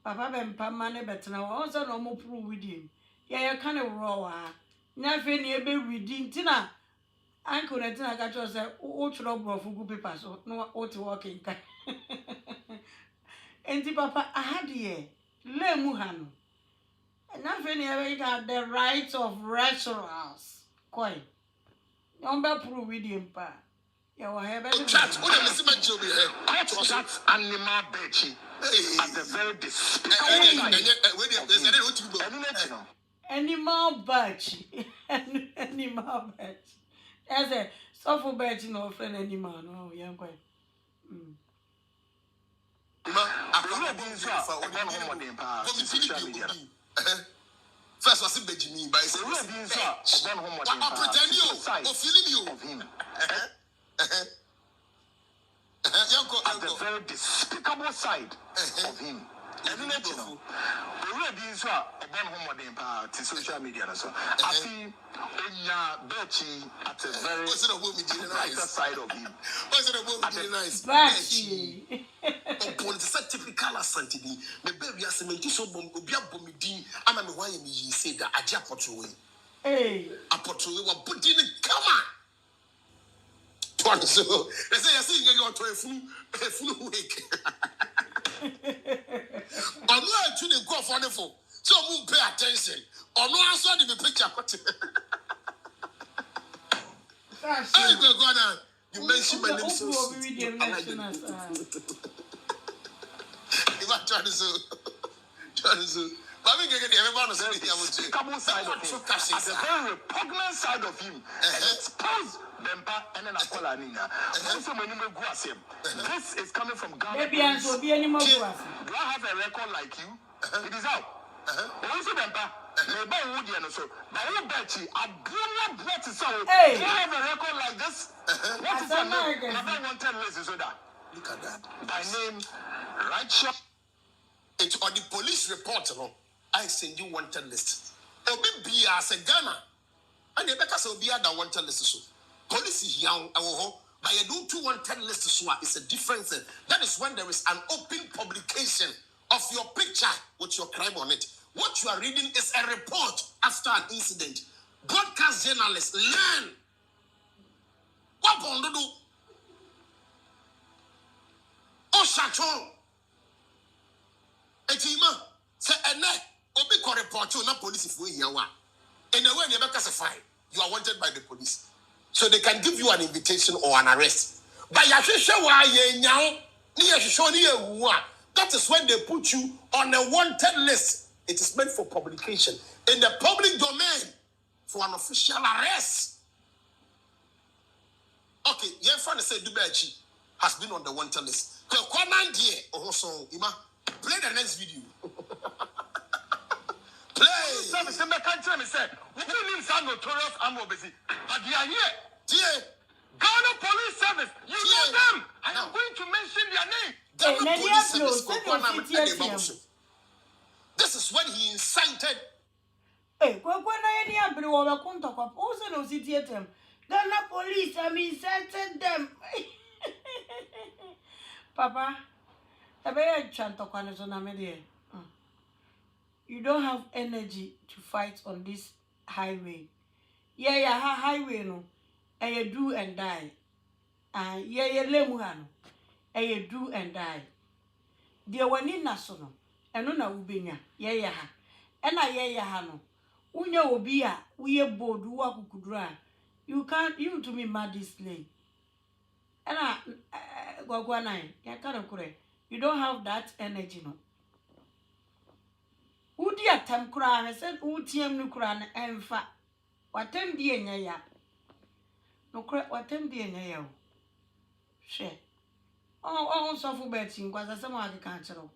Papa bempa mane betna won so no mo prove with him. Yeah, you kind of raw. Na fe ni ebe reading tina. Uncle na tina ka cho say o chro brofu gu paper so no o ti working kan. Enti papa ahadie lemu hanu. Na fe ni ebe got the right of restaurants. Koi. Number prove with him pa. Yeah, wa hebe. Chat, what am I saying here? That's animal Berchie. At the very despicable Animal Berchie. Animal Berchie. That's a so for Berchie no friend animal no young boy. First was Benjamin by I pretend you or feeling you of him. At the very despicable side of him. Already so about social media so I see Berchie at the very brighter side of him. What's it about nice? Berchie. Upon the typical asante bi me baby asementi so bom obi abom din ama me wan me yi say that aje apotrowe. Apotrowe wa body ne kama. So they say you see you to a full week. I'm not to the go for the phone. So move pay attention. Or no answer the picture. Hey, go you mentioned my name so. If I try to so. But we get everyone to say the side of him. At the very repugnant side of him. And expose Bempa and then Akola Nina. Also, when you go as him, this is coming from Ghana. Maybe I will be any more. Do I have a record like you? It is out. Also, Bempa, maybe Woody and so. But you Berchie, I do not want to say, do I have a record like this? What is your name? Never wanted list is that. Look at that. By name, Righteous. It's on the police report, no? I send you wanted list. Obi be as a Ghana. And the better so be that wanted list so. Police is young, but you do 2 wanted list so it's a difference. That is when there is an open publication of your picture with your crime on it. What you are reading is a report after an incident. Broadcast journalists learn. What do do? Oh, Shacho. Etima say ene obi ko report you na police if we here wa. In a way you be classify. You are wanted by the police. So they can give you an invitation or an arrest. But that is when they put you on a wanted list. It is meant for publication in the public domain for an official arrest. Okay, your friend said Berchie has been on the wanted list. Play the next video. Play. Somebody said, "What do you mean, some notorious ammo busy? But they are here. Ghana Police Service. You know them. I am going to mention their name. Ghana Police Service. This is when he incited. Hey, when I any abri over contact of also no city at them. Ghana police, I mean, incited them. Papa, I better chant to Kwanzaa. You don't have energy to fight on this highway. Yeah, highway no. And you do and die. Yeah, lemuhano. And you do and die. Dear one in nasono. And no ubenya. Yeah, ha. And I yeah, hano. Unya obia, we a board, who could run. You can't, you to me mad this lane. And Gwagwanai, you can't correct. You don't have that energy, no. Who dear Tam Kran, I said, who TM Nukran and fat. What time dear ya? No crack, what time dear ya? Share. Oh, so for betting was a someone can't tell.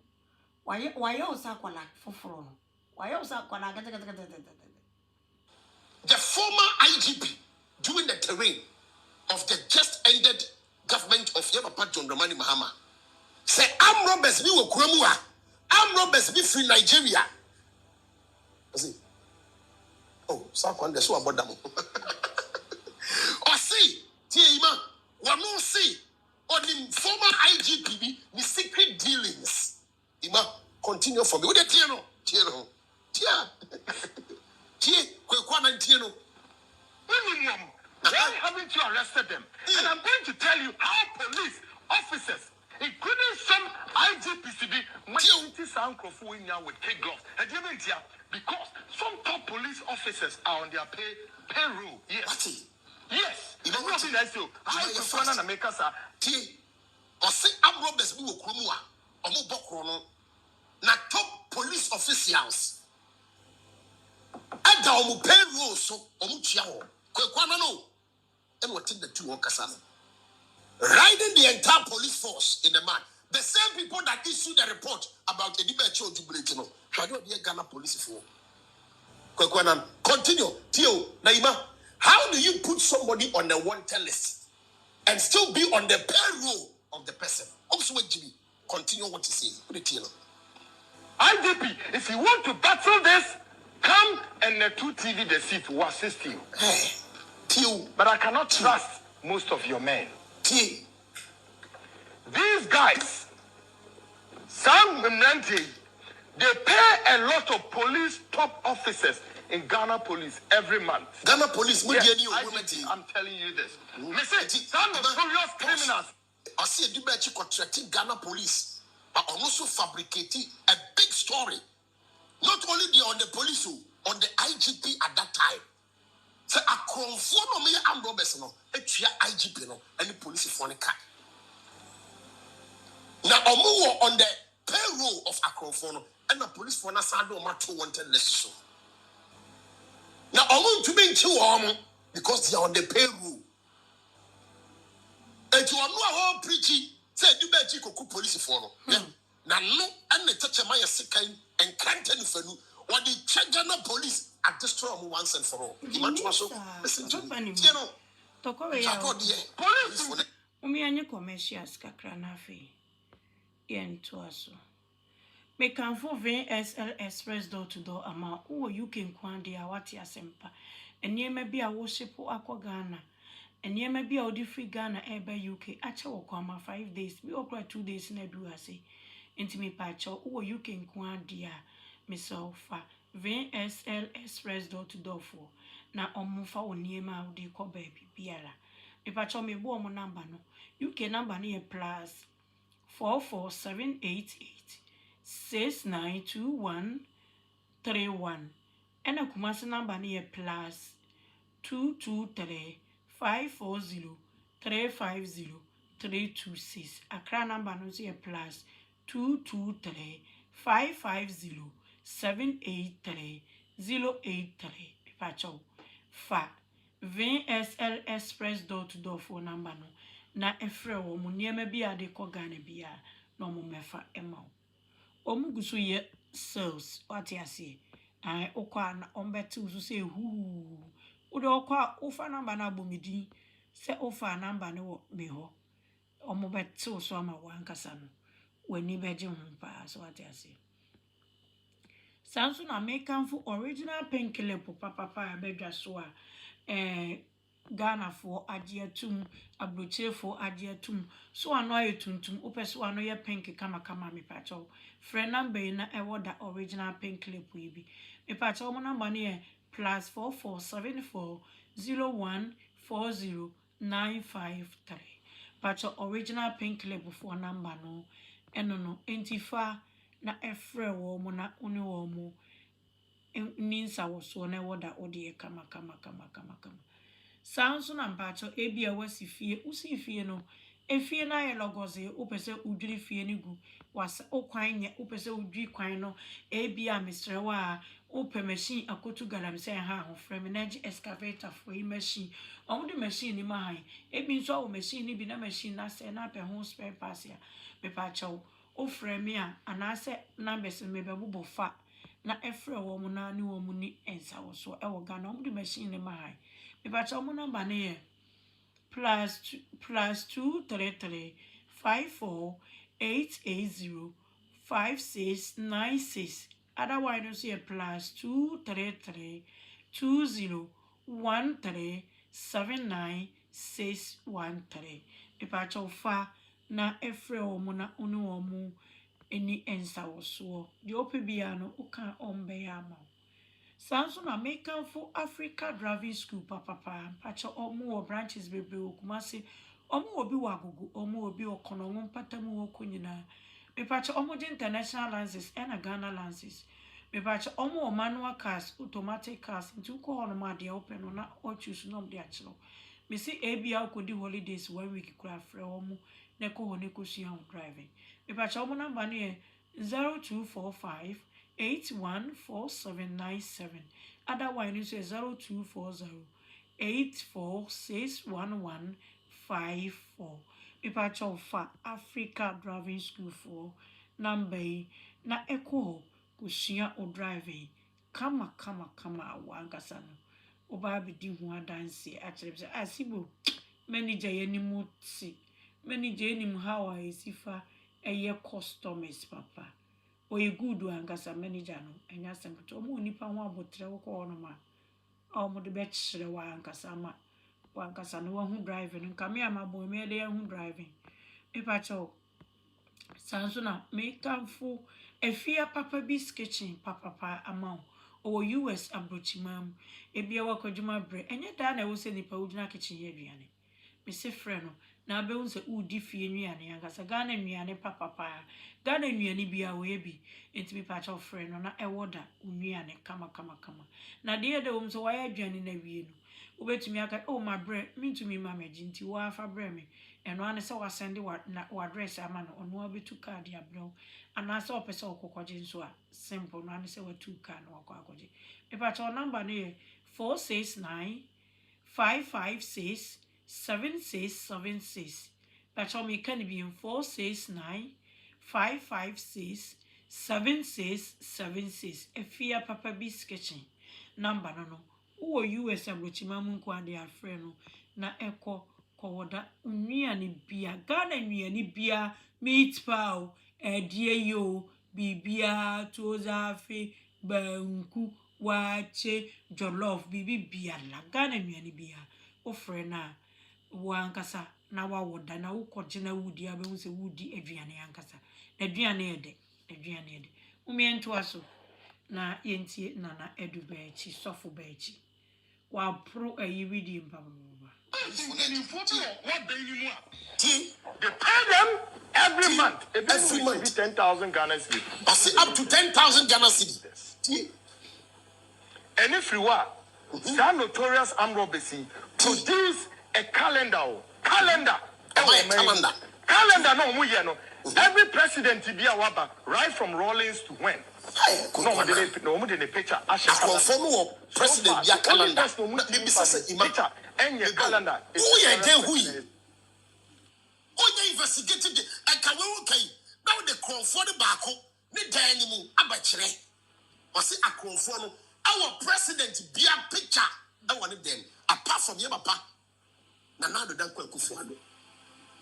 Why you saquala for frono? Why you saquala? The former IGP during the terrain of the just ended government of Yabapa John Dramani Mahama said, "I'm robbers, we will Kremua. I'm robbers, we free Nigeria." I see. Oh, Sakwan, the so about them. Or see, Tiema, one more see, or the former IGP, the secret dealings. Ima, continue for me. What the Tieno? Tia. Kweku and Tieno. Why haven't you arrested them? And I'm going to tell you how police officers, including some IGPCB, went now with K gloves. Because some top police officers are on their payroll. Yes. What? Yes. You know what? Or say I'm robbers who will Krumua or Mubokrono. Na top police officials. Ada omu payroll so omu chiao. Kwekwana no. And what the two workers are. Riding the entire police force in the man. The same people that issued the report about the Berchie jubilatino. How do you Ghana police for? Kwekwana, continue. Tio, Naima, how do you put somebody on the wanted list and still be on the payroll of the person? Also, Jimmy, continue what you say. Put it here. IDP, if you want to battle this, come and the 2TV the seat will assist you. Hey, Tio. But I cannot trust most of your men. Tio. These guys, some Mnante, they pay a lot of police top officers in Ghana police every month. Ghana police, yes, I'm telling you this. Some notorious criminals. I see a Berchie contracting Ghana police, but also fabricating a big story. Not only on the police, on the IGP at that time. So a conform me and Roberts no, a IGP no, and the police for the car. Now on the payroll of Akronfono and the police for Nasado Mato wanted less so. Now to be two because they are on the payroll. And you are no whole preaching said you better go police for no. Now no and the touch of my second and can't tell you what the Ghana police are destroy once and for all. Listen to me. You know, police. Umianye commercials kakra na afi. Yento aso. Me kan fo VSL Express door to door ama wo UK nkwande a wate asempa. Enema bi a wo shipo akọ Ghana. Enema bi a odi free Ghana ebe UK ache wo kwama 5 days. Bi okra 2 days na du ase. Enti me pa ache wo UK nkwande a me so fa VSL Express door to door for. Na omufa oniema a odi ko baby biara. Me pa ache me bo omo number no. UK number na plus 44788 692131 and a Kumasi number near plus 223 540 350 326. Accra number no say plus 223 550 783 083. Pacho fa VSL Express door to door phone number no. Na efre wo mu niema bi ade ko Ghana bia na mo mefa ema omu guso ye sales wati ase ai okwa na ombeti usu se hu ude okwa ofa number na bomidi se ofa number ne wo me ho omu beti uso ama wankasa no wani beje ho pa so wati ase Sanso na mekan for original painkiller papa bedwa so a Ghana for agiatum abroche for agiatum so ano aye tuntum ope so ano ye pink kama me pacho friend number na e woda original painkiller pu bi me pacho mo number na +4474014095 pacho original painkiller for number no eno no entifa na efre wo mo na oni wo mo ninsa wo so na woda odi kama Sanso na mpacho ebia wasi fie usi fie no efie na ye logoze opese udwiri fie ni gu wasa okwan nye opese udwi kwan no ebia misrewa ope machine akotu galam se ha ho frame na gi excavator for yi machine omude machine ni mahan ebi nso wo machine ni bi na machine na se na pe ho spare parts ya me pacho o frame a anase numbers me be bubo fa na efre wo mu na ni wo mu ni ensa wo so e wo ga na omude machine ni mahan Ibacha omo number ne +23354880596. Otherwise no say +2332013799613. Ibacha ofa na efre omo na uni omo eni ensa wo so. Di ope bia no uka ombe ya ma. Sanso na mekan for Africa Driving School papa pacho omo branches bebre okumase omo obi wagogo omo obi okono mo patamu okonyina me pacho omo de international licenses and Ghana licenses me pacho omo manual cars automatic cars nti ko hono ma de open no na o choose no de achiro me see abia okodi holidays 1 week kura frɛ omo na ko ho ne ko sua driving me pacho omo number ne 0245814797. Otherwise, you say 024084611154. Ipacho fa Africa Driving School for number na eko kushia o driving. Kama wangasa no. Oba bidi ho adanse akyerɛ sɛ asibo manager yenimu si manager yenim how I sifa eye customers papa. Oye good angasa manager no enya sempeto omo nipa ho abotre wo ko no ma omo de be kyere wa angasa ma wa angasa no wa hu driving nka me amabo me de hu driving pepa cho sanso na me kanfo efia papa bis kitchen papa amount o US abrochimam ebia wa kwadwuma bre enye da na wo se nipa wudina kitchen ye aduane me se frɛ no na be wo se udi fie nnuane angasa Ghana nnuane papa Ghana nnuane bia wo ebi enti me pa cha frɛ no na ewoda nnuane kama na de de wo so wa ya aduane na wie no wo betumi aka o ma bre mintumi ma maji nti wo afa bre me eno ane se wa send wa address ama no ono abetu card ya bre ana se opese okokwaje nso a simple no ane se wa tu card no akwaje me pa cha number ne 469-556-7676. But me can be in 469-556-7676. A fear papa be sketching. Number no. Who US abrochimamu kwande a friend na eko koda unwiani bia Ghana nwiani bia meat pao edie yo bibia tozafe banku wache jollof bibi bia la Ghana nwiani bia ofre na wankasa na wawoda na wukɔgye na wudi abehu sɛ wudi aduane ankasa na aduane ede umiento aso na yentie nana edu Berchie sofo Berchie wa pro ayiridi mbababa They pay them every month. Every month 10,000 Ghana cedis. I say up to 10,000 Ghana cedis. And if you are that notorious armed robbery produce a calendar. Calendar no mu no. Every president be a waba right from Rawlings to when. No the picture. Conform president ya calendar. The picture and your calendar. Who ye dey who? Oh, they investigated the Akawu kai. Now the conform the bako ni dan ni mu abachire. Wasi akonform our president be a picture. I want them apart from your papa. Na do dan Kweku fuado.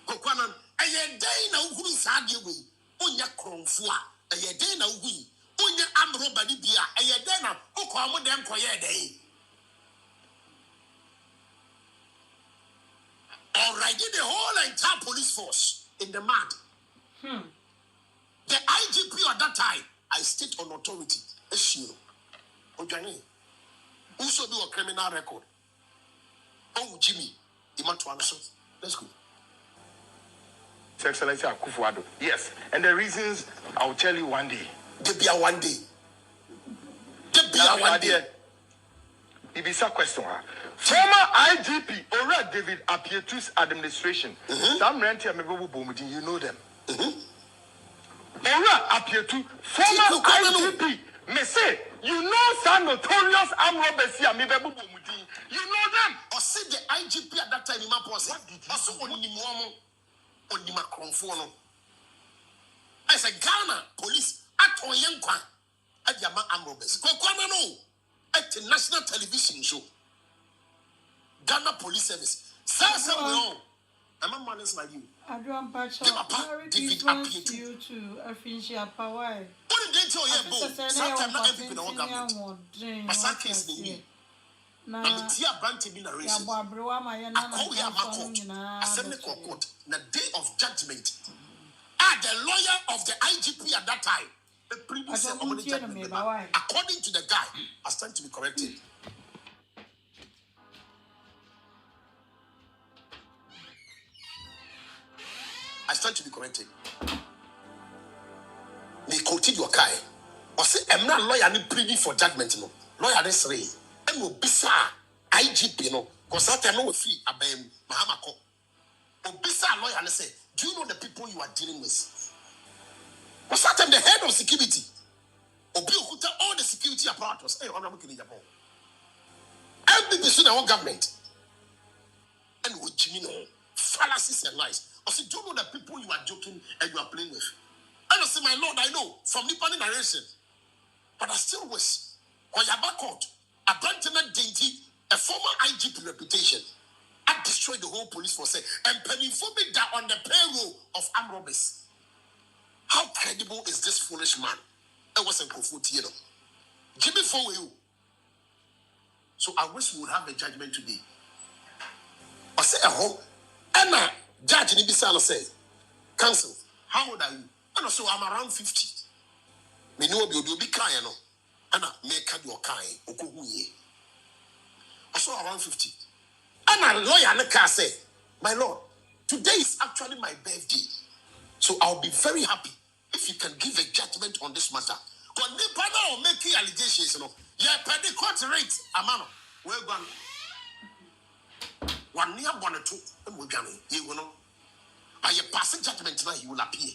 Kokwana eye den na uhuru saade we. Onya kronfo a eye den na uhui. Unya amro bani bia. Eye dena. Oko amu dem koye dey. Already the whole entire police force in the mud. The IGP at that time, I state on authority. Issue. Ojani. Also do a criminal record. Oh, Jimmy. Let's go. His Excellency Akufo-Addo. Yes. And the reasons I'll tell you one day. There be a one day. There be a one day. It is a question. Former IGP, Ora David Apietu's administration. Some rent here, you know them. Ora Apietu, former IGP, may say, you know some notorious armed robbers here, you know them. Or say the IGP at that time in my posse. Also, on the Macron. As a Ghana police at Oyenkwa at the armed robbers. Kweku at the national television show. Ghana Police Service. Sir, I'm a man like you. Adrian Pacha, Merry Christmas to you too. Afinchia Pawai. What did they tell you? Sometimes not everything in our government. Masaka is the me. Na tia brand be na race. I call ya Makot. Assembly court. Na day of judgment. The lawyer of the IGP at that time. The previous according to the guy, I stand to be corrected. I stand to be corrected. They quoted your guy. Or say, I'm not lawyer, I'm pleading for judgment. No. Lawyer, this way. I'm no bisa IGP, no. Because that time, no fee, Abem, Mahamako. Obisa lawyer, and say, do you know the people you are dealing with? Because that time, the head of security, Obi Okuta, all the security apparatus, hey, I'm not looking in Japan. MBB, our government. And with Jimmy, fallacies and lies. I said, do you know the people you are joking and you are playing with? And I said, my Lord, I know from Nippon narration. But I still wish, Koyaba Court, a Brantana Dainty, a former IGP reputation, I destroyed the whole police force and penny-phobic that on the payroll of armed robbers. How credible is this foolish man? It wasn't Kofu, you know. Jimmy for you. So I wish we would have a judgment today. I say, Anna. Judge Nibisano say, Counsel, how old are you? And also, I'm around 50. Me know you'll be crying, no. Anna, make your kind, Okuye. Also around 50. And a lawyer and a car say, my Lord, today is actually my birthday. So I'll be very happy if you can give a judgment on this matter. Because the partner will make allegations, you know. Yeah, per the court rate, Amano. We're going. 1 year, 1 or 2, and we're going. You will know. By a passing judgment now, he will appear.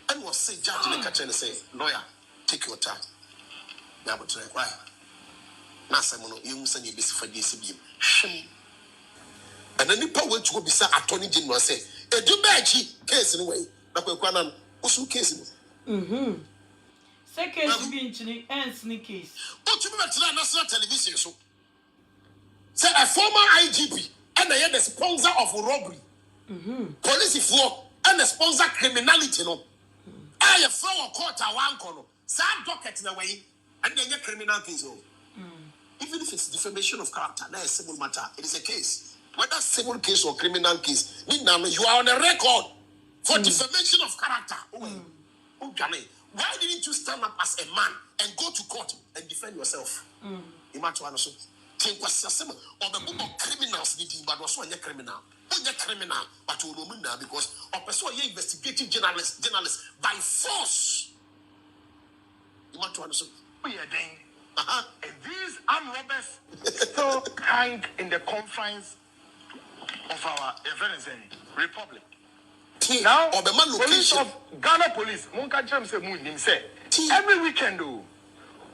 And was say, judge in the catcher and say, lawyer, take your time. Now, but why? Now, Simon, you send you this for this. And then the power to go beside Attorney General say, a do Berchie case in a way. Like Kweku also case. Second being and sneak case. What you mean to national television? So, say a former IGP and the sponsor of robbery, police for and the sponsor criminality. No, I a flower court a one corner, some docket in a way, and then get criminal things. Even if it's defamation of character, that is civil matter. It is a case, whether civil case or criminal case. You are on a record for defamation of character. Why didn't you stand up as a man and go to court and defend yourself? Imagine think was or the book of criminals, but also a criminal. Criminal, but you know now because of person investigative journalist by force. You want to understand? We are doing. And these armed robbers still hang in the confines of our republic. Now, police of Ghana police, every weekend, though,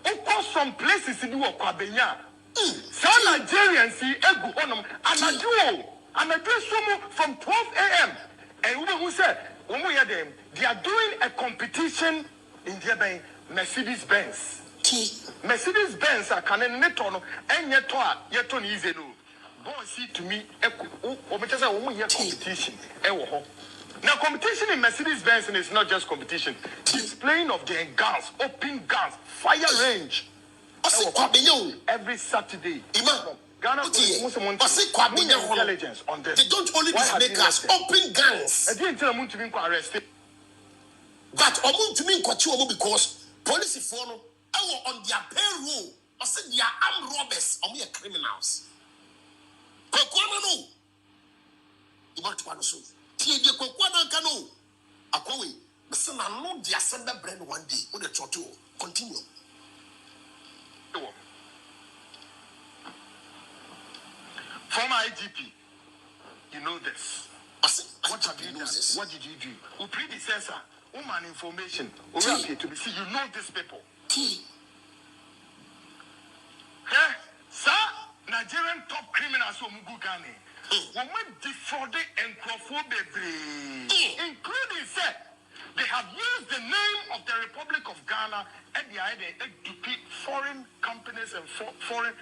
across some places in the Kwabenya. Some Nigerians see egu onum and I do from 12 a.m. And women who said, when we hear them, they are doing a competition in their Mercedes Benz. Mercedes Benz are canon netono and yeton easy no. Go see to me, competition. Now, competition in Mercedes-Benz is not just competition. Displaying of their guns, open guns, fire range. Every Saturday. Ghana police intelligence on this. They don't only display guns, open guns. I didn't tell them to be arrested. But to me because police follow on their payroll. I said they are armed robbers or mere criminals. Kweku no. You want to answer? Tie die Kweku no. Akwawe, listen, I know they assemble brand one day. What the church continue. Former IGP, you know this. What have you done? What did you do? Who predecessor? Woman information. Or to be see, you know these people. Hey, sir, Nigerian top criminals who Mugu Ghana. When we defrauded and including said they have used the name of the Republic of Ghana and the idea to keep foreign companies and foreign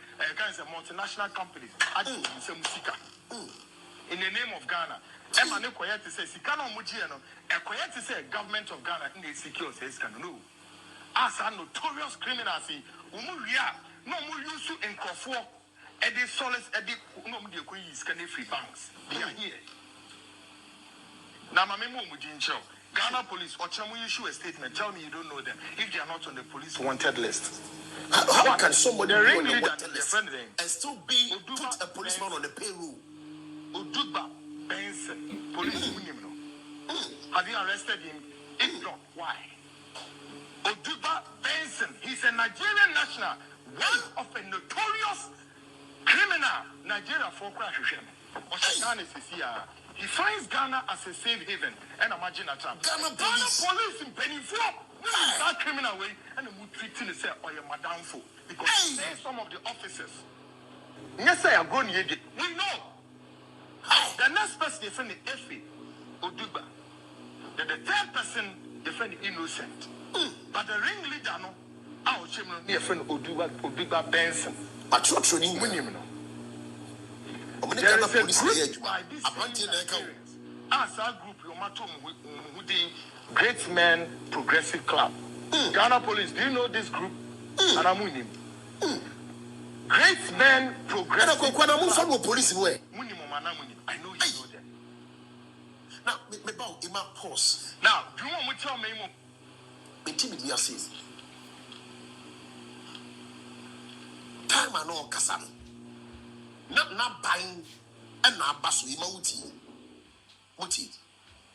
multinational companies. In the name of Ghana. Emmanuel Koyeti says, Sikano Mujiano, a Koyeti says, government of Ghana in the secure says, no. As a notorious criminals, Umuria, no more use to encofor, Eddie Solis, Eddie, no more free banks. They are here. Now, my memo Mujin show. Ghana police, or Chamu issue a statement. Tell me you don't know them if they are not on the police wanted list. How can somebody be on the wanted list and still be put a policeman on the payroll? Udugba Benson, police have you arrested him? If not, why? Udugba Benson, he's a Nigerian national, one of a notorious criminal. Nigeria for crash. He finds Ghana as a safe haven and imagine a trap. Ghana police in Pennyford, that criminal way, and we treating the say, or your madam for because some of the officers. Yes, I are going Ngege. We know. The next person defend the Effie Odugba. The third person defend the innocent. But the ringleader no, our chairman near friend Odugba Benson. But you're training him. There is a group by this as our group, with the Great Men Progressive Club. Ghana Police, do you know this group? And I'm winning. Great Men Progressive Club. I know you know them. Now, in my pause. Now, do you want me to tell me more? Time I know Kassan. Not buying and not basu imauti. Muti.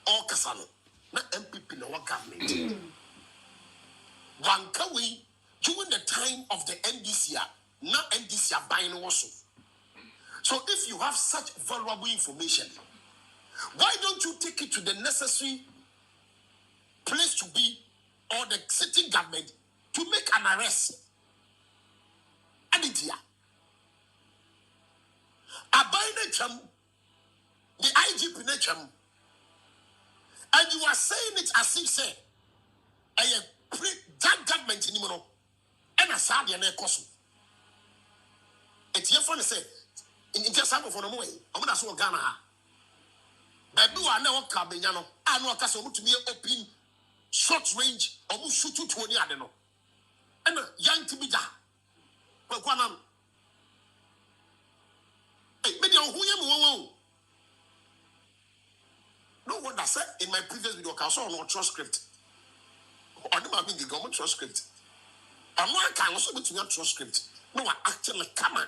All Kasano. Not MPP in our government. Wankawi, during the time of the NDC, not NDC buying also. So if you have such valuable information, why don't you take it to the necessary place to be or the sitting government to make an arrest? And it's here. Abide the IGP nature, and you are saying it as if say, that government in Nimono, and a Sadia Nekosu. It's your funny say, in just sample for the way, I'm going to say Ghana. Baby, I know what Cabinano, I know a castle to be open short range, or shoot to 20, I don't know. And a young to be that. But one no wonder said in my previous video, I saw no transcript. I don't mean the government transcript. I'm not can also be to your transcript. No, I actually come on.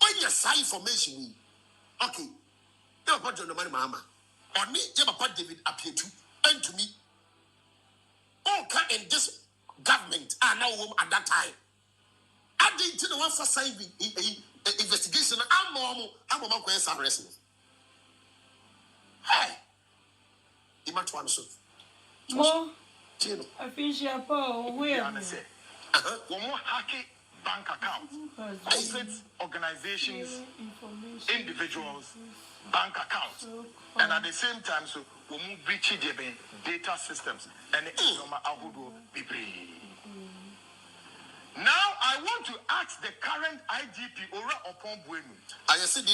When you say information, okay, you have put on the money, Mama. On me, you have put David appear to and to me. All can in this government are now at that time. I didn't know what for sign investigation. I'm going to arrest. Hey, you might want to. More. I finish your power. Where? One more hacky bank account. Corporate organizations, individuals, bank accounts, and at the same time, so we move breach data systems and Now I want to ask the current IGP Ora Opon Bueno. I said,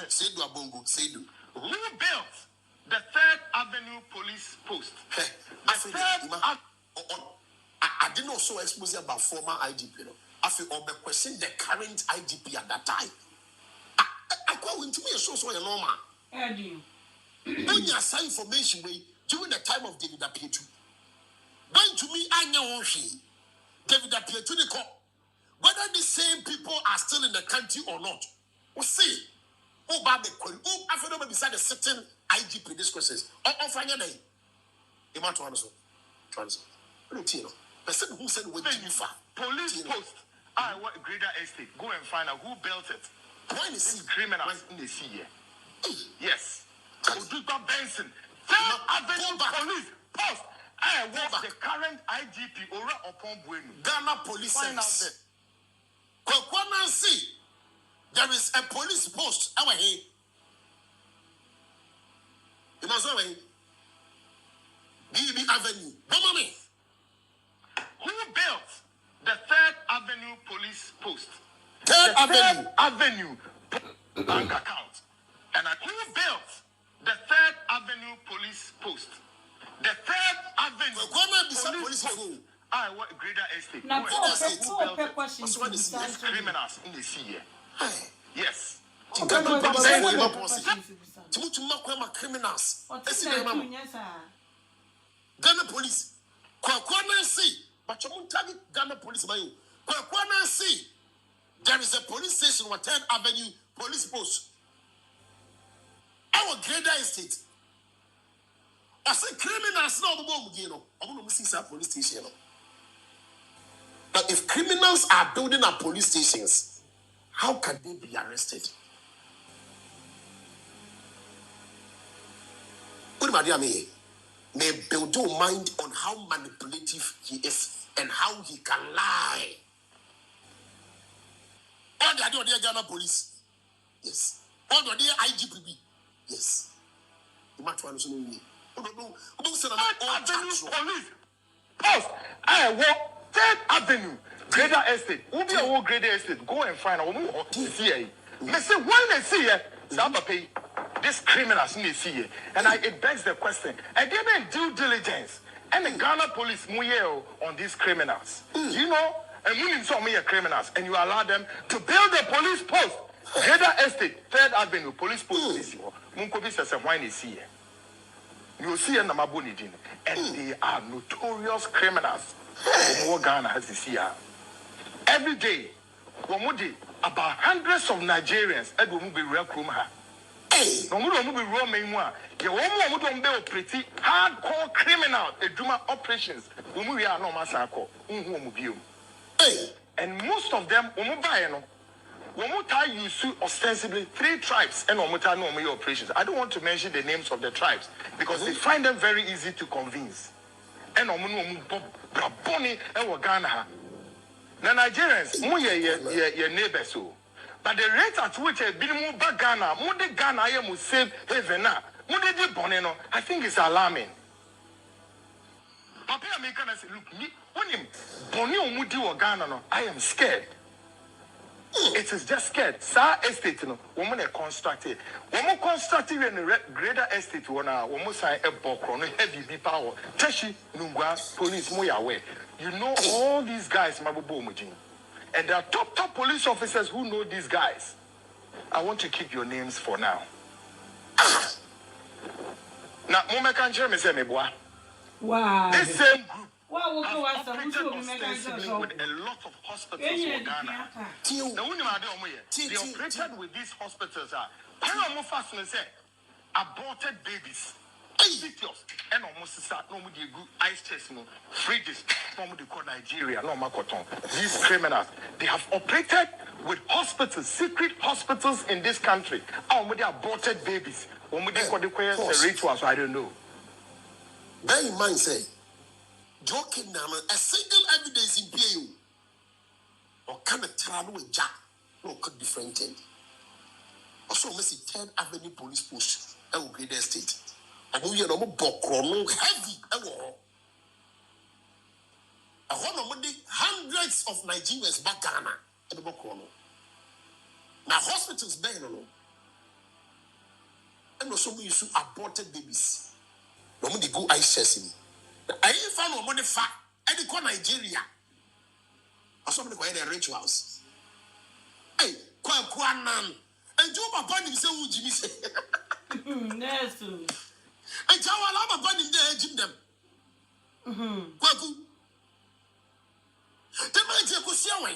say do a bongo, say do. Who built the 3rd Avenue police post? I didn't also expose about former IGP. I feel or question the current IGP at that time. I call into me a source where normal. When you assign information during the time of David Apietu. When to me, I know David Apietu the call. Whether the same people are still in the country or not, we'll see. Oh, Babe, oh, I feel beside the certain IGP discourses. Oh, find your name. You want to answer? Person who said, police post. I want greater estate. Go and find out who built it. When is criminals in the sea? Yes. Oduba Benson. 3rd Avenue police post. I want the current IGP Ora Opon Bueno. Ghana Police Service. Kweku see there is a police post over here. You must know BB Avenue. Bomami. Who built the 3rd Avenue police post? 3rd Avenue bank account. And who built the 3rd Avenue police post? The 3rd Avenue police post. I want greater estate. Now, questions. Criminals in the sea. Yes. Criminals. Ghana police. Kweku see. But you won't target Ghana police by you. Kweku see. There is a police station on 3rd Avenue police post. Our greater estate. I say criminals now the bomb again. I want to see some police station. But if criminals are building up police stations, how can they be arrested? What about you? May build your mind on how manipulative he is and how he can lie. All the other Ghana police, yes. All the other IGPB, yes. You might want to know me. Police post. I walk 3rd Avenue, Greater Estate. Who be a Greater Estate? Go and find out. They say when they see it, this criminals in the sea, and it begs the question: and they made due diligence, and the Ghana police on these criminals. You know, and we need some criminals, and you allow them to build a police post, Greater Estate, 3rd Avenue, police post. Munkobi says, why they see it? You see in the Mabunidin, and they are notorious criminals. More Ghana has this year. Every day, about hundreds of Nigerians will be real krumha. No more will be real memoir. You won't be pretty hardcore criminal operations. We are no massacre. And most of them you see ostensibly 3 tribes and no operations. I don't want to mention the names of the tribes because they find them very easy to convince. And Braboni and Ghana. The Nigerians, your neighbors so. But the rate at which a bit more Ghana, more the Ghana I am save heaven now. More the Boneno, I think it's alarming. Papa American say, look, me when him Bonio Mudi or Ghana, I am scared. It is just scared. Sa estate, woman are constructed. Woman constructed in the greater estate, woman sign a book on heavy power. Teshi, Nungwa, police, Moyawe. You know all these guys, Mabubo Mujin. And there are top police officers who know these guys. I want to keep your names for now. Now, Moma can't share me, say, wow. This same group. Wow, operated ostensibly with a lot of hospitals in Ghana. They operated with these hospitals. Aborted babies. Fetus. And almost start no good ice chest, no fridges, no Nigeria, no Makoton. These criminals, they have operated with hospitals, secret hospitals in this country. They aborted babies. The rituals, I don't know. Bear in mind, say, joking now, a single evidence in PAU or can a trial with Jack, no, could be friend. Also, Messi 3rd Avenue Police Post, I will grade the state. And we are no more heavy. A whole hundreds of Nigerians back Ghana. Now hospitals there, and also we use aborted babies. No money go ice chasing. I ain't found no money fat. And they call Nigeria. Or somebody call their rituals. Hey, Kweku Anan. And Joe Papa him say who Jimmy say. Yes. And Jawala Papa him there Jim them. Kweku. The man say Kusiawe.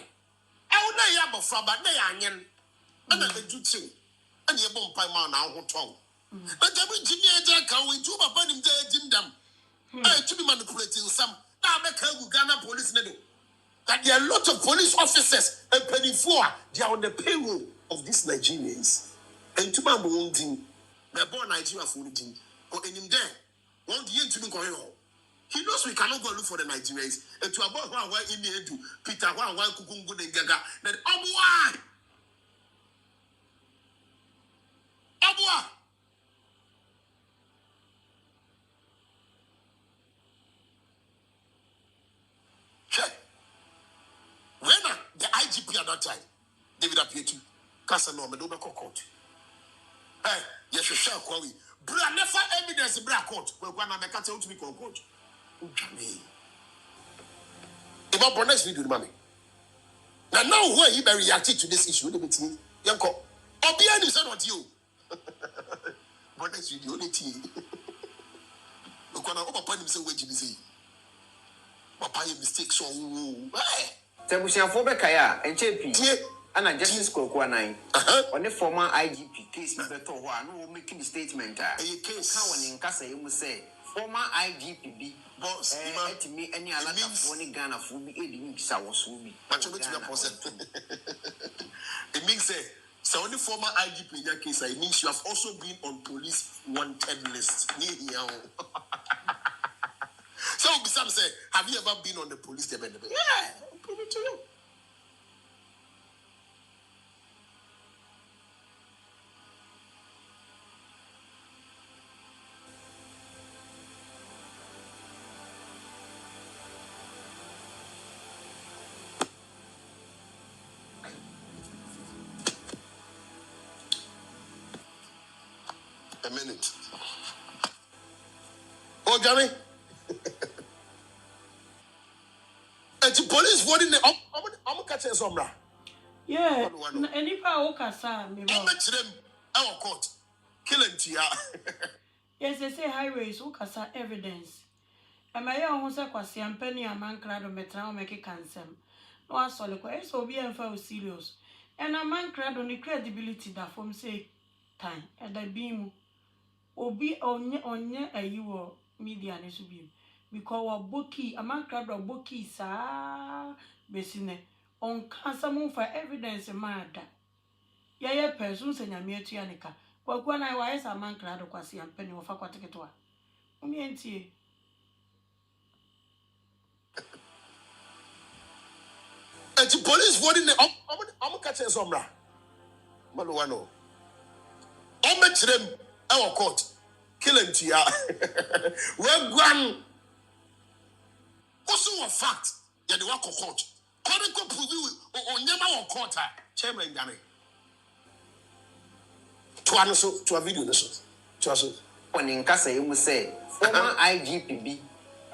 I would not have a fraba, they are yen. And I do too. And you won't pay man now who tongue. But every Jimmy can we do Papa him there Jim them. I to be manipulating some. Now make Ghana police nedo. That there are a lot of police officers and penny for they are on the payroll of these Nigerians. And to my own thing, they're born Nigeria for the thing. Or in him there, one year to be going on. He knows we cannot go look for the Nigerians. And to about one in the head Peter one Kukungu and Gaga. That Abua. When the IGP at that time, David appeared to Casano Medoba court. Hey, yes, you shall call me. Bra never evidence bra court. Well, when I'm a cat to be court. About Bonnex video, mommy. Now, where he reacted to this issue, the meeting, Yanko. Or behind him, said what you. Bonnex video, only tea. Look, when I open him, say, where Jimmy say. Papa, you mistake, so. Tebusiafo Bekaya and JP and Justice Kweku Anan on the former IGP case beto ho no making the statement a case how in Kasa you say former IGP be boss me any alata for ni Ghana for be edin bisa wo so bi it means say so only former IGP in that case it means you have also been on police wanted list so Bisam say have you ever been on the police department? Yeah, prove it to you. A minute. Oh, Johnny. And the police voting the I'm catching some. Yeah, any power Okasa, me. I'm them our court. Killing Tia. Yes, they say highways Okasa evidence. And my own Kwasi and Penny and man crowd on Metra make it cancel. No, I saw the so be and for serious. And a man crowd on the credibility that from say time at the beam. Obi onye ayiwo media ne so bi because wa boki a man crowd of boki sa besine on kansa for evidence mada ye person se nyame atua nika Kweku na wa yesa man crowd Kwasi ampeni wo fa kwateketo a umi entie and the police voting the I'm catching some bra Maluano I'm them our court killing Tia. We're gone. Also, a fact, you're the work of court. Chronicle prove you on never court. Chairman Gane. To a video, to us. When in Kasa you must say former IGPB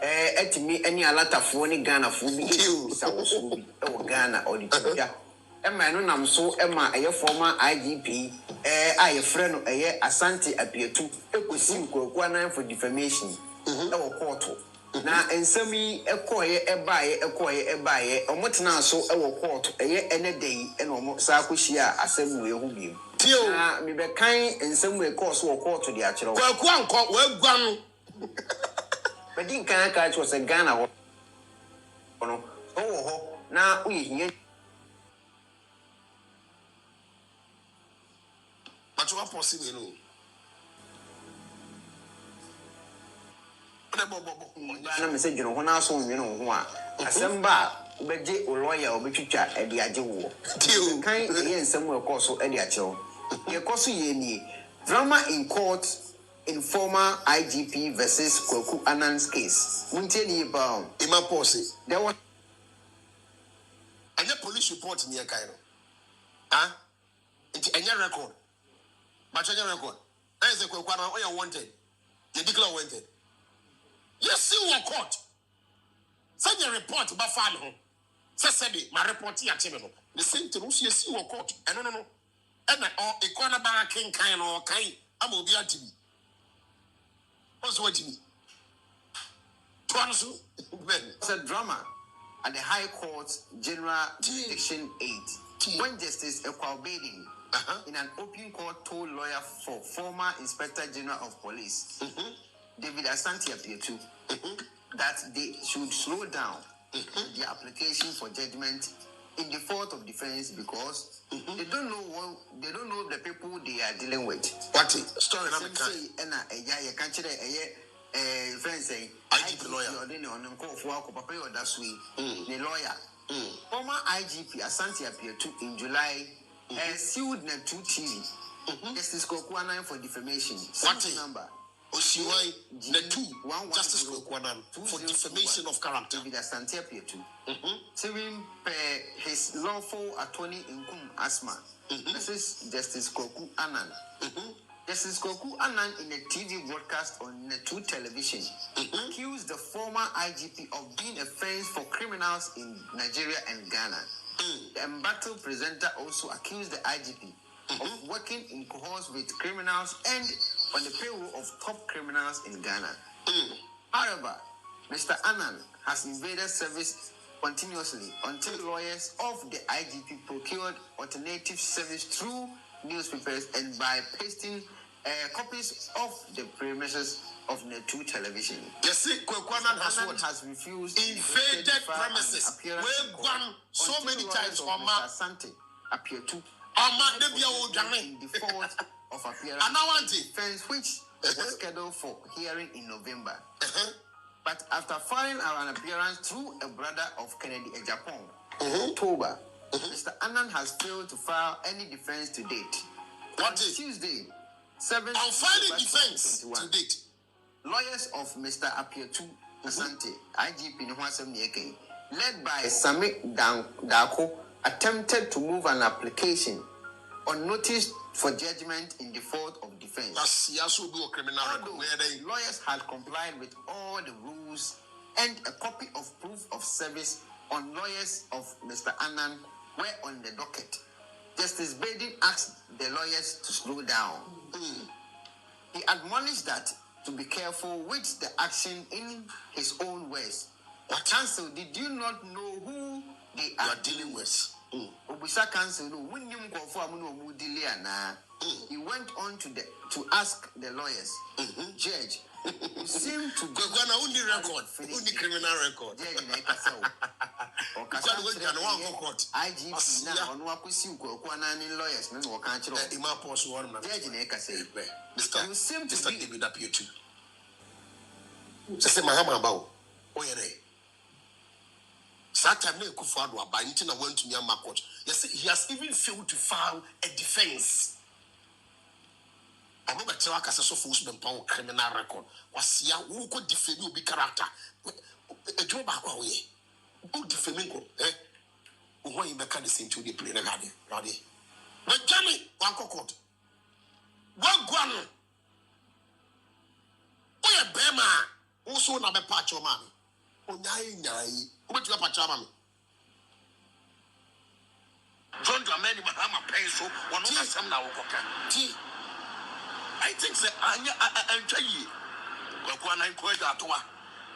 at me any alata for any Ghana for me or Ghana or the Emma no nam so Emma a former IGP a friend a Asante appear to Ekusim Kweku Anan for defamation or court. Now and semi a coy a buy or what now so our court a year and a day and almost Sakushia assembly who be. Tio me be kind in some way course or court to the actual Kweku court well gone. But didn't catch was a Ghana. Oh, now we here. But you are possible. Na message no hona so nwe no ho a asemba beje lawyer obetwitwa e de age wo kan ye nsem we koso e de achewo ye koso ye ni drama in court in former IGP versus Kweku Anan's case muntie ni ba ima pause there was And your police report near Cairo. Huh? And your record. But your record. I say, Kweku, you wanted. You declare wanted. Yes, see your court. Send your report about Fano. Saturday, my report here, the same to Russia, see your court. And no. And a corner bar king kind or kind. I'm going to be at me. What's what you mean? It's a drama at the High Court General Jurisdiction 8 when Justice Ekwabedin in an open court told lawyer for former Inspector General of Police David Asante Apietu that they should slow down their application for judgment in default of defense because they don't know the people they are dealing with. What story number say you can't friends say IGP lawyer the lawyer former IGP Asante Apietu in July sued Netu TV Justice Kweku Anan for defamation. What number Oshiwai Netu Justice Kweku Anan for defamation of character. David Asante Apietu serving his lawful attorney in Kum Asma. This is Justice Kweku Anan. Justice Kweku Anan in a TV broadcast on Netu television accused the former IGP of being a face for criminals in Nigeria and Ghana. The embattled presenter also accused the IGP of working in cohorts with criminals and on the payroll of top criminals in Ghana. However, Mr. Anan has invaded service continuously until lawyers of the IGP procured alternative service through newspapers and by pasting copies of the premises of Netu television. Yes, see, Kweku Anan has refused invaded premises. We've gone so many times on Mr. Asante Apietu in default of appearance defense which was scheduled for hearing in November. But after filing an appearance through a brother of Kennedy Ejapong, October, Mr. Anan has failed to file any defense to date. What On Tuesday, 7th on filing defense to date. Lawyers of Mr. Apietu Asante, IGP Nwasem Ngege, led by Sami Dako, attempted to move an application on notice for judgment in default of defense. Although lawyers had complied with all the rules and a copy of proof of service on lawyers of Mr. Anan were on the docket, Justice Bedin asked the lawyers to slow down. He admonished that to be careful with the action in his own words. Counsel, did you not know who they are dealing with? Obisa Counsel, he went on to ask the lawyers, Judge, you seem to go only record, only criminal record. IGP now on Wakusi Kweku lawyers, men will can't you seem to be David Apietu. Say Mahama about Oyere. Saturday Kufadwa by Intina went to Myanmar court. Yes, he has even failed to file a defense. I'm not telling us so force pound criminal record. Was ya who could defend you be character? A job back away. Who defending go? Why you make the same to the play the garden? But Johnny, one court. One guano. Oye bema, also na be patch your man. Nyai, who bet you a patch your man? John Dramani Mahama pencil, one of some now. I think that I enjoy you. When I quite that one,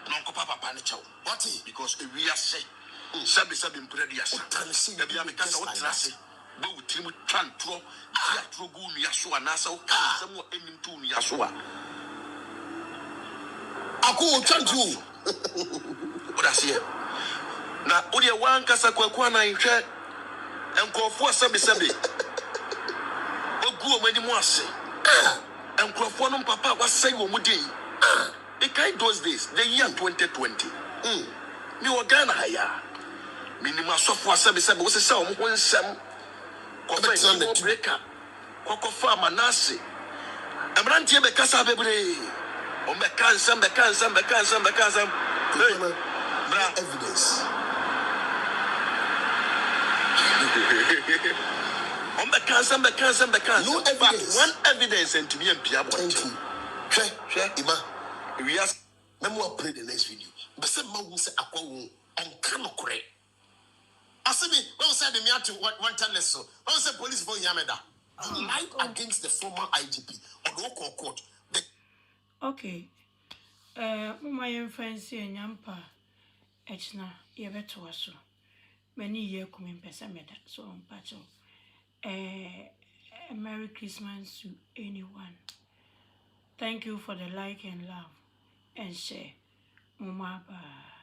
no papa panicho. What is because we are say, Sabi Predias, the Biamicas of Trassi, but with Tim Trantro, Yatrogun Yasua Nassau, somewhat ending to Yasua. I go Chantu. What I see. Now, Odia one Casa Kweku in chat and call for Sabi. Oh, go when you want to say. And Crawford Papa was saying, Mudi. The kind those days, the year 2020. You were Ghana higher. Minima software service was a sound when some breaker. Coco Farmer Nasi. I'm ranting the Casa Bebre. Oh, mechanism. Evidence. No evidence. One evidence and to be a piabo. Thank you. Share, Ima. We ask. Memo play the next video. But say ma who say akwa won on kano kore. Asemi, when say the me to one tell us so. When say police for Yameda. You lied against the former IGP or the local court. Okay. Mama yem fancy and yampa. Echna yebeto aso. Many year coming pesameda so on patcho. A Merry Christmas to anyone. Thank you for the like and love and share. Mama bye.